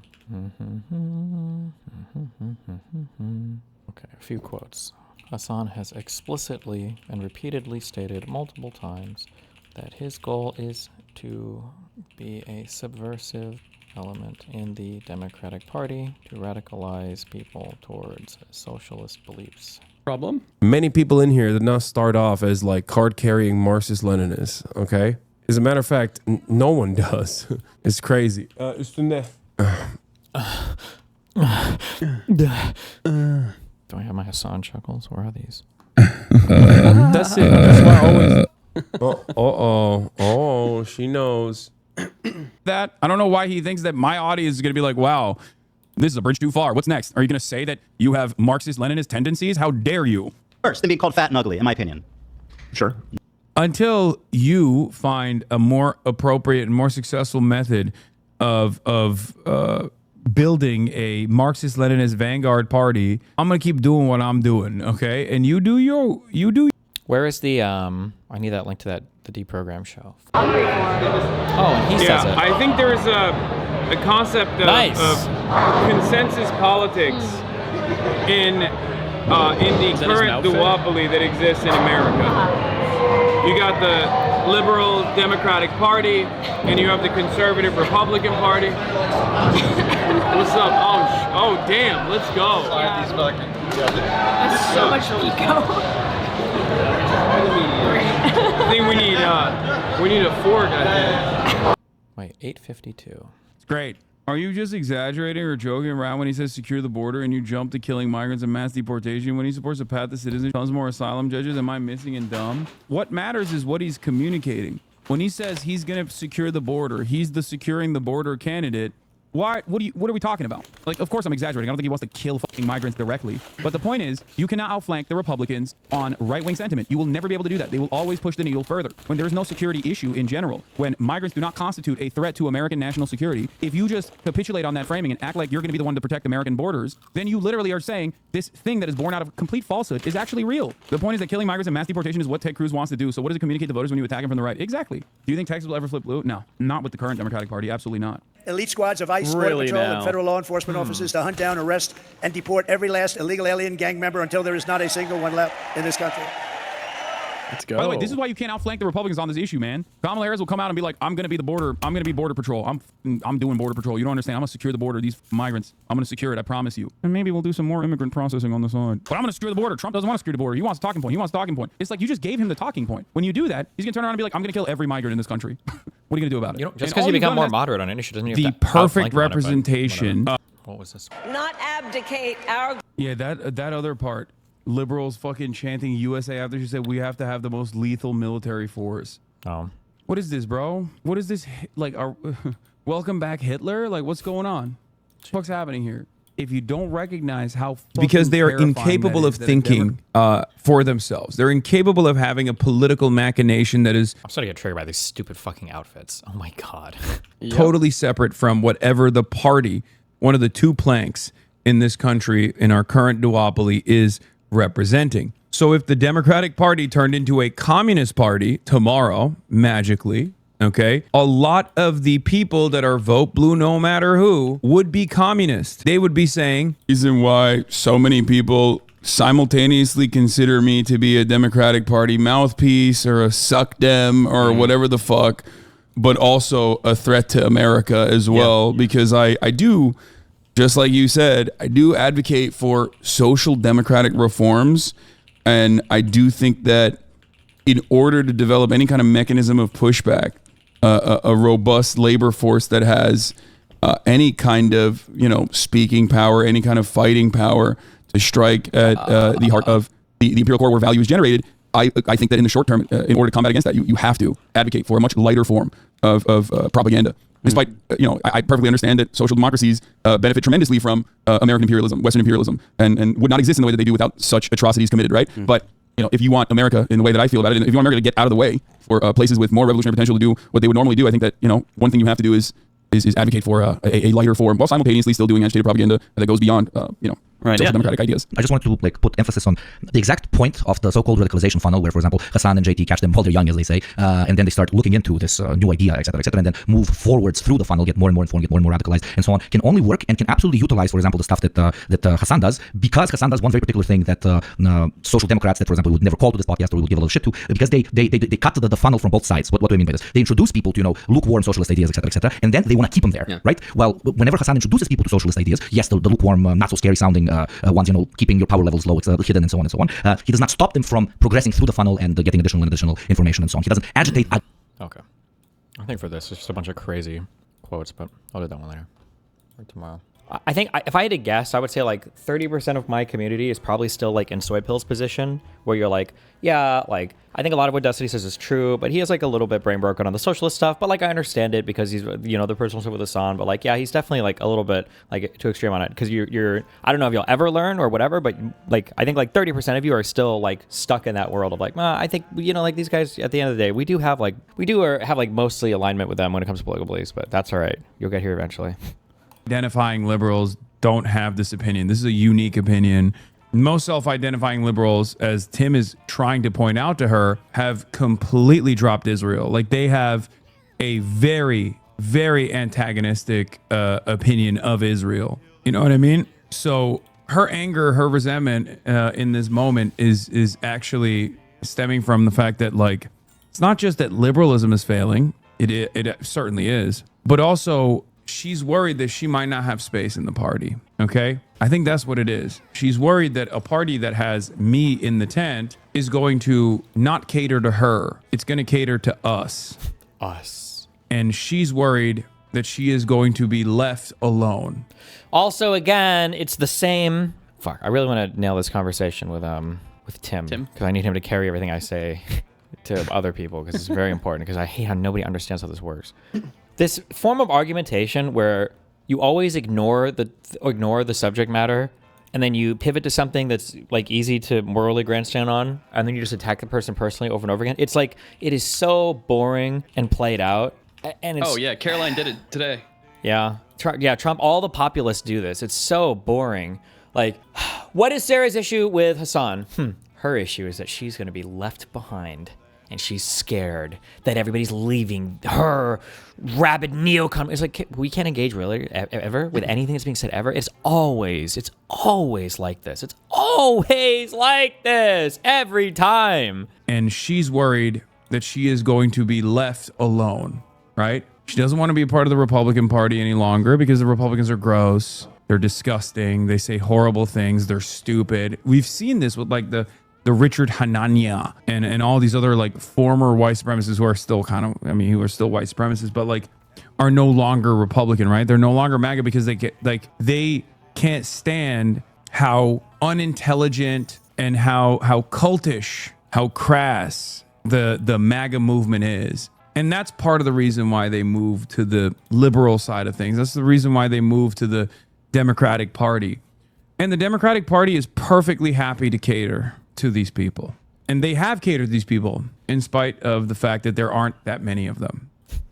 Okay, a few quotes. Hassan has explicitly and repeatedly stated multiple times that his goal is to be a subversive element in the Democratic Party to radicalize people towards socialist beliefs. Problem? Many people in here did not start off as like card-carrying Marxist-Leninists, okay? As a matter of fact, no one does. It's crazy. Do I have my Hassan chuckles? Where are these? That's it. That's why I always... Oh, she knows. That I don't know why he thinks that my audience is going to be like, wow, this is a bridge too far. What's next? Are you going to say that you have Marxist-Leninist tendencies? How dare you? Worse than being called fat and ugly, in my opinion. Sure. Until you find a more appropriate and more successful method of building a Marxist-Leninist vanguard party, I'm gonna keep doing what I'm doing, okay? And you do. Where is the I need that link to the deprogram show. Oh, and he says it. I think there's a concept of consensus politics in the current duopoly that exists in America. You got the liberal Democratic Party, and you have the conservative Republican Party. What's up? Oh, damn, let's go. That's so much pico. I think we need a fork, I think. Wait, 8:52. It's great. Are you just exaggerating or joking around when he says secure the border and you jump to killing migrants and mass deportation when he supports a path to citizenship, tons more asylum judges? Am I missing and dumb? What matters is what he's communicating. When he says he's going to secure the border, he's the securing the border candidate. Why? What are we talking about? Like, of course I'm exaggerating. I don't think he wants to kill fucking migrants directly. But the point is, you cannot outflank the Republicans on right-wing sentiment. You will never be able to do that. They will always push the needle further. When there is no security issue in general, when migrants do not constitute a threat to American national security, if you just capitulate on that framing and act like you're going to be the one to protect American borders, then you literally are saying this thing that is born out of complete falsehood is actually real. The point is that killing migrants and mass deportation is what Ted Cruz wants to do. So what does it communicate to voters when you attack him from the right? Exactly. Do you think Texas will ever flip blue? No, not with the current Democratic Party. Absolutely not. Elite squads of ICE, Border Patrol, and federal law enforcement officers to hunt down, arrest, and deport every last illegal alien gang member until there is not a single one left in this country. Let's go. By the way, this is why you can't outflank the Republicans on this issue, man. Kamala Harris will come out and be like, I'm going to be the border. I'm going to be border patrol. I'm doing border patrol. You don't understand. I'm going to secure the border. These migrants, I'm going to secure it. I promise you. And maybe we'll do some more immigrant processing on the side. But I'm going to secure the border. Trump doesn't want to secure the border. He wants a talking point. He wants a talking point. It's like you just gave him the talking point. When you do that, he's going to turn around and be like, I'm going to kill every migrant in this country. What are you going to do about it? You know, just because you become more moderate on an issue doesn't mean you the have to perfect outflank on it, but representation. whatever. What was this? Not abdicate our. Yeah, that other part. Liberals fucking chanting USA after she said we have to have the most lethal military force. Oh. What is this, bro? What is this? Like, welcome back Hitler? Like, what's going on? What the fuck's happening here? If you don't recognize how because they are terrifying incapable that of is, thinking for themselves. They're incapable of having a political machination that is I'm starting to get triggered by these stupid fucking outfits. Oh my god. totally separate from whatever the party, one of the two planks in this country, in our current duopoly, is representing. So if the Democratic Party turned into a communist party tomorrow, magically, okay, a lot of the people that are vote blue no matter who would be communist. They would be saying, reason why so many people simultaneously consider me to be a Democratic Party mouthpiece or a suck dem or whatever the fuck, but also a threat to America as well, because I do, just like you said, I do advocate for social democratic reforms. And I do think that in order to develop any kind of mechanism of pushback, a robust labor force that has any kind of, speaking power, any kind of fighting power to strike at the heart of the imperial core where value is generated, I think that in the short term, in order to combat against that, you have to advocate for a much lighter form of propaganda. Despite, I perfectly understand that social democracies benefit tremendously from American imperialism, Western imperialism, and would not exist in the way that they do without such atrocities committed, right? But, if you want America in the way that I feel about it, and if you want America to get out of the way for places with more revolutionary potential to do what they would normally do, I think that, one thing you have to do is advocate for a lighter form while simultaneously still doing agitated propaganda that goes beyond, social democratic ideas. I just wanted to put emphasis on the exact point of the so-called radicalization funnel, where, for example, Hassan and JT catch them while they're young, as they say, and then they start looking into this new idea, etc., and then move forwards through the funnel, get more and more informed, get more and more radicalized, and so on, can only work and can absolutely utilize, for example, the stuff that Hassan does, because Hassan does one very particular thing that social democrats that, for example, would never call to this podcast or we would give a little shit to, because they cut the funnel from both sides. What do I mean by this? They introduce people to, lukewarm socialist ideas, etc., and then they want to keep them there, right? Well, whenever Hassan introduces people to socialist ideas, yes, the lukewarm, not so scary sounding ones, keeping your power levels low, it's hidden, and so on and so on. He does not stop them from progressing through the funnel and getting additional information and so on. He doesn't agitate. Okay. I think for this, it's just a bunch of crazy quotes, but I'll do that one later or tomorrow. I think if I had to guess, I would say like 30% of my community is probably still like in Soy Pill's position, where you're like, yeah, like I think a lot of what Destiny says is true, but he has like a little bit brain broken on the socialist stuff. But like I understand it because he's the personal stuff with Hassan. But like, yeah, he's definitely like a little bit like too extreme on it, because you're I don't know if you'll ever learn or whatever, but like I think like 30% of you are still like stuck in that world of like, I think like these guys at the end of the day, we do have mostly alignment with them when it comes to political beliefs, but that's all right. You'll get here eventually. Identifying liberals don't have this opinion. This is a unique opinion. Most self-identifying liberals, as Tim is trying to point out to her, have completely dropped Israel. Like they have a very, very antagonistic opinion of Israel. You know what I mean? So her anger, her resentment in this moment is actually stemming from the fact that like it's not just that liberalism is failing. It certainly is, but also she's worried that she might not have space in the party. Okay? I think that's what it is. She's worried that a party that has me in the tent is going to not cater to her. It's going to cater to us. Us. And she's worried that she is going to be left alone. Also, again, it's the same. Fuck, I really want to nail this conversation with Tim, because I need him to carry everything I say to other people, because it's very important, because I hate how nobody understands how this works. This form of argumentation where you always ignore the subject matter, and then you pivot to something that's like easy to morally grandstand on, and then you just attack the person personally over and over again. It's like, it is so boring and played out. And it's, Oh yeah, Caroline did it today. Yeah. Trump, all the populists do this. It's so boring. Like, what is Sarah's issue with Hassan? Her issue is that she's going to be left behind, and she's scared that everybody's leaving her rabid neocon. It's like, we can't engage really ever with anything that's being said ever. It's always like this. It's always like this every time. And she's worried that she is going to be left alone, right? She doesn't want to be a part of the Republican Party any longer because the Republicans are gross. They're disgusting. They say horrible things. They're stupid. We've seen this with like the Richard Hanania and all these other like former white supremacists who are still who are still white supremacists, but like are no longer Republican, right? They're no longer MAGA because they can't stand how unintelligent and how cultish, how crass the MAGA movement is. And that's part of the reason why they moved to the liberal side of things. That's the reason why they moved to the Democratic Party. And the Democratic Party is perfectly happy to cater to these people. And they have catered to these people in spite of the fact that there aren't that many of them.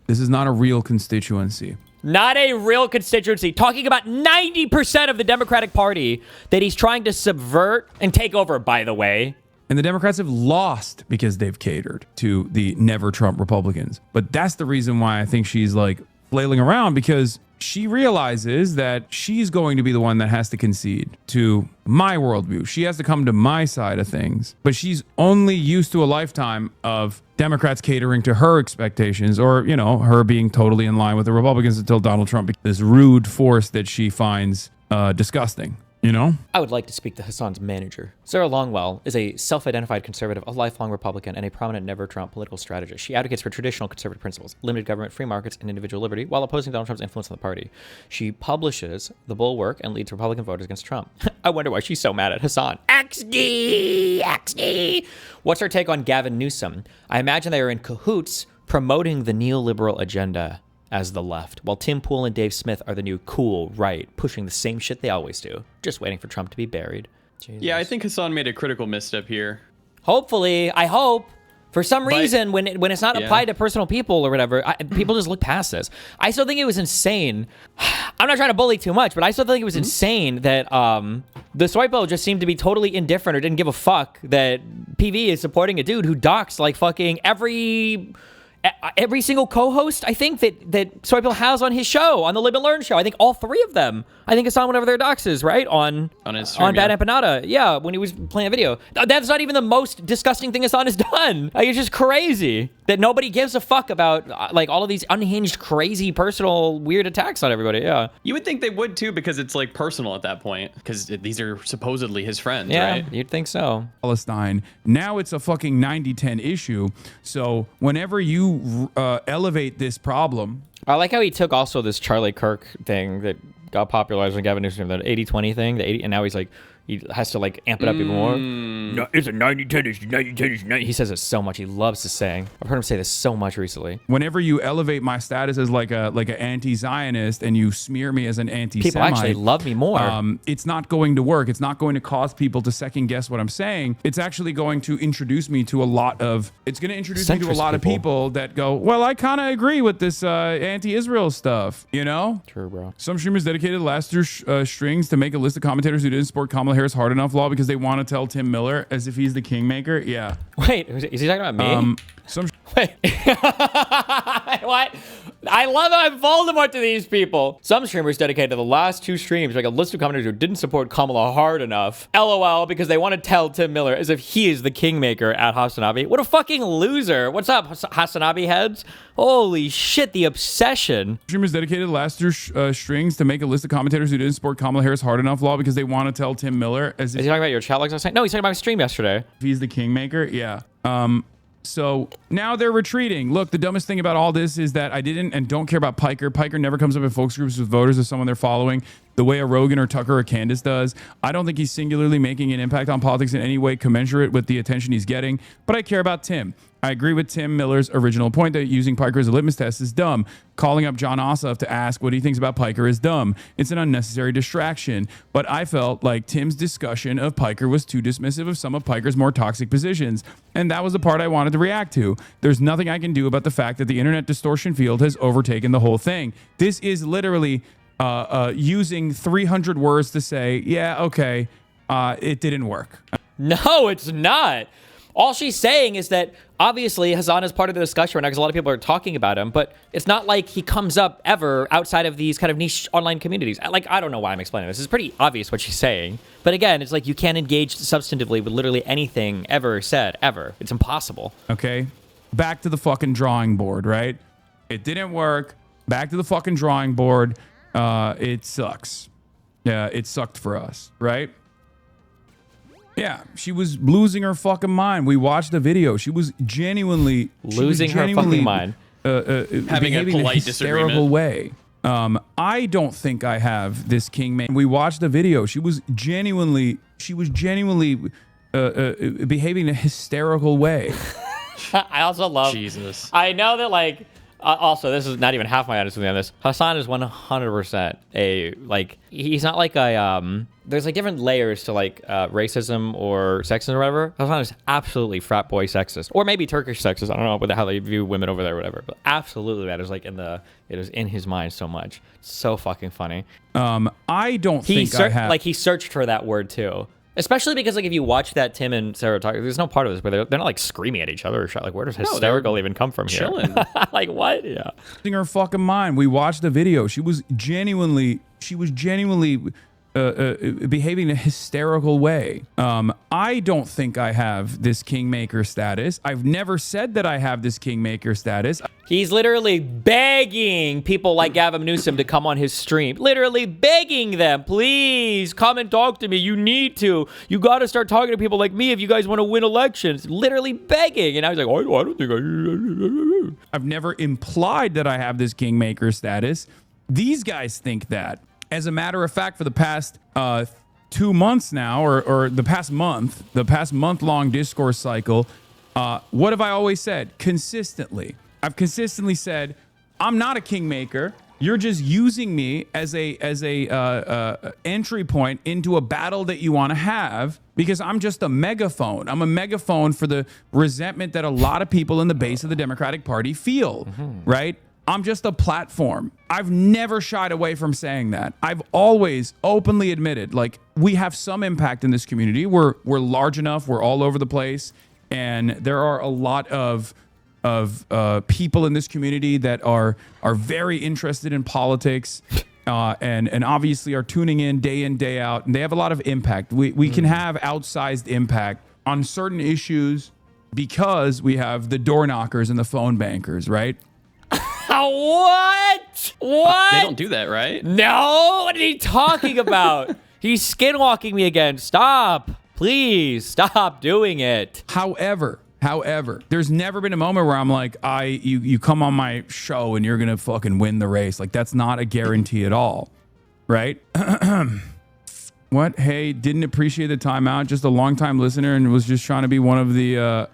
This is not a real constituency. Not a real constituency. Talking about 90% of the Democratic Party that he's trying to subvert and take over, by the way. And the Democrats have lost because they've catered to the never Trump Republicans. But that's the reason why I think she's like flailing around, because she realizes that she's going to be the one that has to concede to my worldview. She has to come to my side of things. But she's only used to a lifetime of Democrats catering to her expectations, or, you know, her being totally in line with the Republicans until Donald Trump became this rude force that she finds disgusting. You know? I would like to speak to Hassan's manager. Sarah Longwell is a self-identified conservative, a lifelong Republican, and a prominent never-Trump political strategist. She advocates for traditional conservative principles, limited government, free markets, and individual liberty, while opposing Donald Trump's influence on the party. She publishes The Bulwark and leads Republican voters against Trump. I wonder why she's so mad at Hassan. XD! What's her take on Gavin Newsom? I imagine they are in cahoots promoting the neoliberal agenda as the left, while Tim Pool and Dave Smith are the new cool right, pushing the same shit they always do, just waiting for Trump to be buried. Jesus. Yeah, I think Hassan made a critical misstep here. Hopefully, I hope. For some reason, when it's not applied to personal people or whatever, people just look past this. I still think it was insane. I'm not trying to bully too much, but I still think it was insane that the Soipo just seemed to be totally indifferent or didn't give a fuck that PV is supporting a dude who docks like fucking every single co-host, I think, that Soybill has on his show, on the Live and Learn show. I think all three of them. I think Hassan went over their doxes, right? On his stream, Bad Empanada. Yeah, when he was playing a video. That's not even the most disgusting thing Hassan has done. Like, it's just crazy that nobody gives a fuck about like all of these unhinged, crazy, personal, weird attacks on everybody. Yeah. You would think they would too, because it's like personal at that point, because these are supposedly his friends, yeah, right? You'd think so. Palestine. Now it's a fucking 90-10 issue. So whenever you elevate this problem. I like how he took also this Charlie Kirk thing that got popularized when Gavin Newsom, that 80-20 thing, and now he's like, he has to like amp it up even more. No, it's a 90-10, it's 90-10, it's 90. He says it so much. He loves to say. I've heard him say this so much recently. Whenever you elevate my status as like an anti-Zionist and you smear me as an anti-Semite, people actually love me more. It's not going to work. It's not going to cause people to second guess what I'm saying. It's actually going to introduce me to a lot of people that go, well, I kind of agree with this anti-Israel stuff, you know? True, bro. Some streamers dedicated the last two strings to make a list of commentators who didn't support Kamala Harris hard enough law because they want to tell Tim Miller as if he's the kingmaker. Yeah. Wait, is he talking about me? Wait. What? I love how I'm Voldemort to these people. Some streamers dedicated the last two streams like a list of commentators who didn't support Kamala hard enough. LOL, because they want to tell Tim Miller as if he is the kingmaker at Hasanabi. What a fucking loser. What's up, Hasanabi heads? Holy shit, the obsession. Streamers dedicated the last two strings to make a list of commentators who didn't support Kamala Harris hard enough law because they want to tell Tim Miller as if... Is he talking about your chat logs last night? No, he's talking about my stream yesterday. He's the kingmaker? Yeah. So now they're retreating. Look, the dumbest thing about all this is that I didn't and don't care about Piker. Piker never comes up in focus groups with voters as someone they're following. the way a Rogan or Tucker or Candace does. I don't think he's singularly making an impact on politics in any way commensurate with the attention he's getting, but I care about Tim. I agree with Tim Miller's original point that using Piker as a litmus test is dumb. Calling up John Ossoff to ask what he thinks about Piker is dumb. It's an unnecessary distraction. But I felt like Tim's discussion of Piker was too dismissive of some of Piker's more toxic positions. And that was the part I wanted to react to. There's nothing I can do about the fact that the internet distortion field has overtaken the whole thing. This is literally using 300 words to say, yeah, okay, it didn't work. No, it's not. All she's saying is that obviously Hassan is part of the discussion right now because a lot of people are talking about him, but it's not like he comes up ever outside of these kind of niche online communities. Like, I don't know why I'm explaining this. It's pretty obvious what she's saying. But again, it's like you can't engage substantively with literally anything ever said, ever. It's impossible. Okay, back to the fucking drawing board, right? It didn't work. Back to the fucking drawing board. It sucks. Yeah, it sucked for us, right? Yeah, she was losing her fucking mind. We watched the video. She was genuinely losing her fucking mind. Having a polite hysterical way. I don't think I have this king man. We watched the video. She was genuinely behaving in a hysterical way. I also love Jesus. I know that, like, also, this is not even half my understanding on this. Hassan is 100% a, like, he's not like a, there's like different layers to like racism or sexism or whatever. Hassan is absolutely frat boy sexist, or maybe Turkish sexist. I don't know how they view women over there or whatever, but absolutely that is like it is in his mind so much. So fucking funny. I don't think I have. Like, he searched for that word too. Especially because, like, if you watch that Tim and Sarah talk, there's no part of this where they're not like screaming at each other or shit. Like, where does hysterical even come from here? Chilling. Like, what? Yeah. Losing her fucking mind. We watched the video. She was genuinely behaving in a hysterical way. I don't think I have this kingmaker status. I've never said that I have this kingmaker status. He's literally begging people like Gavin Newsom to come on his stream. Literally begging them, please come and talk to me. You need to. You got to start talking to people like me if you guys want to win elections. Literally begging. And I was like, I don't think I... I've never implied that I have this kingmaker status. These guys think that. As a matter of fact, for the past 2 months now, or the past month-long discourse cycle, what have I always said? Consistently. I've consistently said, I'm not a kingmaker. You're just using me as a entry point into a battle that you want to have because I'm just a megaphone. I'm a megaphone for the resentment that a lot of people in the base of the Democratic Party feel, right? I'm just a platform. I've never shied away from saying that. I've always openly admitted, like, we have some impact in this community. We're large enough. We're all over the place. And there are a lot of people in this community that are very interested in politics and obviously are tuning in, day out. And they have a lot of impact. We can have outsized impact on certain issues because we have the door knockers and the phone bankers, right? What? What? They don't do that, right? No. What are you talking about? He's skinwalking me again. Stop. Please stop doing it. However, there's never been a moment where I'm like, you come on my show and you're going to fucking win the race. Like, that's not a guarantee at all. Right? What? Hey, didn't appreciate the timeout. Just a long-time listener and was just trying to be one of the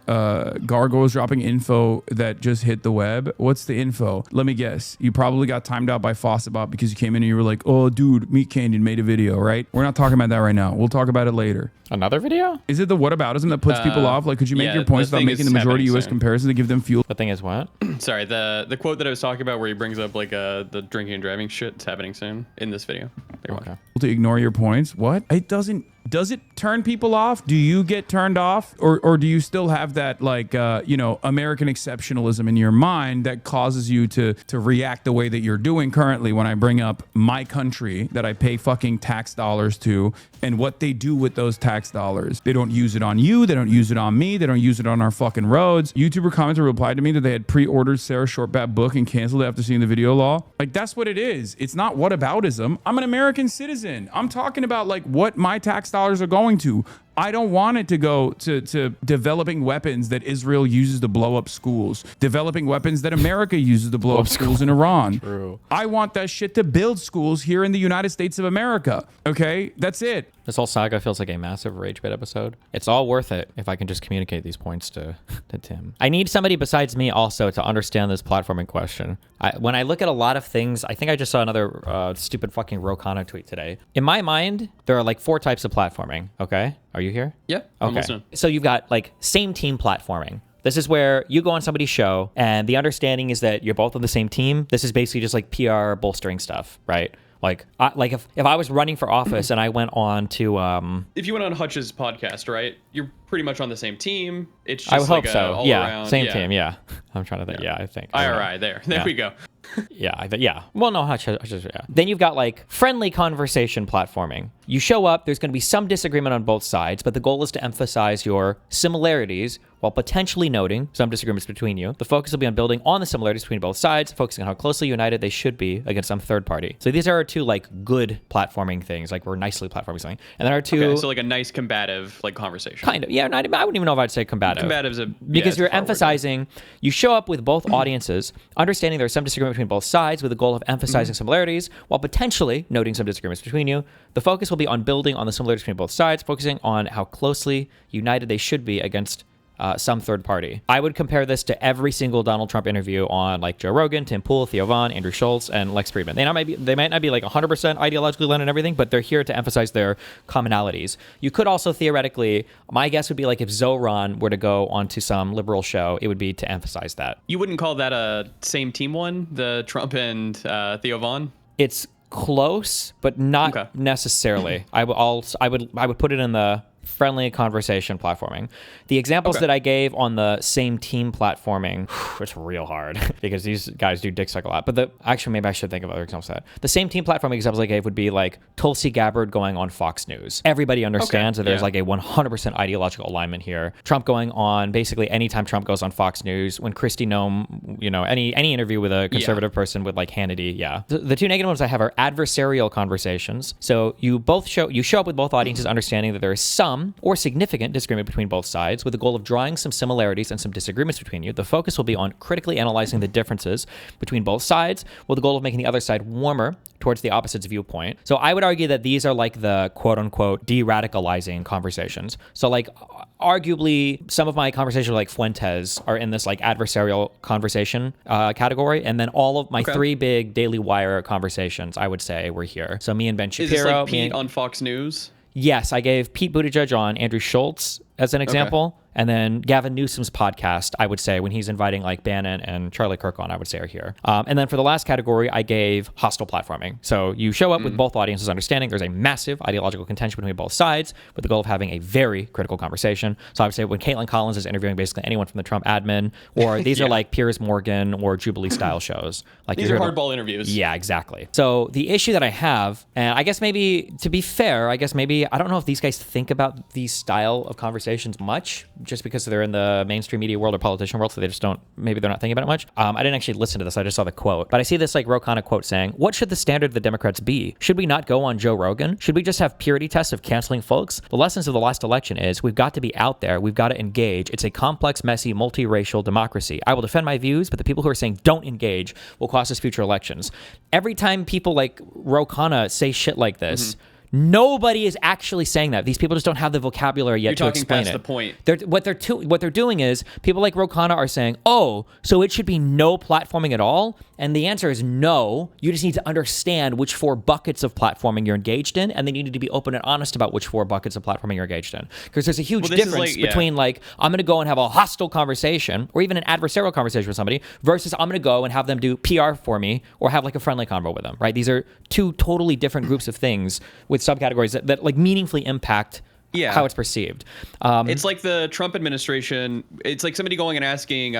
gargoyles dropping info that just hit the web. What's the info? Let me guess. You probably got timed out by Fawcetbot because you came in and you were like, oh, dude, Meat Canyon made a video, right? We're not talking about that right now. We'll talk about it later. Another video? Is it the whataboutism that puts people off? Like, could you make your points without making the majority U.S. comparison to give them fuel? The thing is what? Sorry, the quote that I was talking about where he brings up like the drinking and driving shit is happening soon in this video. Okay. To ignore your points? What? It doesn't. Does it turn people off? Do you get turned off? Or do you still have that, like, American exceptionalism in your mind that causes you to react the way that you're doing currently when I bring up my country that I pay fucking tax dollars to and what they do with those tax dollars? They don't use it on you. They don't use it on me. They don't use it on our fucking roads. YouTuber commenter replied to me that they had pre-ordered Sarah Shortbat book and canceled it after seeing the video law. Like, that's what it is. It's not whataboutism. I'm an American citizen. I'm talking about, like, what my tax dollars are going to. I don't want it to go to developing weapons that Israel uses to blow up schools, developing weapons that America uses to blow up schools in Iran. True. I want that shit to build schools here in the United States of America. Okay? That's it. This whole saga feels like a massive rage bait episode. It's all worth it if I can just communicate these points to Tim. I need somebody besides me also to understand this platforming question. When I look at a lot of things, I think I just saw another stupid fucking Ro Khanna tweet today. In my mind, there are like 4 types of platforming, okay? Are you here? Yeah, I'm okay. listening. So you've got like same team platforming. This is where you go on somebody's show and the understanding is that you're both on the same team. This is basically just like PR bolstering stuff, right? Like if I was running for office and I went on to if you went on Hutch's podcast, right? You're pretty much on the same team. It's just I would like hope so. all Yeah, around, same team. Yeah, I'm trying to think. Yeah, I think IRI. There we go. Yeah. Well, no, Hutch, yeah. Then you've got like friendly conversation platforming. You show up, there's going to be some disagreement on both sides, but the goal is to emphasize your similarities while potentially noting some disagreements between you. The focus will be on building on the similarities between both sides, focusing on how closely united they should be against some third party. So these are 2 like good platforming things, like we're nicely platforming something. And there are 2. Okay, so like a nice combative like conversation. Kind of, yeah. I wouldn't even know if I'd say combative. Combative's because you're emphasizing. You show up with both audiences, understanding there's some disagreement between both sides, with the goal of emphasizing similarities while potentially noting some disagreements between you. The focus will be on building on the similarities between both sides, focusing on how closely united they should be against some third party. I would compare this to every single Donald Trump interview on like Joe Rogan, Tim Pool, Theo Von, Andrew Schultz, and Lex Friedman. They might not be like 100% ideologically aligned and everything, but they're here to emphasize their commonalities. You could also theoretically, my guess would be like if Zoran were to go onto some liberal show, it would be to emphasize that. You wouldn't call that a same team one, the Trump and Theo Von? It's close, but not necessarily. I would put it in the friendly conversation platforming. The examples that I gave on the same team platforming, it's real hard because these guys do dick suck a lot. But actually, maybe I should think of other examples of that. The same team platforming examples I gave would be like Tulsi Gabbard going on Fox News. Everybody understands that there's like a 100% ideological alignment here. Trump going on, basically anytime Trump goes on Fox News, when Kristi Noem, any interview with a conservative person with like Hannity, The 2 negative ones I have are adversarial conversations. So you show up with both audiences understanding that there is some or significant disagreement between both sides with the goal of drawing some similarities and some disagreements between you. The focus will be on critically analyzing the differences between both sides with the goal of making the other side warmer towards the opposite's viewpoint. So I would argue that these are like the quote unquote de-radicalizing conversations. So like arguably some of my conversations like Fuentes are in this like adversarial conversation category. And then all of my 3 big Daily Wire conversations, I would say, were here. So me and Ben Shapiro. Is this like Pete on Fox News? Yes, I gave Pete Buttigieg on Andrew Schultz as an example. And then Gavin Newsom's podcast, I would say, when he's inviting like Bannon and Charlie Kirk on, I would say are here. And then for the last category, I gave hostile platforming. So you show up with both audiences understanding there's a massive ideological contention between both sides with the goal of having a very critical conversation. So I would say when Caitlin Collins is interviewing basically anyone from the Trump admin, or these are like Piers Morgan or Jubilee style shows. Like these are hardball interviews. Yeah, exactly. So the issue that I have, and I guess maybe to be fair, I don't know if these guys think about these style of conversations much, just because they're in the mainstream media world or politician world, so maybe they're not thinking about it much. I didn't actually listen to this, I just saw the quote. But I see this like Ro Khanna quote saying, "What should the standard of the Democrats be? Should we not go on Joe Rogan? Should we just have purity tests of canceling folks? The lessons of the last election is we've got to be out there, we've got to engage. It's a complex, messy, multiracial democracy. I will defend my views, but the people who are saying don't engage will cost us future elections." Every time people like Ro Khanna say shit like this, nobody is actually saying that. These people just don't have the vocabulary yet to explain it. You're talking past the point. What they're doing is people like Ro Khanna are saying, "Oh, so it should be no platforming at all?" And the answer is no. You just need to understand which 4 buckets of platforming you're engaged in, and then you need to be open and honest about which 4 buckets of platforming you're engaged in. Because there's a huge difference between like I'm going to go and have a hostile conversation or even an adversarial conversation with somebody versus I'm going to go and have them do PR for me or have like a friendly convo with them. Right? These are 2 totally different groups of things with subcategories that like meaningfully impact how it's perceived. It's like the Trump administration. It's like somebody going and asking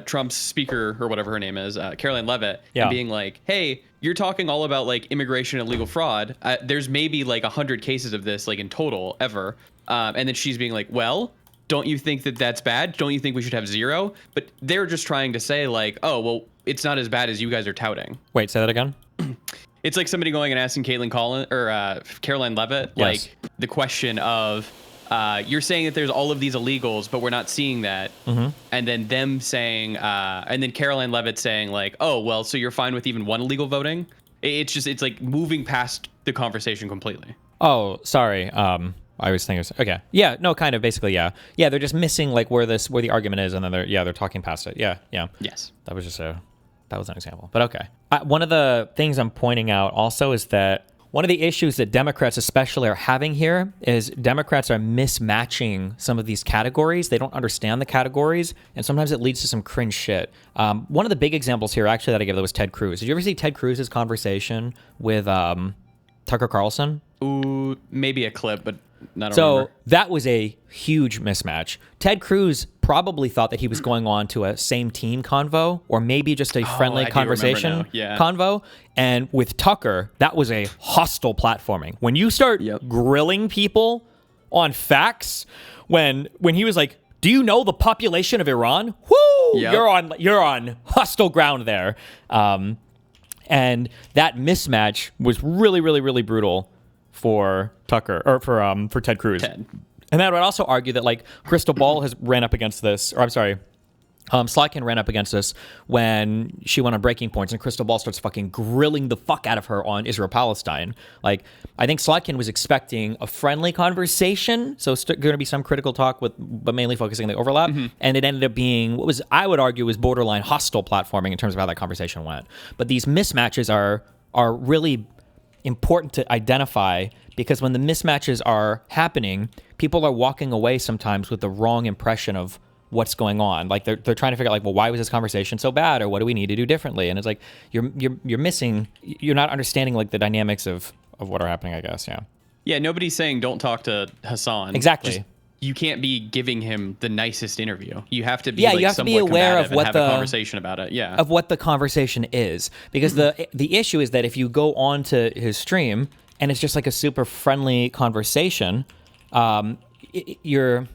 Trump's speaker or whatever her name is, Caroline Leavitt, and being like, "Hey, you're talking all about like immigration and legal fraud. There's maybe like 100 cases of this like in total ever." And then she's being like, "Well, don't you think that that's bad? Don't you think we should have 0? But they're just trying to say like, "Oh, well, it's not as bad as you guys are touting." Wait, say that again. It's like somebody going and asking Caroline Levitt, Yes. like the question of, you're saying that there's all of these illegals, but we're not seeing that. And then them saying, and then Caroline Levitt saying like, oh, well, so you're fine with even one illegal voting? It's like moving past the conversation completely. Oh, sorry. I was thinking, okay. Yeah, no, kind of, basically, yeah. Yeah, they're just missing like where the argument is, and then they're talking past it. Yeah. Yes. That was an example, but okay. One of the things I'm pointing out also is that one of the issues that Democrats especially are having here is Democrats are mismatching some of these categories. They don't understand the categories, and sometimes it leads to some cringe shit. One of the big examples here, actually, that I gave was Ted Cruz. Did you ever see Ted Cruz's conversation with Tucker Carlson? Ooh, maybe a clip, but not. So that was a huge mismatch. Ted Cruz probably thought that he was going on to a same team convo, or maybe just a friendly conversation convo. And with Tucker, that was a hostile platforming. When you start grilling people on facts, when he was like, "Do you know the population of Iran?" Woo! Yep. You're on hostile ground there. And that mismatch was really, really, really brutal for Tucker, or for Ted Cruz. And I would also argue that like Crystal Ball ran up against this, or I'm sorry, Slotkin ran up against this when she went on Breaking Points, and Crystal Ball starts fucking grilling the fuck out of her on Israel-Palestine. Like, I think Slotkin was expecting a friendly conversation, so it's going to be some critical talk but mainly focusing on the overlap, and it ended up being what was, I would argue, was borderline hostile platforming in terms of how that conversation went. But these mismatches are really important to identify, because when the mismatches are happening, people are walking away sometimes with the wrong impression of what's going on. Like they're trying to figure out like, well, why was this conversation so bad, or what do we need to do differently? And it's like you're missing, you're not understanding like the dynamics of what are happening, I guess. Yeah, nobody's saying don't talk to Hassan. Exactly. You can't be giving him the nicest interview. You have to be you have to be aware of what have a conversation about it. Yeah, of what the conversation is, because the issue is that if you go on to his stream and it's just like a super friendly conversation, you're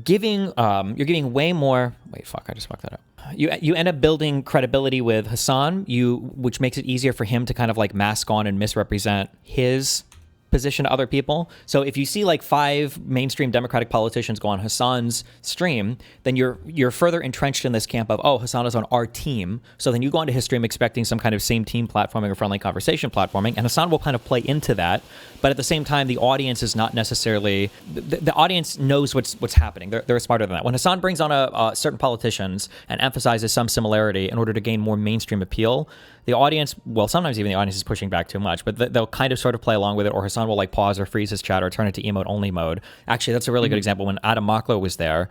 giving way more. Wait, fuck! I just fucked that up. You end up building credibility with Hassan, which makes it easier for him to kind of like mask on and misrepresent his position to other people. So if you see like 5 mainstream Democratic politicians go on Hassan's stream, then you're further entrenched in this camp of, oh, Hassan is on our team. So then you go onto his stream expecting some kind of same team platforming or friendly conversation platforming, and Hassan will kind of play into that. But at the same time, the audience is not necessarily, the audience knows what's happening. They're smarter than that. When Hassan brings on certain politicians and emphasizes some similarity in order to gain more mainstream appeal, the audience, well, sometimes even the audience is pushing back too much, but they'll kind of sort of play along with it, or Hassan will like pause or freeze his chat or turn it to emote only mode. Actually, that's a really good example. When Adam Mockler was there,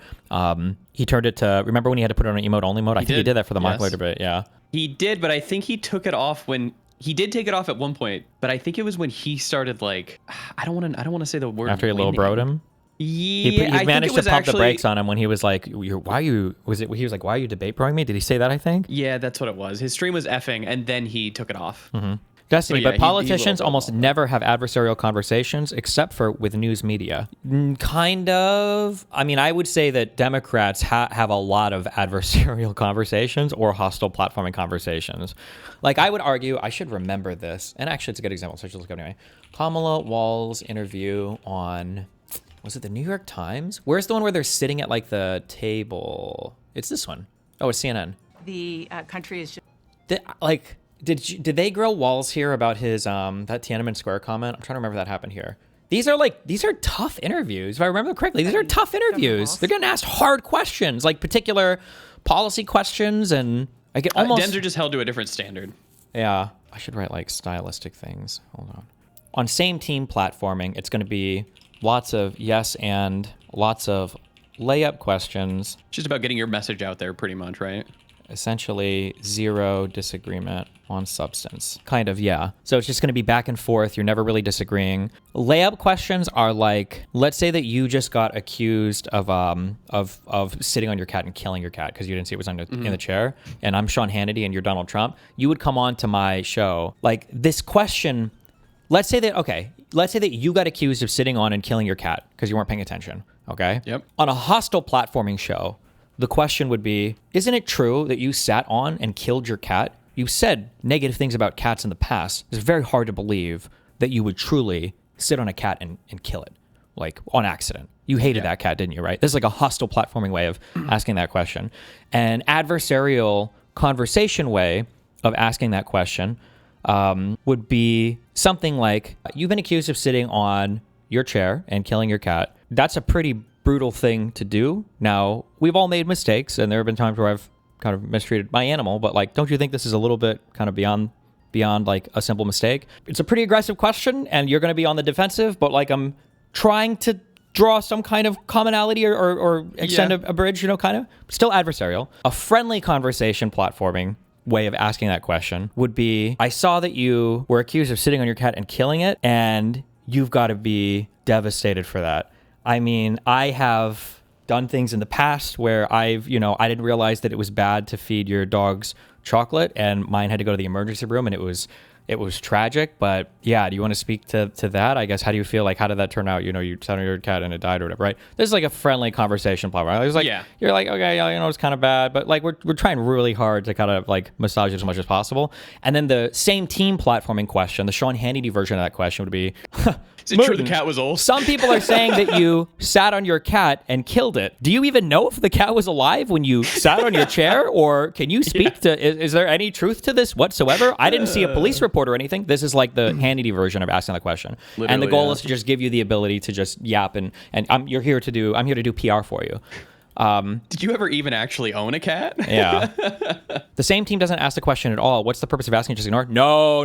he turned it to, remember when he had to put it on emote only mode? I think he did that for the Mockler debate, yeah. He did, but I think he took it off when, he did take it off at one point, but I think it was when he started like, I don't want to say the word. After he little broed him? Yeah, he managed to pump the brakes on him when he was like, he was like, why are you debate broing me? Did he say that, I think? Yeah, that's what it was. His stream was effing, and then he took it off. Destiny, but politicians almost never have adversarial conversations except for with news media. Kind of. I mean, I would say that Democrats have a lot of adversarial conversations or hostile platforming conversations. Like, I would argue, I should remember this, and actually it's a good example, so I should look up anyway. Kamala Wall's interview on, was it the New York Times? Where's the one where they're sitting at like the table? It's this one. Oh, it's CNN. The country is just... Did they grill Walls here about his that Tiananmen Square comment? I'm trying to remember if that happened here. These are tough interviews, if I remember correctly. These are tough interviews. They're getting asked hard questions, like particular policy questions, and I get almost. Dems are just held to a different standard. Yeah, I should write like stylistic things. Hold on. On same team platforming, it's going to be lots of yes and lots of layup questions. It's just about getting your message out there, pretty much, right? Essentially zero disagreement on substance. Kind of, yeah. So it's just going to be back and forth. You're never really disagreeing. Layup questions are like, let's say that you just got accused of sitting on your cat and killing your cat because you didn't see it was in the chair, and I'm Sean Hannity and you're Donald Trump. You would come on to my show. Like, this question, let's say that you got accused of sitting on and killing your cat because you weren't paying attention, okay? Yep. On a hostile platforming show, the question would be, isn't it true that you sat on and killed your cat? you said negative things about cats in the past. It's very hard to believe that you would truly sit on a cat and kill it, like on accident. You hated that cat, didn't you, right? This is like a hostile platforming way of asking that question. An adversarial conversation way of asking that question would be something like, you've been accused of sitting on your chair and killing your cat. That's a pretty brutal thing to do. Now, we've all made mistakes, and there have been times where I've kind of mistreated my animal, but like, don't you think this is a little bit kind of beyond like a simple mistake? It's a pretty aggressive question, and you're going to be on the defensive, but like, I'm trying to draw some kind of commonality or extend a bridge, kind of. Still adversarial. A friendly conversation platforming way of asking that question would be, I saw that you were accused of sitting on your cat and killing it, and you've got to be devastated for that. I mean, I have done things in the past where I didn't realize that it was bad to feed your dogs chocolate, and mine had to go to the emergency room, and it was tragic. But yeah, do you want to speak to that? I guess, how do you feel? Like, how did that turn out? You sat on your cat and it died or whatever, right? This is like a friendly conversation platform. It's like, you're like, okay, it's kind of bad, but like, we're trying really hard to kind of like massage it as much as possible. And then the same team platforming question, the Sean Hannity version of that question would be, is it true the cat was old? Some people are saying that you sat on your cat and killed it. Do you even know if the cat was alive when you sat on your chair? Or can you speak to, is there any truth to this whatsoever? I didn't see a police report or anything. This is like the Hannity version of asking the question. Literally, and the goal is to just give you the ability to just yap and I'm here to do PR for you. Did you ever even actually own a cat? Yeah. The same team doesn't ask the question at all. What's the purpose of asking? Just ignore? No.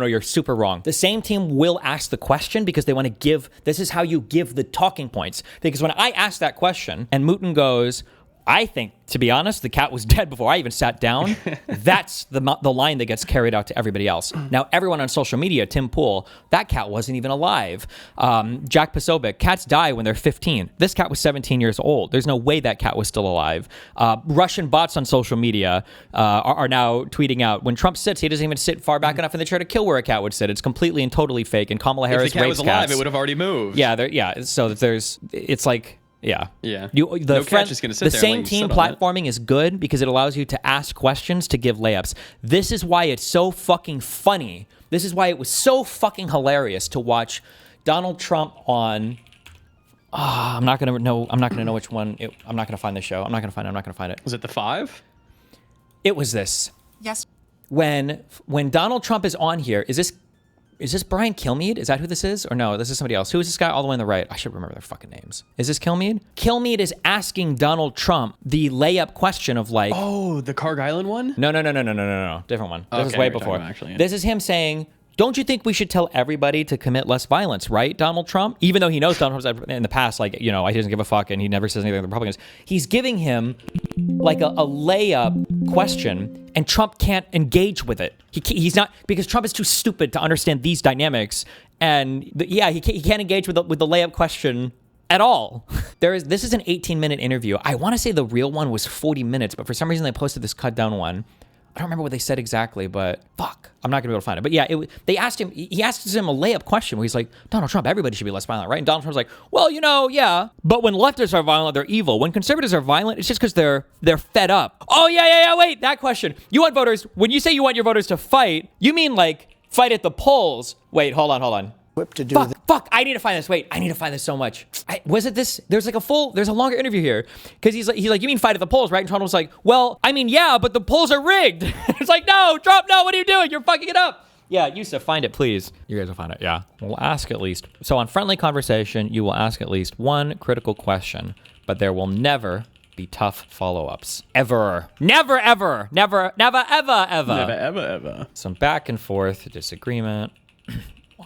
You're super wrong. The same team will ask the question because they want to give, this is how you give the talking points. Because when I ask that question and Mouton goes, I think, to be honest, the cat was dead before I even sat down. That's the line that gets carried out to everybody else. Now, everyone on social media, Tim Pool, that cat wasn't even alive. Jack Posobiec, cats die when they're 15. This cat was 17 years old. There's no way that cat was still alive. Russian bots on social media are now tweeting out, when Trump sits, he doesn't even sit far back enough in the chair to kill where a cat would sit. It's completely and totally fake. And Kamala Harris rapes cats. If the cat was alive, it would have already moved. Yeah. So it's like, yeah. No cat's just gonna sit the there same team platforming is good because it allows you to ask questions to give layups. This is why it's so fucking funny. This is why it was so fucking hilarious to watch Donald Trump on. I'm not gonna know which one. I'm not gonna find the show. I'm not gonna find it. Was it the 5? It was this. Yes. When Donald Trump is on here, is this Brian Kilmeade? Is that who this is? Or no, this is somebody else. Who is this guy all the way on the right? I should remember their fucking names. Is this Kilmeade? Kilmeade is asking Donald Trump the layup question of like... Oh, the Carg Island one? No. Different one. This is way before. This is him saying, don't you think we should tell everybody to commit less violence, right, Donald Trump? Even though he knows Donald Trump's in the past, like, he doesn't give a fuck and he never says anything to the Republicans. He's giving him like a layup question and Trump can't engage with it. He's not, because Trump is too stupid to understand these dynamics. And he can't engage with the layup question at all. This is an 18-minute interview. I want to say the real one was 40 minutes, but for some reason they posted this cut down one. I don't remember what they said exactly, but fuck, I'm not gonna be able to find it. But yeah, he asked him a layup question where he's like, Donald Trump, everybody should be less violent, right? And Donald Trump's like, well, yeah, but when leftists are violent, they're evil. When conservatives are violent, it's just because they're fed up. Oh yeah, wait, that question. You want voters, when you say you want your voters to fight, you mean like fight at the polls. Wait, hold on. To do fuck, I need to find this. Wait, I need to find this so much. Was it this? There's a longer interview here. Because he's like, you mean fight at the polls, right? And Trump was like, well, I mean, yeah, but the polls are rigged. It's like, no, Trump, no, what are you doing? You're fucking it up. Yeah, Yusuf, find it, please. You guys will find it, yeah. We'll ask at least. So on Friendly Conversation, you will ask at least one critical question, but there will never be tough follow-ups. Ever. Never, ever. Never, ever. Never, ever. Some back and forth disagreement.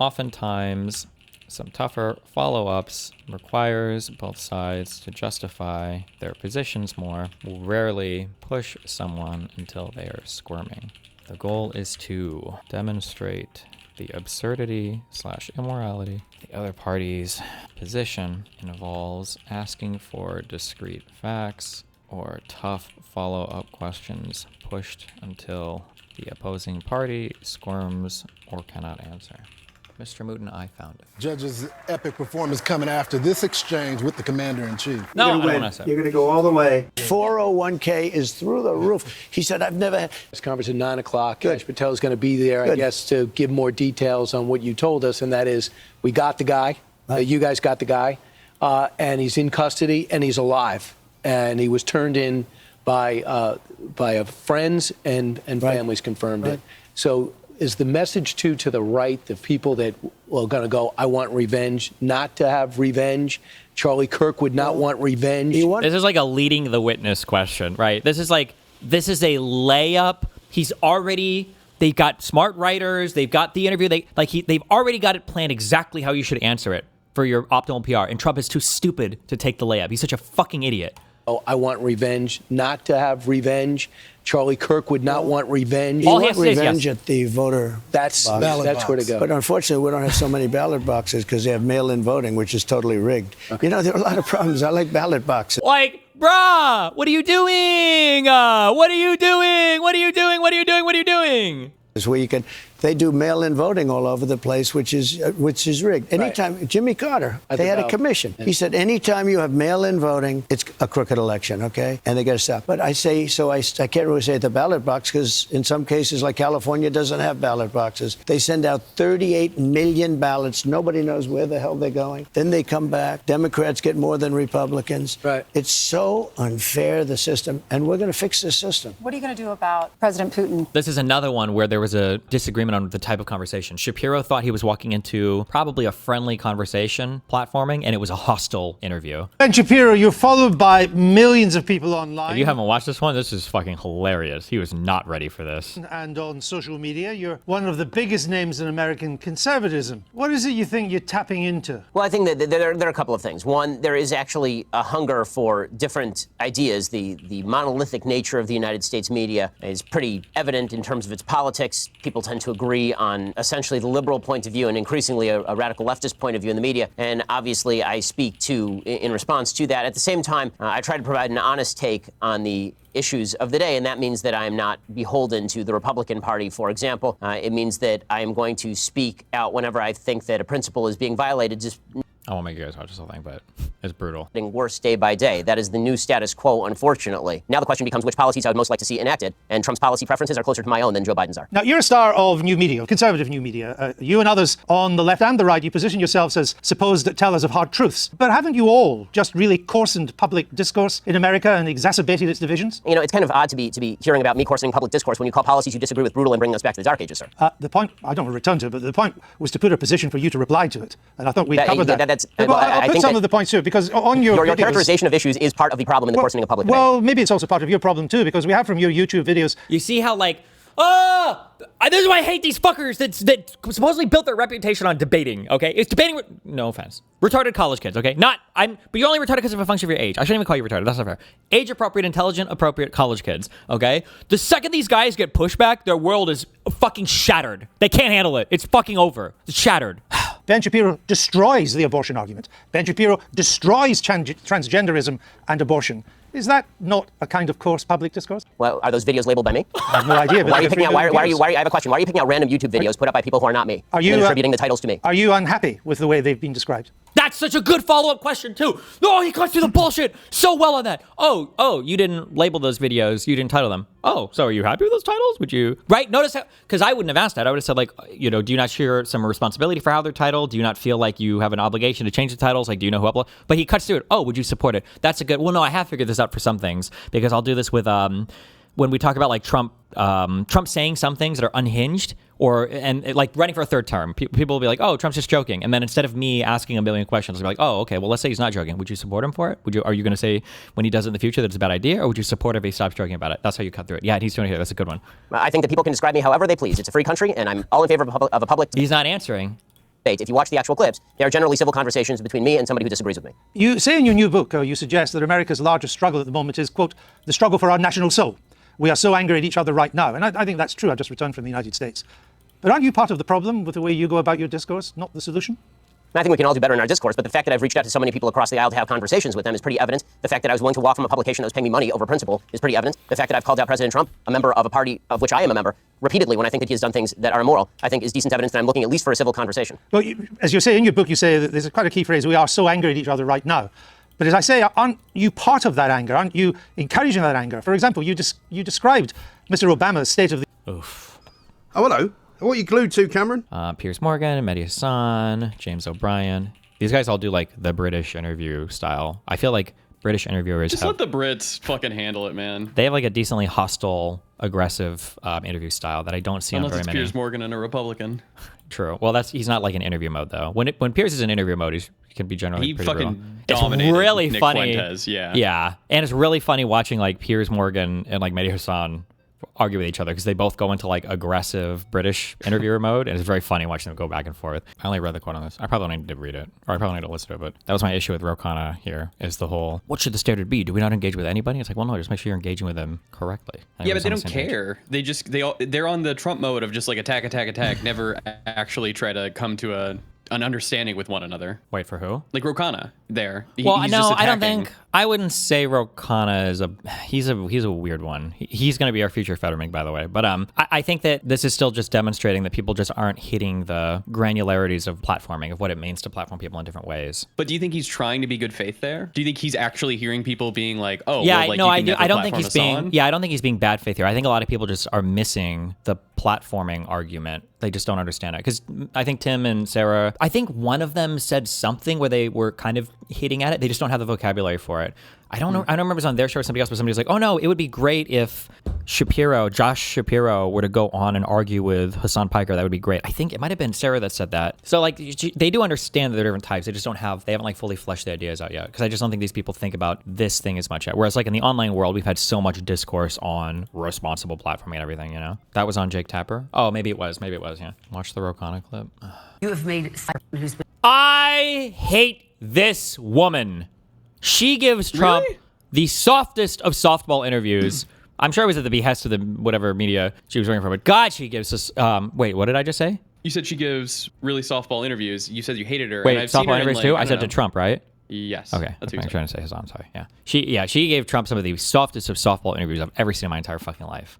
Oftentimes, some tougher follow-ups requires both sides to justify their positions more, will rarely push someone until they are squirming. The goal is to demonstrate the absurdity/immorality of the other party's position involves asking for discrete facts or tough follow-up questions pushed until the opposing party squirms or cannot answer. Mr. Mutin, I found it. Judge's epic performance coming after this exchange with the commander-in-chief. No, I You're don't gonna want to say. You're going to go all the way. 401k is through the roof. He said, I've never had This conference at 9 o'clock. Judge Patel is going to be there, I guess, to give more details on what you told us, and that is we got the guy. You guys got the guy, and he's in custody, and he's alive. And he was turned in by friends and families confirmed it. So is the message to the right, the people that are going to go, I want revenge, not to have revenge? Charlie Kirk would not want revenge. This is like a leading the witness question, right? This is a layup. They've got smart writers. They've got the interview. They've already got it planned exactly how you should answer it for your optimal PR. And Trump is too stupid to take the layup. He's such a fucking idiot. Oh, I want revenge, not to have revenge. Charlie Kirk would not want revenge. All he wants revenge at the voter That's box. where to go. But unfortunately, we don't have so many ballot boxes because they have mail-in voting, which is totally rigged. You know, there are a lot of problems. I like ballot boxes. Like, bruh, what are you doing? What are you doing? What are you doing? What are you doing? What are you doing? Where they do mail-in voting all over the place, which is rigged. Anytime Jimmy Carter, they had a commission. He said, anytime you have mail-in voting, it's a crooked election, okay? And they got to stop. But I can't really say at the ballot box because in some cases, like California, doesn't have ballot boxes. They send out 38 million ballots. Nobody knows where the hell they're going. Then they come back. Democrats get more than Republicans. Right. It's so unfair, the system, and we're going to fix this system. What are you going to do about President Putin? This is another one where there was a disagreement on the type of conversation. Shapiro thought he was walking into probably a friendly conversation platforming, and it was a hostile interview. Ben Shapiro, you're followed by millions of people online. If you haven't watched this one, this is fucking hilarious. He was not ready for this. And on social media, you're one of the biggest names in American conservatism. What is it you think you're tapping into? Well, I think that there are a couple of things. One, there is actually a hunger for different ideas. The monolithic nature of the United States media is pretty evident in terms of its politics. People tend to agree on essentially the liberal point of view and increasingly a radical leftist point of view in the media. And obviously, I speak in response to that. At the same time, I try to provide an honest take on the issues of the day, and that means that I am not beholden to the Republican Party, for example. It means that I am going to speak out whenever I think that a principle is being violated. I won't make you guys watch this whole thing, but it's brutal. Getting worse day by day. That is the new status quo, unfortunately. Now the question becomes which policies I would most like to see enacted, and Trump's policy preferences are closer to my own than Joe Biden's are. Now, you're a star of new media, conservative new media. You and others on the left and the right, you position yourselves as supposed tellers of hard truths. But haven't you all just really coarsened public discourse in America and exacerbated its divisions? You know, it's kind of odd to be hearing about me coarsening public discourse when you call policies you disagree with brutal and bringing us back to the Dark Ages, sir. The point, I don't want to return to it, but the point was to put a position for you to reply to it. And I thought we covered that. I'll put some of the points too, because on your characterization of issues is part of the problem in the coarsening of public debate. Well, maybe it's also part of your problem too, because we have from your YouTube videos. You see how this is why I hate these fuckers that supposedly built their reputation on debating, okay? It's debating, no offense, retarded college kids, okay? But you're only retarded because of a function of your age. I shouldn't even call you retarded, that's not fair. Age appropriate, intelligent, appropriate college kids, okay? The second these guys get pushback, their world is fucking shattered. They can't handle it. It's fucking over. It's shattered. Ben Shapiro destroys the abortion argument. Ben Shapiro destroys transgenderism and abortion. Is that not a kind of coarse public discourse? Well, are those videos labeled by me? I have no idea. Why are you picking out? I have a question. Why are you picking out random YouTube videos put up by people who are not me? Are you and attributing the titles to me? Are you unhappy with the way they've been described? That's such a good follow-up question too. No, he cuts through the bullshit so well on that. Oh, you didn't label those videos. You didn't title them. Oh, so are you happy with those titles? Would you, right? Notice how, because I wouldn't have asked that. I would have said do you not share some responsibility for how they're titled? Do you not feel like you have an obligation to change the titles? Like, do you know who upload? But he cuts through it. Oh, would you support it? That's a good, well, no, I have figured this out for some things because I'll do this with, when we talk about like Trump saying some things that are unhinged and like running for a third term, people will be like, oh, Trump's just joking. And then instead of me asking a million questions, I'll be like, oh, okay, well, let's say he's not joking. Would you support him for it? Are you going to say when he does it in the future that it's a bad idea, or would you support it if he stops joking about it? That's how you cut through it. Yeah, he's doing it here. That's a good one. I think that people can describe me however they please. It's a free country, and I'm all in favor of a public. He's not answering. If you watch the actual clips, they are generally civil conversations between me and somebody who disagrees with me. You say in your new book, you suggest that America's largest struggle at the moment is, quote, the struggle for our national soul. We are so angry at each other right now. And I think that's true. I just returned from the United States. But aren't you part of the problem with the way you go about your discourse, not the solution? And I think we can all do better in our discourse, but the fact that I've reached out to so many people across the aisle to have conversations with them is pretty evident. The fact that I was willing to walk from a publication that was paying me money over principle is pretty evident. The fact that I've called out President Trump, a member of a party of which I am a member, repeatedly when I think that he has done things that are immoral, I think is decent evidence that I'm looking at least for a civil conversation. Well, as you say in your book, you say that there's quite a key phrase, we are so angry at each other right now. But as I say, aren't you part of that anger? Aren't you encouraging that anger? For example, you described Mr. Obama's state of the... Oof. Oh, hello. What are you glued to, Cameron? Piers Morgan, Mehdi Hassan, James O'Brien. These guys all do like the British interview style. I feel like British interviewers Just let the Brits fucking handle it, man. They have like a decently hostile, aggressive interview style that I don't see Unless on very it's many. Piers Morgan and a Republican. True. Well, he's not like in interview mode though. When Piers is in interview mode, he can be generally He pretty fucking brutal. dominated It's really Nick funny. Fuentes, yeah. Yeah, and it's really funny watching like Piers Morgan and like Mehdi Hassan argue with each other because they both go into like aggressive British interviewer mode, and it's very funny watching them go back and forth. I only read the quote on this. I probably don't need to read it, or I probably need to listen to it, but that was my issue with Ro Khanna here, is the whole, what should the standard be? Do we not engage with anybody? It's like, well, no, just make sure you're engaging with them correctly. And Yeah, but they everyone's don't on the same page. care. They're on the Trump mode of just like attack, never actually try to come to an understanding with one another. Wait, for who? Like Ro Khanna there. Well, he's no, just I don't attacking. think, I wouldn't say Ro Khanna is he's a weird one. He's going to be our future Fetterman, by the way. But I think that this is still just demonstrating that people just aren't hitting the granularities of platforming, of what it means to platform people in different ways. But do you think he's trying to be good faith there? Do you think he's actually hearing people being like, oh, yeah, well, like, no, you I can do. never I don't think platform he's us being. on? Yeah, I don't think he's being bad faith here. I think a lot of people just are missing the platforming argument. They just don't understand it. Because I think Tim and Sarah, I think one of them said something where they were kind of hitting at it. They just don't have the vocabulary for it. I don't know. I don't remember it was on their show or somebody else, but somebody was like, oh no, it would be great if Josh Shapiro were to go on and argue with Hassan Piker. That would be great. I think it might have been Sarah that said that. So like, they do understand that they're different types. They just they haven't like fully fleshed the ideas out yet. Because I just don't think these people think about this thing as much yet. Whereas like in the online world, we've had so much discourse on responsible platforming and everything, you know? That was on Jake Tapper. Oh, maybe it was, yeah. Watch the Ro Khanna clip. You have made who's been I hate this woman. She gives Trump the softest of softball interviews. I'm sure it was at the behest of the whatever media she was working for, but God, she gives us. Wait, what did I just say? You said she gives really softball interviews. You said you hated her. Wait, and I've seen her softball in, interviews like, too? I I said don't to know. Trump, right? Yes. Okay, That's I'm what you trying to say Hassan. I'm sorry. Yeah. She gave Trump some of the softest of softball interviews I've ever seen in my entire fucking life.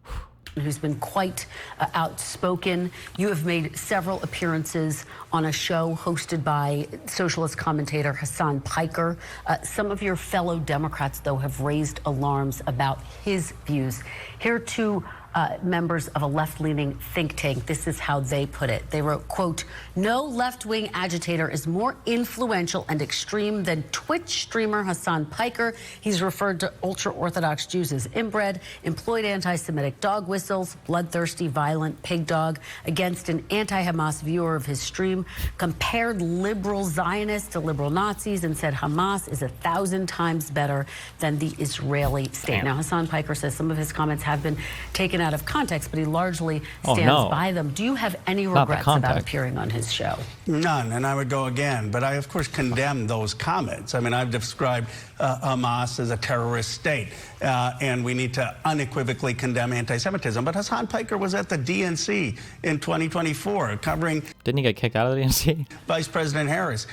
who's been quite outspoken. You have made several appearances on a show hosted by socialist commentator Hassan Piker. Some of your fellow Democrats, though, have raised alarms about his views. Here are two members of a left-leaning think tank. This is how they put it. They wrote, quote, "No left-wing agitator is more influential and extreme than Twitch streamer Hassan Piker. He's referred to ultra-Orthodox Jews as inbred, employed anti-Semitic dog whistles, bloodthirsty, violent pig dog against an anti-Hamas viewer of his stream, compared liberal Zionists to liberal Nazis, and said Hamas is 1,000 times better than the Israeli state." Now, Hassan Piker says some of his comments have been taken out of context, but he largely stands by them. Do you have any regrets about appearing on his show? None, and I would go again. But I, of course, condemn those comments. I mean, I've described Hamas as a terrorist state, and we need to unequivocally condemn anti-Semitism. But Hassan Piker was at the DNC in 2024 covering... Didn't he get kicked out of the DNC? Vice President Harris.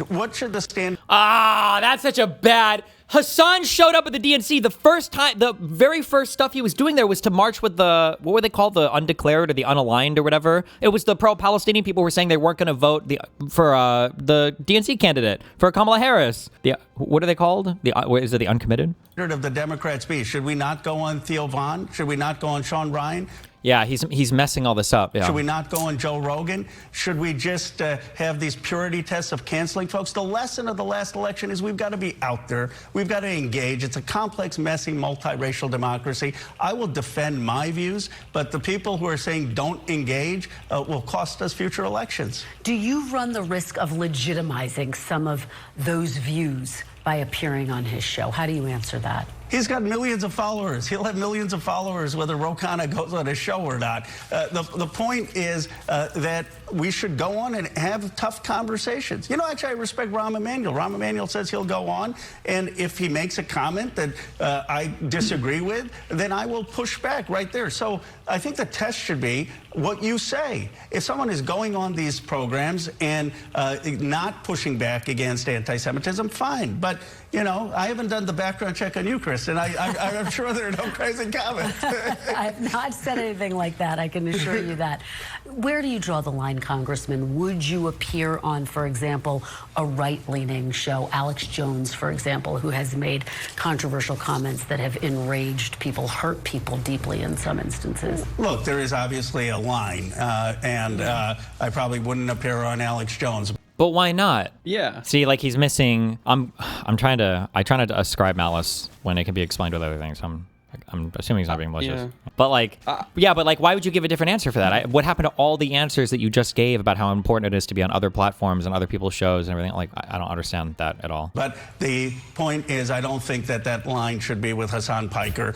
What should the stand... Ah, that's such a bad... Hassan showed up at the DNC the first time, the very first stuff he was doing there was to march with the, what were they called, the undeclared or the unaligned or whatever. It was the pro-Palestinian people who were saying they weren't going to vote for the DNC candidate, for Kamala Harris. What are they called? Is it the uncommitted? ...of the Democrats be? Should we not go on Theo Vaughn? Should we not go on Sean Ryan? Yeah, he's messing all this up. Yeah. Should we not go on Joe Rogan? Should we just have these purity tests of canceling folks? The lesson of the last election is we've got to be out there. We've got to engage. It's a complex, messy, multiracial democracy. I will defend my views, but the people who are saying don't engage will cost us future elections. Do you run the risk of legitimizing some of those views by appearing on his show? How do you answer that? He's got millions of followers. He'll have millions of followers whether Ro Khanna goes on his show or not. The point is that we should go on and have tough conversations. You know, actually, I respect Rahm Emanuel. Rahm Emanuel says he'll go on, and if he makes a comment that I disagree with, then I will push back right there. So I think the test should be what you say. If someone is going on these programs and not pushing back against anti-Semitism, fine. But, you know, I haven't done the background check on you, Chris, and I'm sure there are no crazy comments. I have not said anything like that, I can assure you that. Where do you draw the line, Congressman? Would you appear on, for example, a right-leaning show, Alex Jones, for example, who has made controversial comments that have enraged people, hurt people deeply in some instances? Look, there is obviously a line, and I probably wouldn't appear on Alex Jones. But why not? Yeah. See, like he's missing. I try not to ascribe malice when it can be explained with other things. I'm assuming he's not being malicious. Yeah. But like, but like, why would you give a different answer for that? What happened to all the answers that you just gave about how important it is to be on other platforms and other people's shows and everything? Like, I don't understand that at all. But the point is, I don't think that line should be with Hassan Piker,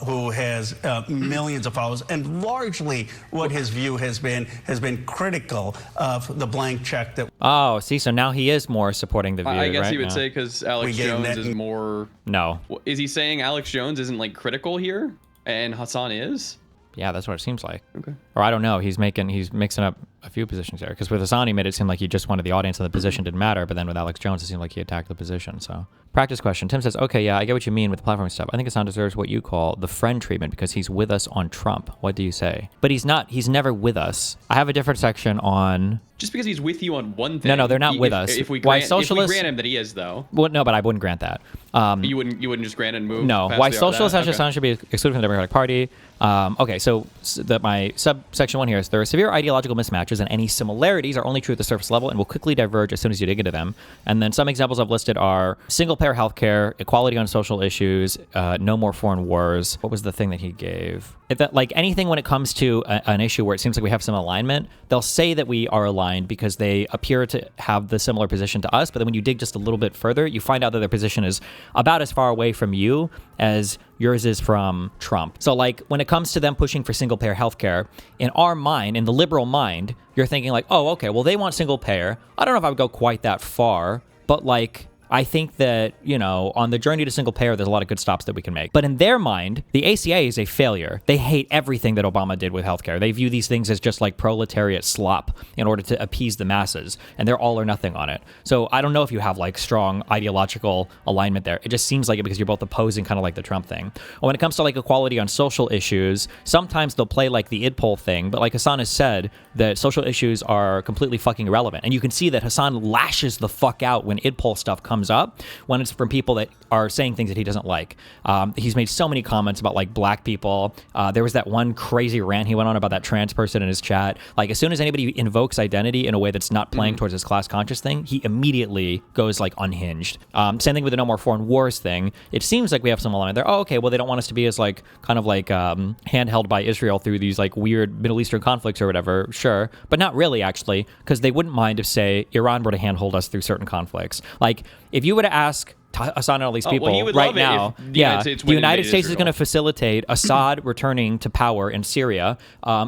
who has millions of followers, and largely what his view has been critical of the blank check that. Oh, see, so now he is more supporting the view. I guess right? he would say because Alex Jones is more. No. Is he saying Alex Jones isn't like critical here, and Hassan is? Yeah, that's what it seems like. Okay. Or I don't know. He's mixing up a few positions there. Because with Hassan, he made it seem like he just wanted the audience and the position didn't matter. But then with Alex Jones, it seemed like he attacked the position. So, practice question. Tim says, okay, yeah, I get what you mean with the platform stuff. I think Hassan deserves what you call the friend treatment because he's with us on Trump. What do you say? But he's not. He's never with us. I have a different section on... Just because he's with you on one thing. No, they're not with us. If we Why grant, socialists... if we grant him that he is, though. Well, no, but I wouldn't grant that. You wouldn't just grant and move? No. past Why the- socialists that? Hassan should be excluded from the Democratic Party. Okay, so my subsection 1 here is there are severe ideological mismatches and any similarities are only true at the surface level and will quickly diverge as soon as you dig into them. And then some examples I've listed are single-payer healthcare, equality on social issues, no more foreign wars. What was the thing that he gave? Like anything when it comes to an issue where it seems like we have some alignment, they'll say that we are aligned because they appear to have the similar position to us. But then when you dig just a little bit further, you find out that their position is about as far away from you as yours is from Trump. So like when it comes to them pushing for single payer healthcare, in our mind, in the liberal mind, you're thinking like, oh, okay, well, they want single payer. I don't know if I would go quite that far, but like, I think that, you know, on the journey to single payer, there's a lot of good stops that we can make. But in their mind, the ACA is a failure. They hate everything that Obama did with healthcare. They view these things as just like proletariat slop in order to appease the masses. And they're all or nothing on it. So I don't know if you have like strong ideological alignment there. It just seems like it because you're both opposing kind of like the Trump thing. When it comes to like equality on social issues, sometimes they'll play like the id poll thing. But like Hassan has said, that social issues are completely fucking irrelevant. And you can see that Hassan lashes the fuck out when id poll stuff comes up when it's from people that are saying things that he doesn't like. He's made so many comments about like black people. There was that one crazy rant he went on about that trans person in his chat. Like as soon as anybody invokes identity in a way that's not playing towards his class conscious thing, he immediately goes like unhinged. Same thing with the no more foreign wars thing. It seems like we have some alignment there. Oh, okay, well they don't want us to be as like kind of like handheld by Israel through these like weird Middle Eastern conflicts or whatever. Sure, but not really actually, because they wouldn't mind if say Iran were to handhold us through certain conflicts. Like if you were to ask Hassan and all these people right now, the United States is going to facilitate Assad returning to power in Syria,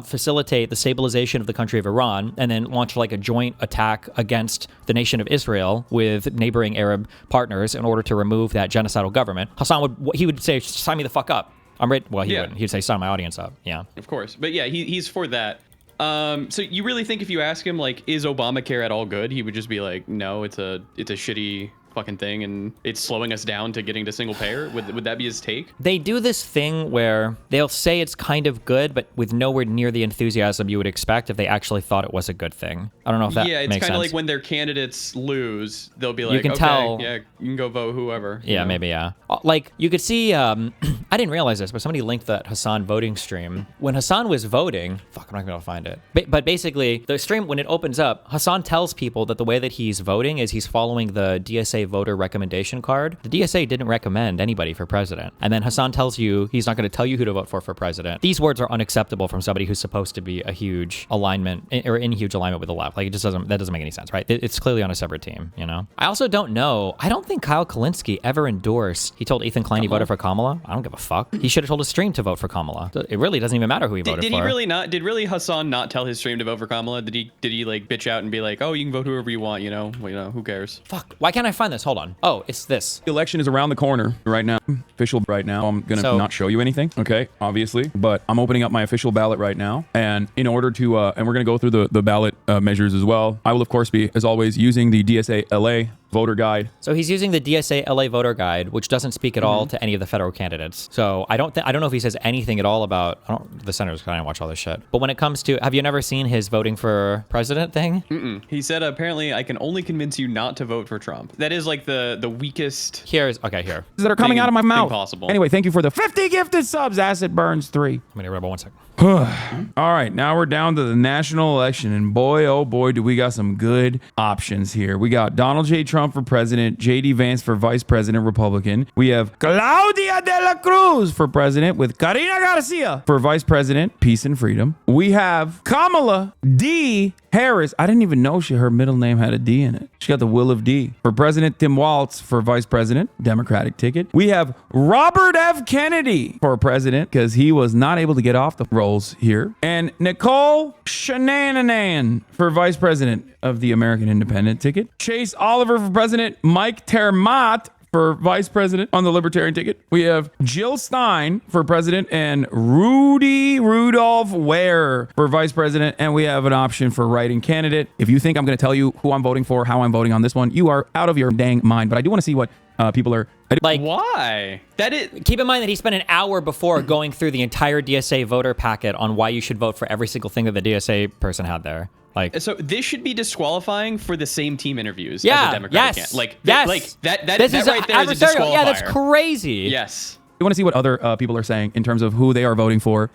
facilitate the stabilization of the country of Iran, and then launch like a joint attack against the nation of Israel with neighboring Arab partners in order to remove that genocidal government. Hassan would say, sign me the fuck up. I'm ready. Well, he wouldn't. He'd say, sign my audience up. Yeah. Of course. But yeah, he's for that. So you really think if you ask him, like, is Obamacare at all good? He would just be like, no, it's a shitty fucking thing and it's slowing us down to getting to single payer? Would that be his take? They do this thing where they'll say it's kind of good, but with nowhere near the enthusiasm you would expect if they actually thought it was a good thing. I don't know if that makes sense. Yeah, it's kind of like when their candidates lose, they'll be like, you can okay, tell, yeah, you can go vote whoever. Yeah, maybe, yeah. Like, you could see, I didn't realize this, but somebody linked that Hassan voting stream. When Hassan was voting, fuck, I'm not going to be able to find it. But basically, the stream, when it opens up, Hassan tells people that the way that he's voting is he's following the DSA DSA voter recommendation card. The DSA didn't recommend anybody for president. And then Hassan tells you he's not going to tell you who to vote for president. These words are unacceptable from somebody who's supposed to be a huge alignment or in huge alignment with the left. Like, that doesn't make any sense, right? It's clearly on a separate team, you know? I also don't know. I don't think Kyle Kalinske ever endorsed. He told Ethan Klein he voted for Kamala. I don't give a fuck. He should have told his stream to vote for Kamala. It really doesn't even matter who he voted for. Did he really not? Did really Hassan not tell his stream to vote for Kamala? Did he like bitch out and be like, oh, you can vote whoever you want, you know? Well, you know, who cares? Fuck. Why can't I find this? Hold on. Oh, it's this. The election is around the corner right now. Official right now. I'm going to not show you anything, okay, obviously, but I'm opening up my official ballot right now. And in order to, and we're going to go through the ballot measures as well. I will, of course, be, as always, using the DSA LA voter guide. So he's using the DSA LA voter guide, which doesn't speak at all to any of the federal candidates. So I don't know if he says anything at all about the senators. I don't watch all this shit. But when it comes to, have you never seen his voting for president thing? Mm-mm. He said apparently I can only convince you not to vote for Trump. That is like the weakest. Here. That are coming out of my mouth. Possible. Anyway, thank you for the 50 gifted subs. Acid Burns 3. I'm gonna rebel 1 second. All right, now we're down to the national election, and boy, oh boy, do we got some good options here. We got Donald J. Trump for president, J.D. Vance for vice president, Republican. We have Claudia de la Cruz for president with Karina Garcia for vice president, peace and freedom. We have Kamala D. Harris. I didn't even know her middle name had a D in it. She got the will of D. For president, Tim Walz for vice president, Democratic ticket. We have Robert F. Kennedy for president because he was not able to get off the rolls here. And Nicole Shananan for vice president of the American Independent ticket. Chase Oliver for president. Mike Termott for vice president on the Libertarian ticket. We have Jill Stein for president and Rudy Rudolph Ware for vice president. And we have an option for write-in candidate. If you think I'm going to tell you who I'm voting for, how I'm voting on this one, you are out of your dang mind. But I do want to see what people are like. Why? Keep in mind that he spent an hour before going through the entire DSA voter packet on why you should vote for every single thing that the DSA person had there. Like, so this should be disqualifying for the same team interviews yeah, as a Democratic yes, like yes. Like that this that is right there is a disqualifier. Yeah, that's crazy. Yes. You want to see what other people are saying in terms of who they are voting for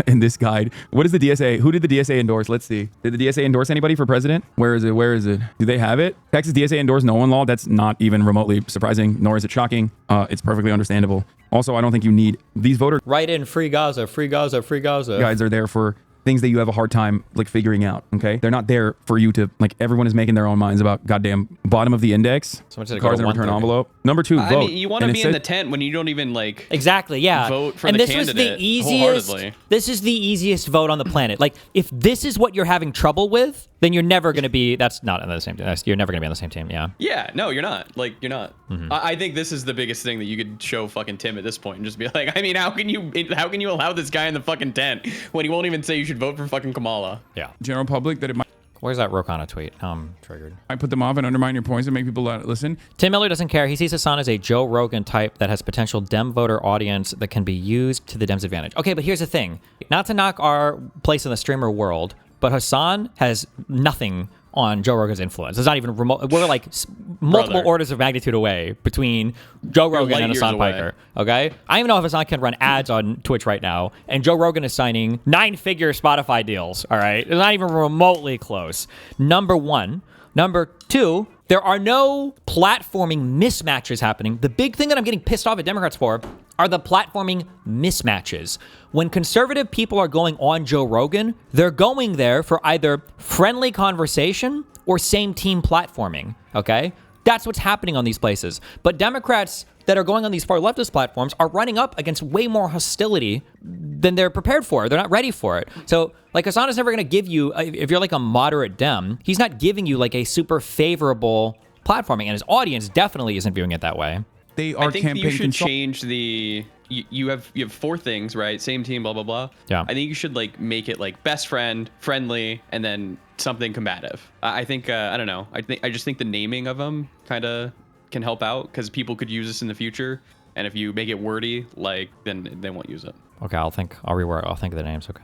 in this guide. What is the DSA? Who did the DSA endorse? Let's see. Did the DSA endorse anybody for president? Where is it? Do they have it? Texas DSA endorsed no one law. That's not even remotely surprising, nor is it shocking. It's perfectly understandable. Also, I don't think you need these voter write-in free Gaza, free Gaza, free Gaza. Guides are there for things that you have a hard time like figuring out. Okay, they're not there for you to like. Everyone is making their own minds about goddamn bottom of the index. So much to cards in a return envelope. Number 2, vote. I mean, you want to be in the tent when you don't even like exactly. Yeah, vote for and the this candidate. Was the easiest. This is the easiest vote on the planet. Like, if this is what you're having trouble with, then you're never going to be. That's not on the same team. You're never going to be on the same team. Yeah. Yeah. No, you're not. Like, you're not. Mm-hmm. I think this is the biggest thing that you could show fucking Tim at this point and just be like, I mean, how can you allow this guy in the fucking tent when he won't even say you should vote for fucking Kamala? Yeah. General public that it might. Where's that Rokana tweet? I'm triggered. I put them off and undermine your points and make people listen. Tim Miller doesn't care. He sees Hassan as a Joe Rogan type that has potential Dem voter audience that can be used to the Dems' advantage. Okay, but here's the thing. Not to knock our place in the streamer world, but Hassan has nothing on Joe Rogan's influence. It's not even remote. We're like multiple orders of magnitude away between Joe Rogan and Hassan Piker. Okay? I don't even know if Hassan can run ads on Twitch right now, and Joe Rogan is signing 9-figure Spotify deals. All right? It's not even remotely close. Number 1. Number 2, there are no platforming mismatches happening. The big thing that I'm getting pissed off at Democrats for are the platforming mismatches. When conservative people are going on Joe Rogan, they're going there for either friendly conversation or same team platforming, okay? That's what's happening on these places. But Democrats that are going on these far leftist platforms are running up against way more hostility than they're prepared for. They're not ready for it. So, like, Hassan is never going to give you, if you're like a moderate Dem, he's not giving you like a super favorable platforming, and his audience definitely isn't viewing it that way. They are I think you should change the. You have 4 things, right? Same team, blah blah blah. Yeah. I think you should like make it like best friend, friendly, and then something combative. I think I don't know. I just think the naming of them kind of can help out because people could use this in the future. And if you make it wordy, like then they won't use it. Okay, I'll think of the names. Okay.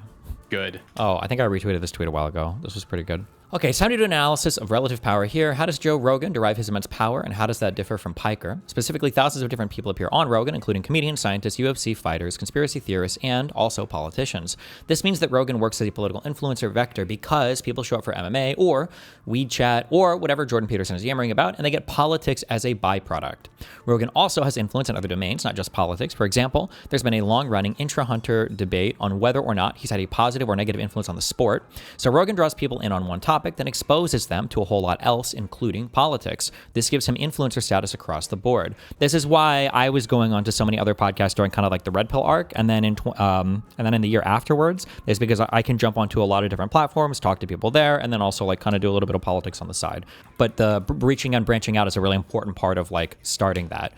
Good. Oh, I think I retweeted this tweet a while ago. This was pretty good. Okay, so time to do an analysis of relative power here. How does Joe Rogan derive his immense power, and how does that differ from Piker? Specifically, thousands of different people appear on Rogan, including comedians, scientists, UFC fighters, conspiracy theorists, and also politicians. This means that Rogan works as a political influencer vector because people show up for MMA or weed chat or whatever Jordan Peterson is yammering about, and they get politics as a byproduct. Rogan also has influence in other domains, not just politics. For example, there's been a long-running intra-hunter debate on whether or not he's had a positive or negative influence on the sport. So Rogan draws people in on one topic, then exposes them to a whole lot else, including politics. This gives him influencer status across the board. This is why I was going on to so many other podcasts during kind of like the Red Pill arc, and then in the year afterwards, is because I can jump onto a lot of different platforms, talk to people there, and then also like kind of do a little bit of politics on the side. But the reaching and branching out is a really important part of like starting that.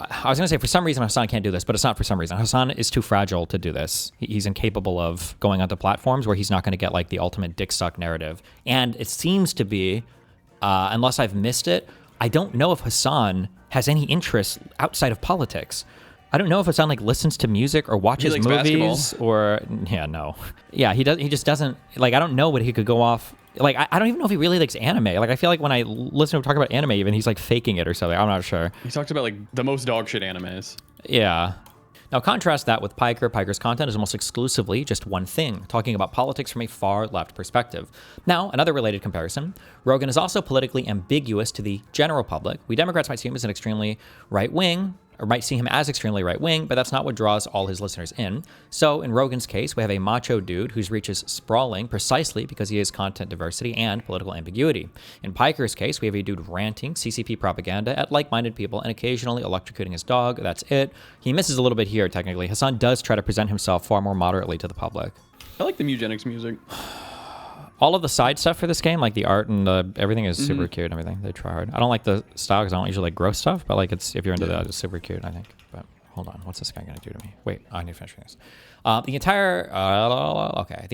I was going to say, for some reason, Hassan can't do this, but it's not for some reason. Hassan is too fragile to do this. He's incapable of going onto platforms where he's not going to get like the ultimate dick suck narrative. And it seems to be, unless I've missed it, I don't know if Hassan has any interest outside of politics. I don't know if Hassan like listens to music or watches movies basketball. or he just doesn't like. I don't know what he could go off. Like, I don't even know if he really likes anime. Like, I feel like when I listen to him talk about anime, even he's like faking it or something. I'm not sure. He talks about like the most dog shit animes. Yeah. Now, contrast that with Piker. Piker's content is almost exclusively just one thing, talking about politics from a far left perspective. Now, another related comparison, Rogan is also politically ambiguous to the general public. We Democrats might see him as an extremely right-wing, or might see him as extremely right-wing, but that's not what draws all his listeners in. So in Rogan's case, we have a macho dude whose reach is sprawling precisely because he has content diversity and political ambiguity. In Piker's case, we have a dude ranting CCP propaganda at like-minded people and occasionally electrocuting his dog. That's it. He misses a little bit here, technically. Hassan does try to present himself far more moderately to the public. I like the eugenics music. All of the side stuff for this game, like the art and everything is super cute and everything. They try hard. I don't like the style because I don't usually like gross stuff, but like if you're into that, it's super cute, I think. But hold on, what's this guy gonna do to me? Wait, I need to finish this. The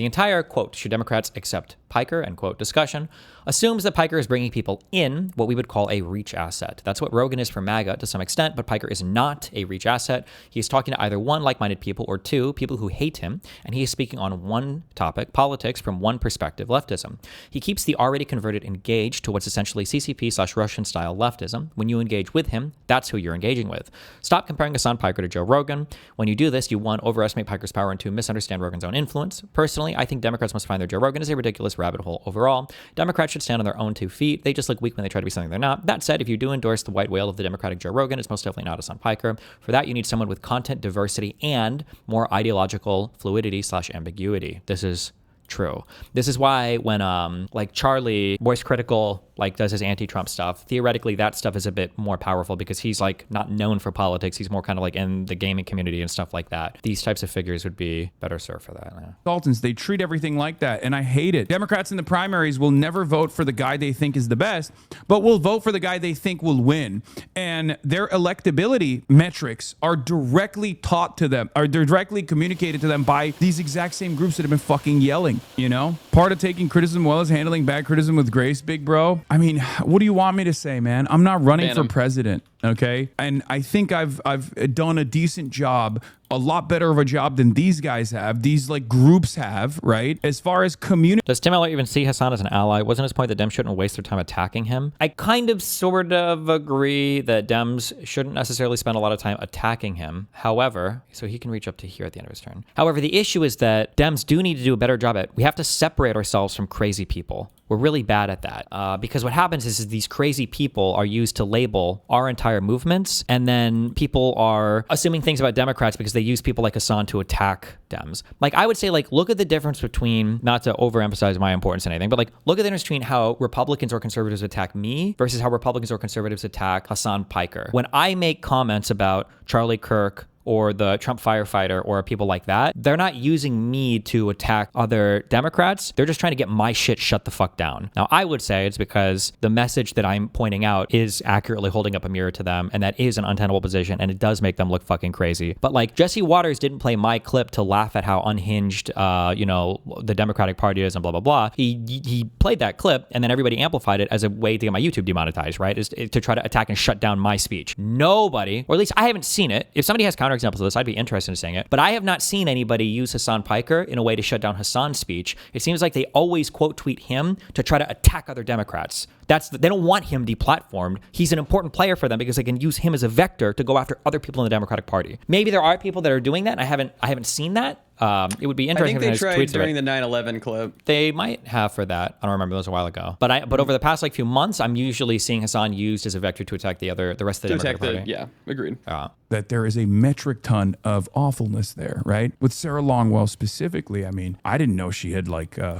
entire quote, should Democrats accept Piker, end quote, discussion, assumes that Piker is bringing people in what we would call a reach asset. That's what Rogan is for MAGA to some extent, but Piker is not a reach asset. He's talking to either one, like-minded people, or two, people who hate him, and he is speaking on one topic, politics, from one perspective, leftism. He keeps the already converted engaged to what's essentially CCP/Russian-style leftism. When you engage with him, that's who you're engaging with. Stop comparing Hassan Piker to Joe Rogan. When you do this, you, one, overestimate Piker's power, and two, misunderstand Rogan's own influence. Personally, I think Democrats must find their Joe Rogan is a ridiculous rabbit hole overall. Democrats should stand on their own 2 feet. They just look weak when they try to be something they're not. That said, if you do endorse the white whale of the Democratic Joe Rogan, it's most definitely not Hassan Piker. For that, you need someone with content diversity and more ideological fluidity/ambiguity. This is true. This is why when like Charlie, voice critical, like does his anti-Trump stuff, theoretically that stuff is a bit more powerful because he's like not known for politics. He's more kind of like in the gaming community and stuff like that. These types of figures would be better served for that. Yeah. Sultans, they treat everything like that, and I hate it. Democrats in the primaries will never vote for the guy they think is the best, but will vote for the guy they think will win. And their electability metrics are directly taught to them, are directly communicated to them by these exact same groups that have been fucking yelling. You know, part of taking criticism well is handling bad criticism with grace, big bro. I mean, what do you want me to say, man? I'm not running for president, okay? And I think I've done a decent job, a lot better of a job than these guys have, these like groups have, right? As far as community. Does Tim Elliott even see Hassan as an ally? Wasn't his point that Dems shouldn't waste their time attacking him? I kind of sort of agree that Dems shouldn't necessarily spend a lot of time attacking him. However, so he can reach up to here at the end of his turn. However, the issue is that Dems do need to do a better job at, we have to separate ourselves from crazy people. We're really bad at that because what happens is these crazy people are used to label our entire movements, and then people are assuming things about Democrats because they use people like Hassan to attack Dems. Like, I would say, like, look at the difference between, not to overemphasize my importance in anything, but like, look at the difference between how Republicans or conservatives attack me versus how Republicans or conservatives attack Hassan Piker. When I make comments about Charlie Kirk or the Trump firefighter or people like that, they're not using me to attack other Democrats. They're just trying to get my shit shut the fuck down. Now, I would say it's because the message that I'm pointing out is accurately holding up a mirror to them, and that is an untenable position, and it does make them look fucking crazy. But like, Jesse Waters didn't play my clip to laugh at how unhinged, the Democratic Party is and blah, blah, blah. He played that clip, and then everybody amplified it as a way to get my YouTube demonetized, right? Is to try to attack and shut down my speech. Nobody, or at least I haven't seen it. If somebody has counter counterexamples of this. I'd be interested in saying it. But I have not seen anybody use Hassan Piker in a way to shut down Hassan's speech. It seems like they always quote tweet him to try to attack other Democrats. They don't want him deplatformed. He's an important player for them because they can use him as a vector to go after other people in the Democratic Party. Maybe there are people that are doing that. I haven't seen that. It would be interesting. I think they tried during the 9/11 clip. They might have for that. I don't remember. That was a while ago. But over the past few months, I'm usually seeing Hassan used as a vector to attack the rest of the Democratic Party. Yeah, agreed. That there is a metric ton of awfulness there, right? With Sarah Longwell specifically, I mean, I didn't know she had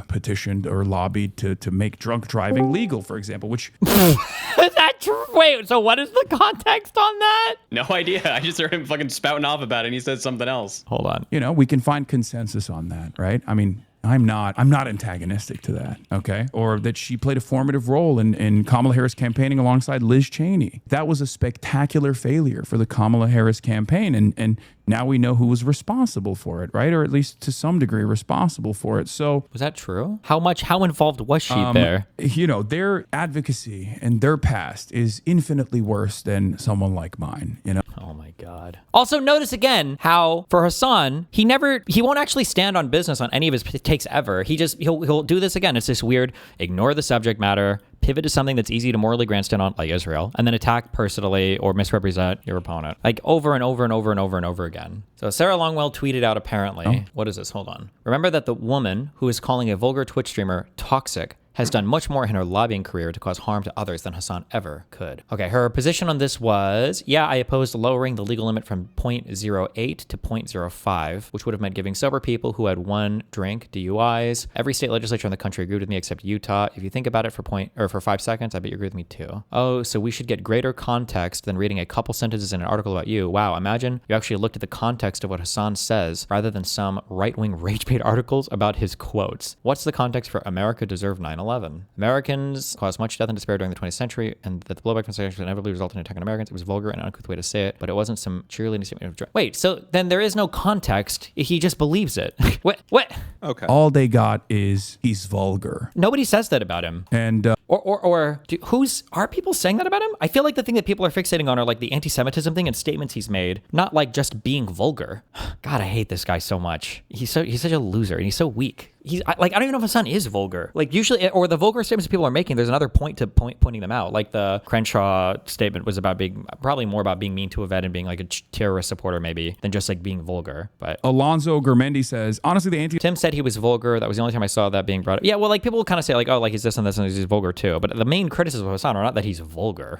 petitioned or lobbied to make drunk driving legal, for example, which... Is that true? Wait, so what is the context on that? No idea. I just heard him fucking spouting off about it and he said something else. Hold on. We can find consensus on that, right? I mean, I'm not antagonistic to that, okay? Or that she played a formative role in Kamala Harris campaigning alongside Liz Cheney. That was a spectacular failure for the Kamala Harris campaign, and now we know who was responsible for it, right? Or at least to some degree responsible for it. So was that true? How involved was she there? Their advocacy and their past is infinitely worse than someone like mine, Oh my God. Also notice again how for Hassan, he won't actually stand on business on any of his takes ever. He'll do this again. It's this weird, ignore the subject matter, pivot to something that's easy to morally grandstand on, like Israel, and then attack personally or misrepresent your opponent, like over and over and over and over and over again. So Sarah Longwell tweeted out apparently, What is this? Hold on. Remember that the woman who is calling a vulgar Twitch streamer toxic has done much more in her lobbying career to cause harm to others than Hassan ever could. Okay, her position on this was, I opposed lowering the legal limit from 0.08 to 0.05, which would have meant giving sober people who had one drink DUIs. Every state legislature in the country agreed with me except Utah. If you think about it for 5 seconds, I bet you agree with me too. Oh, so we should get greater context than reading a couple sentences in an article about you. Wow, imagine you actually looked at the context of what Hassan says rather than some right-wing rage-bait articles about his quotes. What's the context for America deserved 9/11? Americans caused much death and despair during the 20th century, and that the blowback from sanctions inevitably resulted in attack on Americans. It was vulgar and an uncouth way to say it, but it wasn't some cheerleading statement of wait, so then there is no context. He just believes it. What? Okay. All they got is he's vulgar. Nobody says that about him. And are people saying that about him? I feel like the thing that people are fixating on are like the anti-Semitism thing and statements he's made, not like just being vulgar. God, I hate this guy so much. He's such a loser and he's so weak. I don't even know if Hassan is vulgar. Like usually, or the vulgar statements people are making, there's another pointing them out. Like the Crenshaw statement was probably more about being mean to a vet and being like a terrorist supporter maybe than just like being vulgar. But Alonzo Germendi says, honestly, Tim said he was vulgar. That was the only time I saw that being brought up. Yeah, well, like people kind of say like, oh, like he's this and this and he's vulgar too. But the main criticism of Hassan are not that he's vulgar.